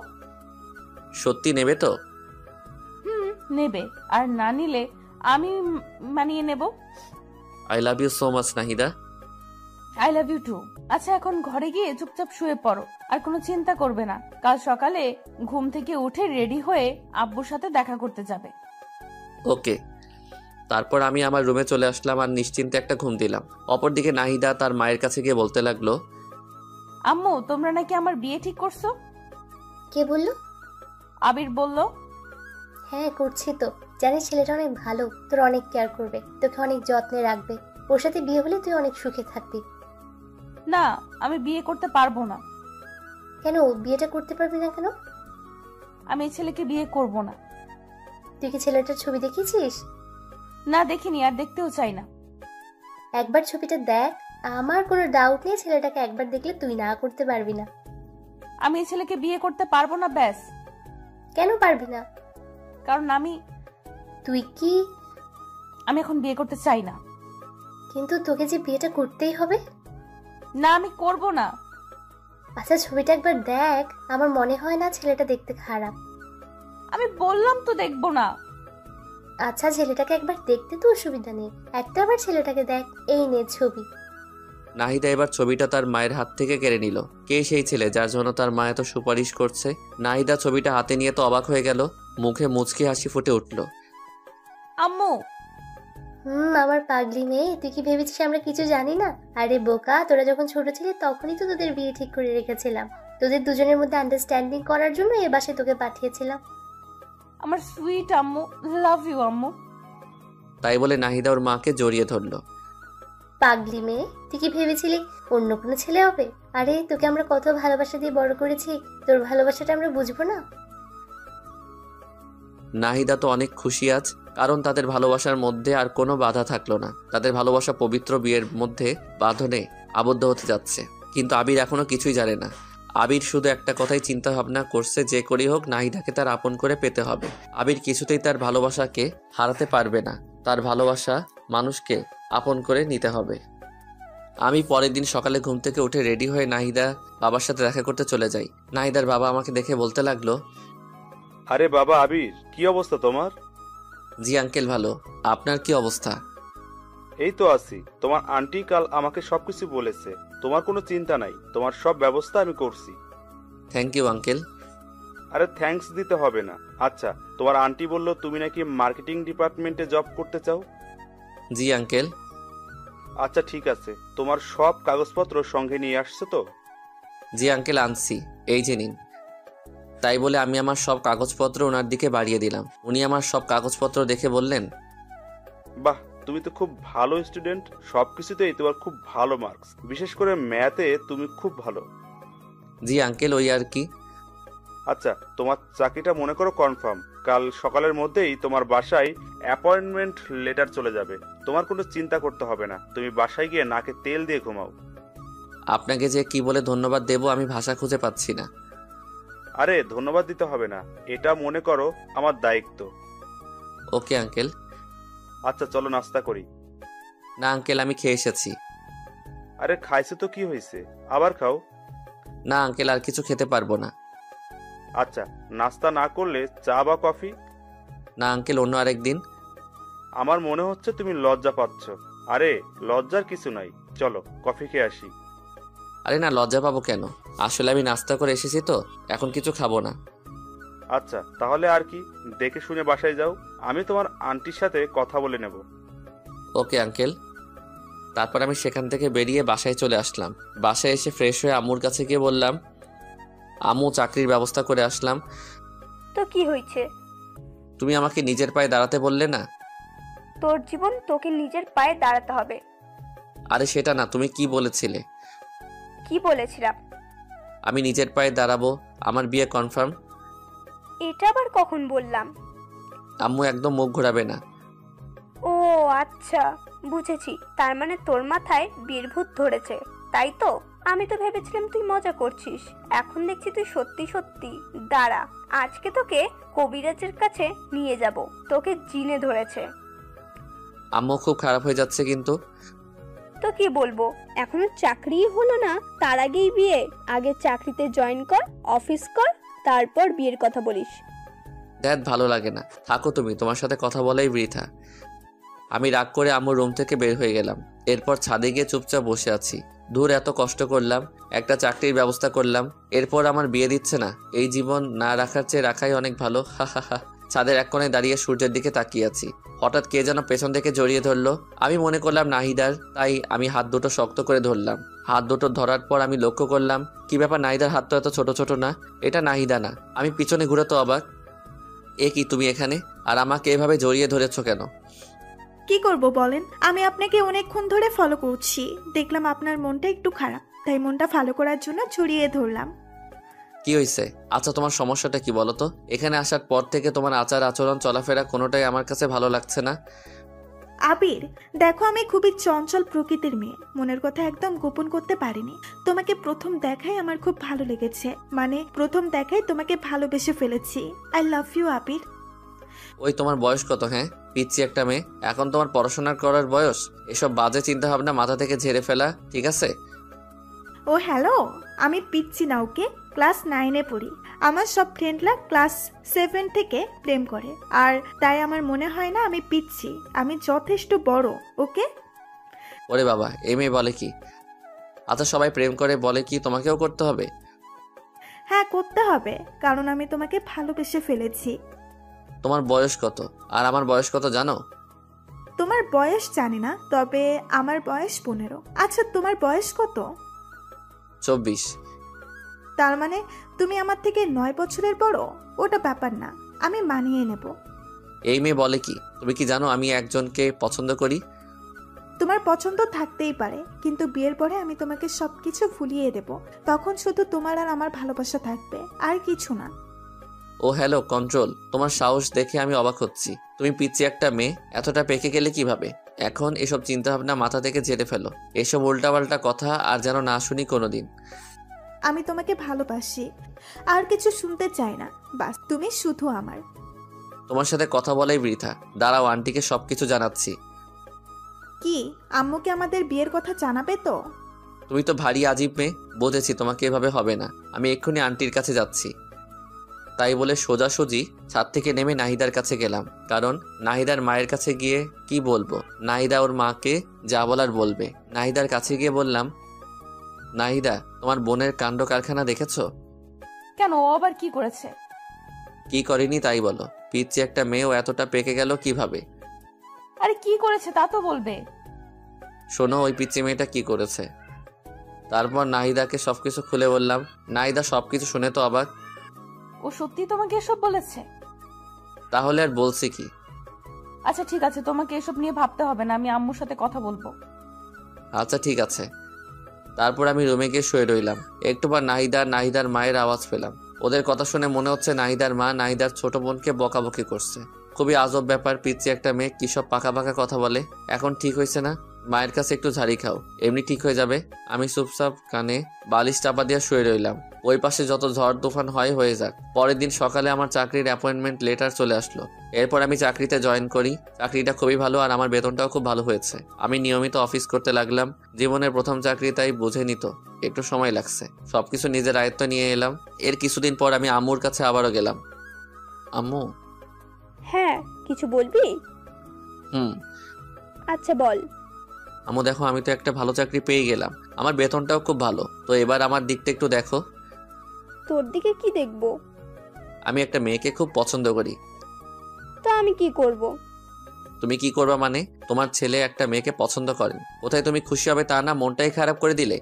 সত্যি নেবে তো? নেবে, আর না নিলে আমি মানিয়ে নেব। I love you so much Nahida. I love you too. আচ্ছা, এখন ঘরে গিয়ে চুপচাপ শুয়ে পড়ো, আর কোনো চিন্তা করবে না। কাল সকালে ঘুম থেকে উঠে রেডি হয়ে আব্বুর সাথে দেখা করতে যাবে। ওকে। তারপর আমি আমার রুমে চলে আসলাম আর নিশ্চিন্তে একটা ঘুম দিলাম। অপরদিকে নাহিদা তার মায়ের কাছে গিয়ে বলতে লাগলো, আম্মু, তোমরা নাকি আমার বিয়ে ঠিক করছো? কে বললো? আবির বলল। হ্যাঁ, করছি তো। জানিস ছেলেটা অনেক ভালো, তোর অনেক কেয়ার করবে, তোকে অনেক যত্নে রাখবে। ওর সাথে বিয়ে হলে তুই অনেক সুখে থাকবি। না, আমি বিয়ে করতে পারবো না। কেন বিয়েটা করতে পারবি না কেন? আমি এই ছেলেকে বিয়ে করব না। তুই কি ছেলেটার ছবি দেখেছিস? না, দেখিনি, আর দেখতেও চাই না। একবার ছবিটা দেখ, আমার কোনো ডাউট নেই ছেলেটাকে একবার দেখলে তুই না করতে পারবি না। আমি এই ছেলেকে বিয়ে করতে পারবো না, ব্যাস। কেন পারবি না? কারণ আমি এখন বিয়ে করতে চাই না। কিন্তু তোকে যে বিয়েটা করতেই হবে। না, আমি করব না। আচ্ছা, ছবিটা একবার দেখ, আমার মনে হয় না ছেলেটা দেখতে খারাপ। আমি বললাম তো দেখবো না। আচ্ছা, ছেলেটাকে একবার দেখতে তো অসুবিধা নেই, একটা বার ছেলেটাকে দেখ। এই নে ছবি। নাহিদা এবার ছবিটা তার মায়ের হাত থেকে কেড়ে নিল। কে সেই ছেলে যার জন্য তার মা এত সুপারিশ করছে? নাহিদা ছবিটা হাতে নিয়ে তো অবাক হয়ে গেল, মুখে মুচকি হাসি ফুটে উঠল। আম্মু। আমার পাগলি মেয়ে, তুই কি ভেবেছিস আমরা কিছু জানি না? আরে বোকা, তোরা যখন ছোট ছিলি তখনই তো তোদের বিয়ে ঠিক করে রেখেছিলাম। তোদের দুজনের মধ্যে আন্ডারস্ট্যান্ডিং করার জন্য এ বাসায় তোকে পাঠিয়েছিলাম। আমার সুইট আম্মু, লাভ ইউ আম্মু। তাই বলে নাহিদা ওর মাকে জড়িয়ে ধরল। পাগলি মেয়ে, তুই কি ভেবেছিলি অন্য কোনো ছেলে হবে? আরে তোকে আমরা কত ভালোবাসা দিয়ে বড় করেছি, তোর ভালোবাসাটা আমরা বুঝবো না? নাহিদা তো অনেক খুশি আজ, কারণ তাদের ভালোবাসার মধ্যে আর কোনো বাধা থাকলো না। তাদের ভালোবাসা পবিত্র বিয়ের মধ্যে বাঁধনে আবদ্ধ হতে যাচ্ছে। কিন্তু আবির এখনো কিছুই জানে না। আবির শুধু একটা কথাই চিন্তা ভাবনা করছে, যে করেই হোক নাহিদাকে তার আপন করে পেতে হবে। আবির কিছুতেই তার ভালোবাসাকে হারাতে পারবে না। তার ভালোবাসা মানুষকে আপন করে নিতে হবে। আমি পরের দিন সকালে ঘুম থেকে উঠে রেডি হয়ে নাহিদা বাবার সাথে দেখা করতে চলে যাই। নাহিদার বাবা আমাকে দেখে বলতে লাগলো, আরে বাবা আবির, কি অবস্থা তোমার? জি আঙ্কেল, ভালো। আপনার কি অবস্থা? এই তো আছি। তোমার আন্টি কাল আমাকে সবকিছু বলেছে, তোমার কোনো চিন্তা নাই, তোমার সব ব্যবস্থা আমি করছি। Thank you uncle. আরে থ্যাঙ্কস দিতে হবে না। আচ্ছা, তোমার আন্টি বলল তুমি নাকি মার্কেটিং ডিপার্টমেন্টে জব করতে চাও? জি আঙ্কেল। আচ্ছা ঠিক আছে, তোমার সব কাগজপত্র সঙ্গে নিয়ে আসছো তো? জি আঙ্কেল, আনছি, এই যে নিন। তাই বলে আমি আমার সব কাগজপত্র ওনার দিকে বাড়িয়ে দিলাম। উনি আমার সব কাগজপত্র দেখে বললেন, বাহ, তুমি তো খুব ভালো স্টুডেন্ট, সবকিছুতেই তোমার খুব ভালো মার্কস, বিশেষ করে ম্যাথে তুমি খুব ভালো। জি আঙ্কেল, ওই আর কি। আচ্ছা, তোমার চাকরিটা মনে করো কনফার্ম। কাল সকালের মধ্যেই তোমার বাসায় অ্যাপয়েন্টমেন্ট লেটার চলে যাবে। তোমার কোনো চিন্তা করতে হবে না, তুমি বাসায় গিয়ে নাকে তেল দিয়ে ঘুমাও। আপনাকে যে কি বলে ধন্যবাদ দেব আমি ভাষা খুঁজে পাচ্ছি না। আরে ধন্যবাদ দিতে হবে না, এটা মনে করো আমার দায়িত্ব। Okay uncle. আচ্ছা চলো নাস্তা করি। না আঙ্কেল, আমি খেয়ে এসেছি। আরে খাইছে তো কি হয়েছে, আবার খাও। না আঙ্কেল, আর কিছু খেতে পারবো না। আচ্ছা, নাস্তা না করলে চা বা কফি? না আঙ্কেল, অন্য আরেকদিন। আমার মনে হচ্ছে তুমি লজ্জা পাচ্ছ। আরে লজ্জার কিছু নাই, চলো কফি খেয়ে আসি। আরে না, লজ্জা পাবো কেন? আসলে আমি নাস্তা করে এসেছি তো, এখন কিছু খাবো না। আচ্ছা তাহলে আর কি, দেখে শুনে বাসায় যাও, আমি তোমার আন্টির সাথে কথা বলে নেব। Okay uncle. তারপর আমি সেখান থেকে বেরিয়ে বাসায় চলে আসলাম। বাসায় এসে ফ্রেশ হয়ে আম্মুর কাছে গিয়ে বললাম, আম্মু, চাকরির ব্যবস্থা করে আসলাম। তো কি হয়েছে? তুমি আমাকে নিজের পায়ে দাঁড়াতে বললে না? তোর জীবন তোকে নিজের পায়ে দাঁড়াতে হবে। আরে সেটা না, তুমি কি বলেছিলে? কি বলেছিলাম? আমি নিজের পায়ে দাঁড়াবো, আমার বিয়ে কনফার্ম। এটা আবার কখন বললাম? আম্মু, একদম মুখ ঘোরাবে না। ও আচ্ছা, বুঝেছি। তার মানে তোর মাথায় বীরভূত ধরেছে, তাই তো? আমি তো ভেবেছিলাম তুই মজা করছিস, এখন দেখছি তুই সত্যি সত্যি। দাঁড়া, আজকে তোকে কবিরাজের কাছে নিয়ে যাব, তোকে জিনে ধরেছে। আম্মু খুব খারাপ হয়ে যাচ্ছে কিন্তু। তো কি বলবো, এখনো চাকরি হলো না, তার আগেই বিয়ে? আগে চাকরিতে জয়েন কর, অফিস কর, তারপর বিয়ের কথা বলিস। দ্যাট ভালো লাগে না, থাকো তুমি, তোমার সাথে কথা বলাই বৃথা। আমি রাগ করে আম্মুর রুম থেকে বের হয়ে গেলাম। এরপর ছাদে গিয়ে চুপচাপ বসে আছি। দূর এত কষ্ট করলাম, একটা চাকরির ব্যবস্থা করলাম, এরপর আমার বিয়ে দিচ্ছে না। এই জীবন না রাখার চেয়ে রাখাই অনেক ভালো। হা হা হা। ছাদের এক কোণে দাঁড়িয়ে সূর্যের দিকে তাকিয়ে আছি। হঠাৎ কে যেন পেছন থেকে জড়িয়ে ধরলো। আমি মনে করলাম নাহিদার, তাই আমি হাত দুটো শক্ত করে ধরলাম। হাত দুটো ধরার পর আমি লক্ষ্য করলাম, কি ব্যাপার, নাহিদার হাত তো এত ছোট ছোট না, এটা নাহিদা না। আমি পিছনে ঘুরে তো অবাক, এ কি তুমি এখানে, আর আমাকে এভাবে জড়িয়ে ধরেছো কেন? কি করব বলেন, আমি আপনাকে অনেকক্ষণ ধরে ফলো করছি, দেখলাম আপনার মনটা একটু খারাপ, তাই মনটা ভালো করার জন্য জড়িয়ে ধরলাম। কি হয়েছে? আচ্ছা তোমার সমস্যাটা কি বলো তো? এখানে আসার পর থেকে তোমার আচার আচরণ চলাফেরা কোনোটাই আমার কাছে ভালো লাগছে না। আবির, দেখো আমি খুবই চঞ্চল প্রকৃতির মেয়ে, মনের কথা একদম গোপন করতে পারিনি। তোমাকে প্রথম দেখাই আমার খুব ভালো লেগেছে, মানে প্রথম দেখাই তোমাকে ভালোবেসে ফেলেছি। আই লাভ ইউ আবির। ওই তোমার বয়স কত? হ্যাঁ, পিচ্ছি একটা মেয়ে, এখন তোমার পড়াশোনা করার বয়স। এসব বাজে চিন্তা ভাবনা মাথা থেকে ঝেড়ে ফেলা, ঠিক আছে? ও হ্যালো, আমি পিচ্ছি না, ওকে? ক্লাস 9-এ পড়ি। আমার সব ফ্রেন্ডরা ক্লাস 7 থেকে প্রেম করে, আর তাই আমার মনে হয় না আমি পিচ্ছি, আমি যথেষ্ট বড়। ওকে? ওরে বাবা, এই মেয়ে বলে কি? আচ্ছা সবাই প্রেম করে বলে কি তোমাকেও করতে হবে? হ্যাঁ, করতে হবে, কারণ আমি তোমাকে ভালোবেসে ফেলেছি। তোমার বয়স কত আর আমার বয়স কত জানো? তোমার বয়স জানি না, তবে আমার বয়স 15। আচ্ছা তোমার বয়স কত? 24। তার মানে তুমি আমার থেকে 9 বছরের বড়। ওটা ব্যাপার না, আমি মানিয়ে নেব। এই মেয়ে বলে কি? তুমি কি জানো আমি একজনকে পছন্দ করি? তোমার পছন্দ থাকতেই পারে, কিন্তু বিয়ের পরে আমি তোমাকে সবকিছু ভুলিয়ে দেব, তখন শুধু তোমার আর আমার ভালোবাসা থাকবে, আর কিছু না। ও হ্যালো, কন্ট্রোল। তোমার সাহস দেখে আমি অবাক হচ্ছি। তুমি পিচ্ছি একটা মেয়ে, এতটা পেকে গেলে কিভাবে? এখন এসব চিন্তা ভাবনা মাথা থেকে ঝেড়ে ফেলো। এসব উল্টাপাল্টা কথা আর যেন না শুনি কোনোদিন। আমি তোমাকে ভালোবাসি, আর কিছু শুনতে চাই না, বাস তুমি শুধু আমার। তোমার সাথে কথা বলাই বৃথা। দাঁড়াও, আন্টিকে সবকিছু জানাচ্ছি। কি, আম্মুকে আমাদের বিয়ের কথা জানাবে তো? তুমি তো ভারী আজীব মেয়ে, বুঝেছি তোমাকে এভাবে হবে না। আমি এক্ষুনি আন্টির কাছে যাচ্ছি। তাই বলে সোজাসুজি ছাদ থেকে নেমে নাহিদার কাছে গেলাম, কারণ নাহিদার মায়ের কাছে গিয়ে কি বলবো? নাহিদা ওর মাকে যা বলার বলবে। নাহিদার কাছে গিয়ে বললাম, নাহিদা, তোমার বোনের কাণ্ড কারখানা দেখেছো? কেন, ও আবার কি করেছে? কি করেনি তাই বলো? পিচ্ছি একটা মেয়েও এতটা পেকে গেল কিভাবে? আরে কি করেছে তা তো বলবে। শোনো, ওই পিচ্ছি মেয়েটা কি করেছে। তারপর নাহিদাকে সবকিছু খুলে বললাম। নাহিদা সবকিছু শুনে তো অবাক। ও সত্যি তোমাকে এসব বলেছে? তাহলে আর বলছি কি? আচ্ছা ঠিক আছে, তোমাকে এসব নিয়ে ভাবতে হবে না, আমি আম্মুর সাথে কথা বলবো। আচ্ছা ঠিক আছে। তারপর আমি রুমে গিয়ে শুয়ে রইলাম। একটু পর নাহিদার মায়ের আওয়াজ পেলাম। ওদের কথা শুনে মনে হচ্ছে নাহিদার মা নাহিদার ছোট বোনকে বকাবকি করছে। খুবই আজব ব্যাপার, পিচ্ছি একটা মেয়ে কি সব পাকা পাকা কথা বলে। এখন ঠিক হয়েছে না? মায়ের কাছে একটু ঝাড়ি খাও, এমনি ঠিক হয়ে যাবে। আমি চুপচাপ কানে বালিশ চাপা দিয়ে শুয়ে রইলাম। ওই পাশে যত ঝড় তুফান হয় হয়ে যাক। পরের দিন সকালে আমার চাকরির অ্যাপয়েন্টমেন্ট লেটার চলে আসলো। এরপর আমি চাকরিতে জয়েন করি। চাকরিটা খুবই ভালো আর আমার বেতনটাও খুব ভালো হয়েছে। আমি নিয়মিত অফিস করতে লাগলাম। জীবনের প্রথম চাকরি, তাই বুঝে নিত একটু সময় লাগছে। সবকিছু নিজের আয়ত্ত নিয়ে এলাম। এর কিছুদিন পর আমি আম্মুর কাছে আবারও গেলাম। আম্মু। হ্যাঁ, কিছু বলবি? আচ্ছা বল। আম্মু দেখো, আমি তো একটা ভালো চাকরি পেয়ে গেলাম, আমার বেতনটাও খুব ভালো। তো এবার আমার দিকটা একটু দেখো। তোর দিকে কি দেখবো? আমি একটা মেয়েকে খুব পছন্দ করি। তো আমি কি করব? তুমি কি করবা মানে? তোমার ছেলে একটা মেয়েকে পছন্দ করেন, কোথায় তুমি খুশি হবে তা না মনটাই খারাপ করে দিলে।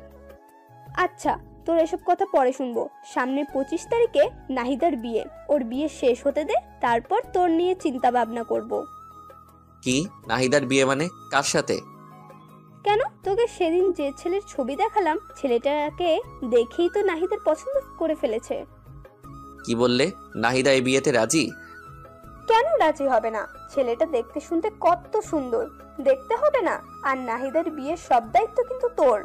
আচ্ছা, তোর এসব কথা পরে শুনবো। সামনে 25 তারিখে নাহিদার বিয়ে, ওর বিয়ে শেষ হতে দে, তারপর তোর নিয়ে চিন্তা ভাবনা করব। কি? নাহিদার বিয়ে মানে? কার সাথে? কেন, তোকে সেদিন যে ছেলের ছবি দেখালাম, ছেলেটাকে দেখেই তো নাহিদার পছন্দ করে ফেলেছে। কি বললে? নাহিদা এই বিয়েতে রাজি? কেন রাজি হবে না? ছেলেটা দেখতে শুনতে কত সুন্দর, দেখতে হবে না? আর নাহিদার বিয়ের সব দায়িত্ব কিন্তু তোর।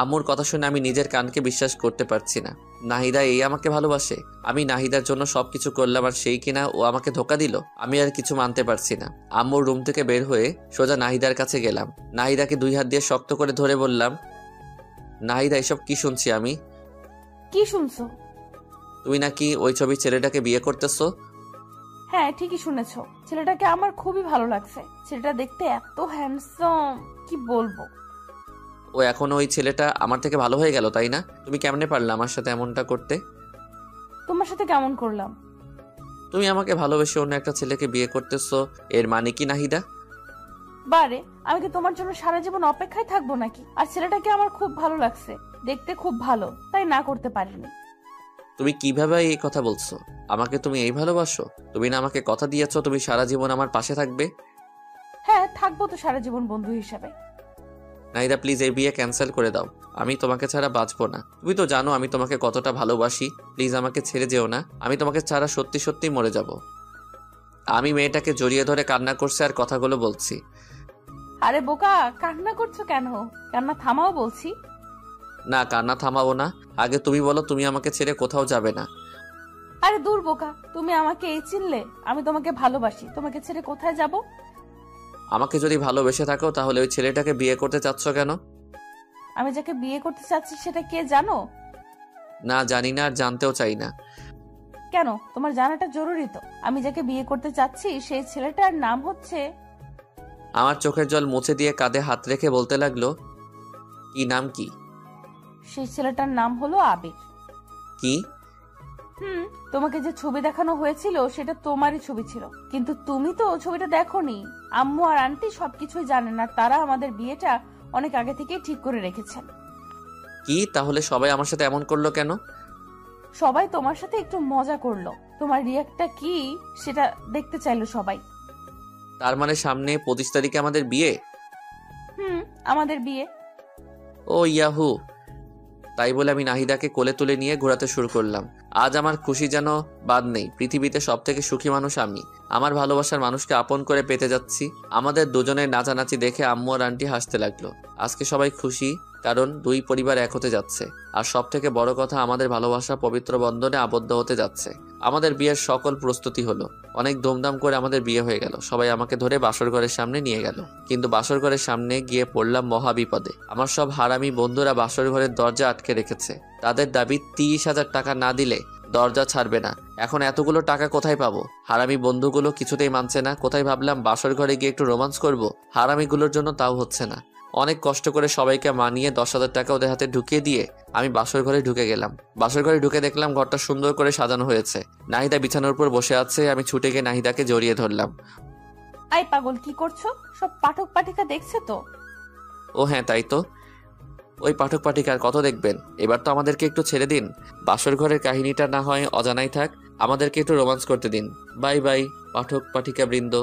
আম্মুর কথা শুনে আমি নিজের কানকে বিশ্বাস করতে পারছি না। নাহিদা এই আমাকে ভালোবাসে? আমি নাহিদার জন্য সবকিছু করলাম আর সেই কিনা ও আমাকে ধোকা দিল। আমি আর কিছু মানতে পারছি না। আম্মুর রুম থেকে বের হয়ে সোজা নাহিদার কাছে গেলাম। নাহিদাকে 2 হাত দিয়ে শক্ত করে ধরে বললাম, নাহিদা এসব কি শুনছি আমি? কি শুনছো? তুমি নাকি ওই ছবির ছেলেটাকে বিয়ে করতেছো? হ্যাঁ, ঠিকই শুনেছো। ছেলেটাকে আমার খুবই ভালো লাগছে। ছেলেটা দেখতে এত হ্যান্ডসাম, কি বলবো। ও এখনো ওই ছেলেটা আমার থেকে ভালো হয়ে গেল, তাই না? তুমি কেমনে পারলে আমার সাথে এমনটা করতে? তোমার সাথে কেমন করলাম? তুমি আমাকে ভালোবেসে অন্য একটা ছেলেকে বিয়ে করতেছো, এর মানে কি নাহিদা? বারে, আমি কি তোমার জন্য সারা জীবন অপেক্ষায় থাকবো নাকি? আর ছেলেটাকে আমার খুব ভালো লাগছে, দেখতে খুব ভালো, তাই না করতে পারিনি। তুমি কিভাবে এই কথা বলছো? আমাকে তুমি এই ভালোবাসো? তুমি না আমাকে কথা দিয়েছো তুমি সারা জীবন আমার পাশে থাকবে? হ্যাঁ, থাকবো তো সারা জীবন বন্ধু হিসাবে। নাহিদা প্লিজ এই বিয়ে ক্যান্সেল করে দাও। আমি তোমাকে ছাড়া বাঁচবো না। তুমি তো জানো আমি তোমাকে কতটা ভালোবাসি। প্লিজ আমাকে ছেড়ে যেও না। আমি তোমাকে ছাড়া সত্যি সত্যি মরে যাব। আমি মেয়েটাকে জড়িয়ে ধরে কান্না করছে আর কথাগুলো বলছি। আরে বোকা, কান্না করছো কেন? কান্না থামাও বলছি। না, কান্না থামাবো না। আগে তুমি বলো তুমি আমাকে ছেড়ে কোথাও যাবে না। আরে দূর বোকা, তুমি আমাকে এই চিনলে? আমি তোমাকে ভালোবাসি, তোমাকে ছেড়ে কোথায় যাব? আমাকে যদি ভালোবেসে থাকো তাহলে ওই ছেলেটাকে বিয়ে করতে চাচ্ছ কেন? আমি যাকে বিয়ে করতে চাচ্ছি সেটা কে জানো? না, জানি না আর জানতেও চাই না। কেন? তোমার জানাটা জরুরি তো। আমি যাকে বিয়ে করতে চাচ্ছি সেই ছেলেটার নাম হচ্ছে... আমার চোখের জল মুছে দিয়ে কাঁধে হাত রেখে বলতে লাগলো, কি নাম কি? সেই ছেলেটার নাম হলো আবির। কি? তোমাকে যে ছবি দেখানো হয়েছিল সেটা তোমারই ছবি ছিল, কিন্তু তুমি তো ছবিটা দেখোনি। আম্মু আর আন্টি সবকিছুই জানেন আর তারা আমাদের বিয়েটা অনেক আগে থেকেই ঠিক করে রেখেছেন। কি? তাহলে সবাই আমার সাথে এমন করলো কেন? সবাই তোমার সাথে একটু মজা করলো, তোমার রিয়াক্টটা কি সেটা দেখতে চাইলো সবাই। তার মানে সামনে 25 তারিখে আমাদের বিয়ে? আমাদের বিয়ে। ও ইয়াহু! তাই বলে আমি নাহিদাকে কোলে তুলে নিয়ে ঘোরাতে শুরু করলাম। আজ আমার খুশি যেন বাদ নেই। পৃথিবীতে সব থেকে সুখী মানুষ আমি। আমার ভালোবাসার মানুষকে আপন করে পেতে যাচ্ছি। আমাদের দুজনের নাচানাচি দেখে আম্মু আর আন্টি হাসতে লাগলো। আজকে সবাই খুশি, কারণ 2 পরিবার এক হতে যাচ্ছে। আর সব থেকে বড় কথা, আমাদের ভালোবাসা পবিত্র বন্ধনে আবদ্ধ হতে যাচ্ছে। আমাদের বিয়ের সকল প্রস্তুতি হলো। অনেক ধুমধাম করে আমাদের বিয়ে হয়ে গেল। সবাই আমাকে ধরে বাসর ঘরের সামনে নিয়ে গেল। কিন্তু বাসর ঘরের সামনে গিয়ে পড়লাম মহা বিপদে। আমার সব হারামি বন্ধুরা বাসর ঘরের দরজা আটকে রেখেছে। তাদের দাবি 30,000 টাকা না দিলে দরজা ছাড়বে না। এখন এতগুলো টাকা কোথায় পাবো? হারামি বন্ধুগুলো কিছুতেই মানছে না। কোথায় ভাবলাম বাসর ঘরে গিয়ে একটু রোমান্স করব, হারামিগুলোর জন্য তাও হচ্ছে না। অনেক কষ্ট করে সবাইকে মানিয়ে 10,000 টাকা ওদের হাতে ঢুকিয়ে দিয়ে আমি বাসর ঘরে ঢুকে গেলাম। বাসর ঘরে ঢুকে দেখলাম ঘরটা সুন্দর করে সাজানো হয়েছে। নাহিদা বিছানার উপর বসে আছে। আমি ছুটে গিয়ে নাহিদাকে জড়িয়ে ধরলাম। আই পাগল, কি করছো? সব পাঠক পাঠিকা দেখছে তো? ও হ্যাঁ, তাই তো। ওই পাঠক পাঠিকার কত দেখবেন? এবার তো আমাদেরকে একটু ছেড়ে দিন। বাসর ঘরের কাহিনীটা না হয় অজানাই থাক, আমাদেরকে একটু রোমান্স করতে দিন। বাই বাই পাঠক পাঠিকা বৃন্দ।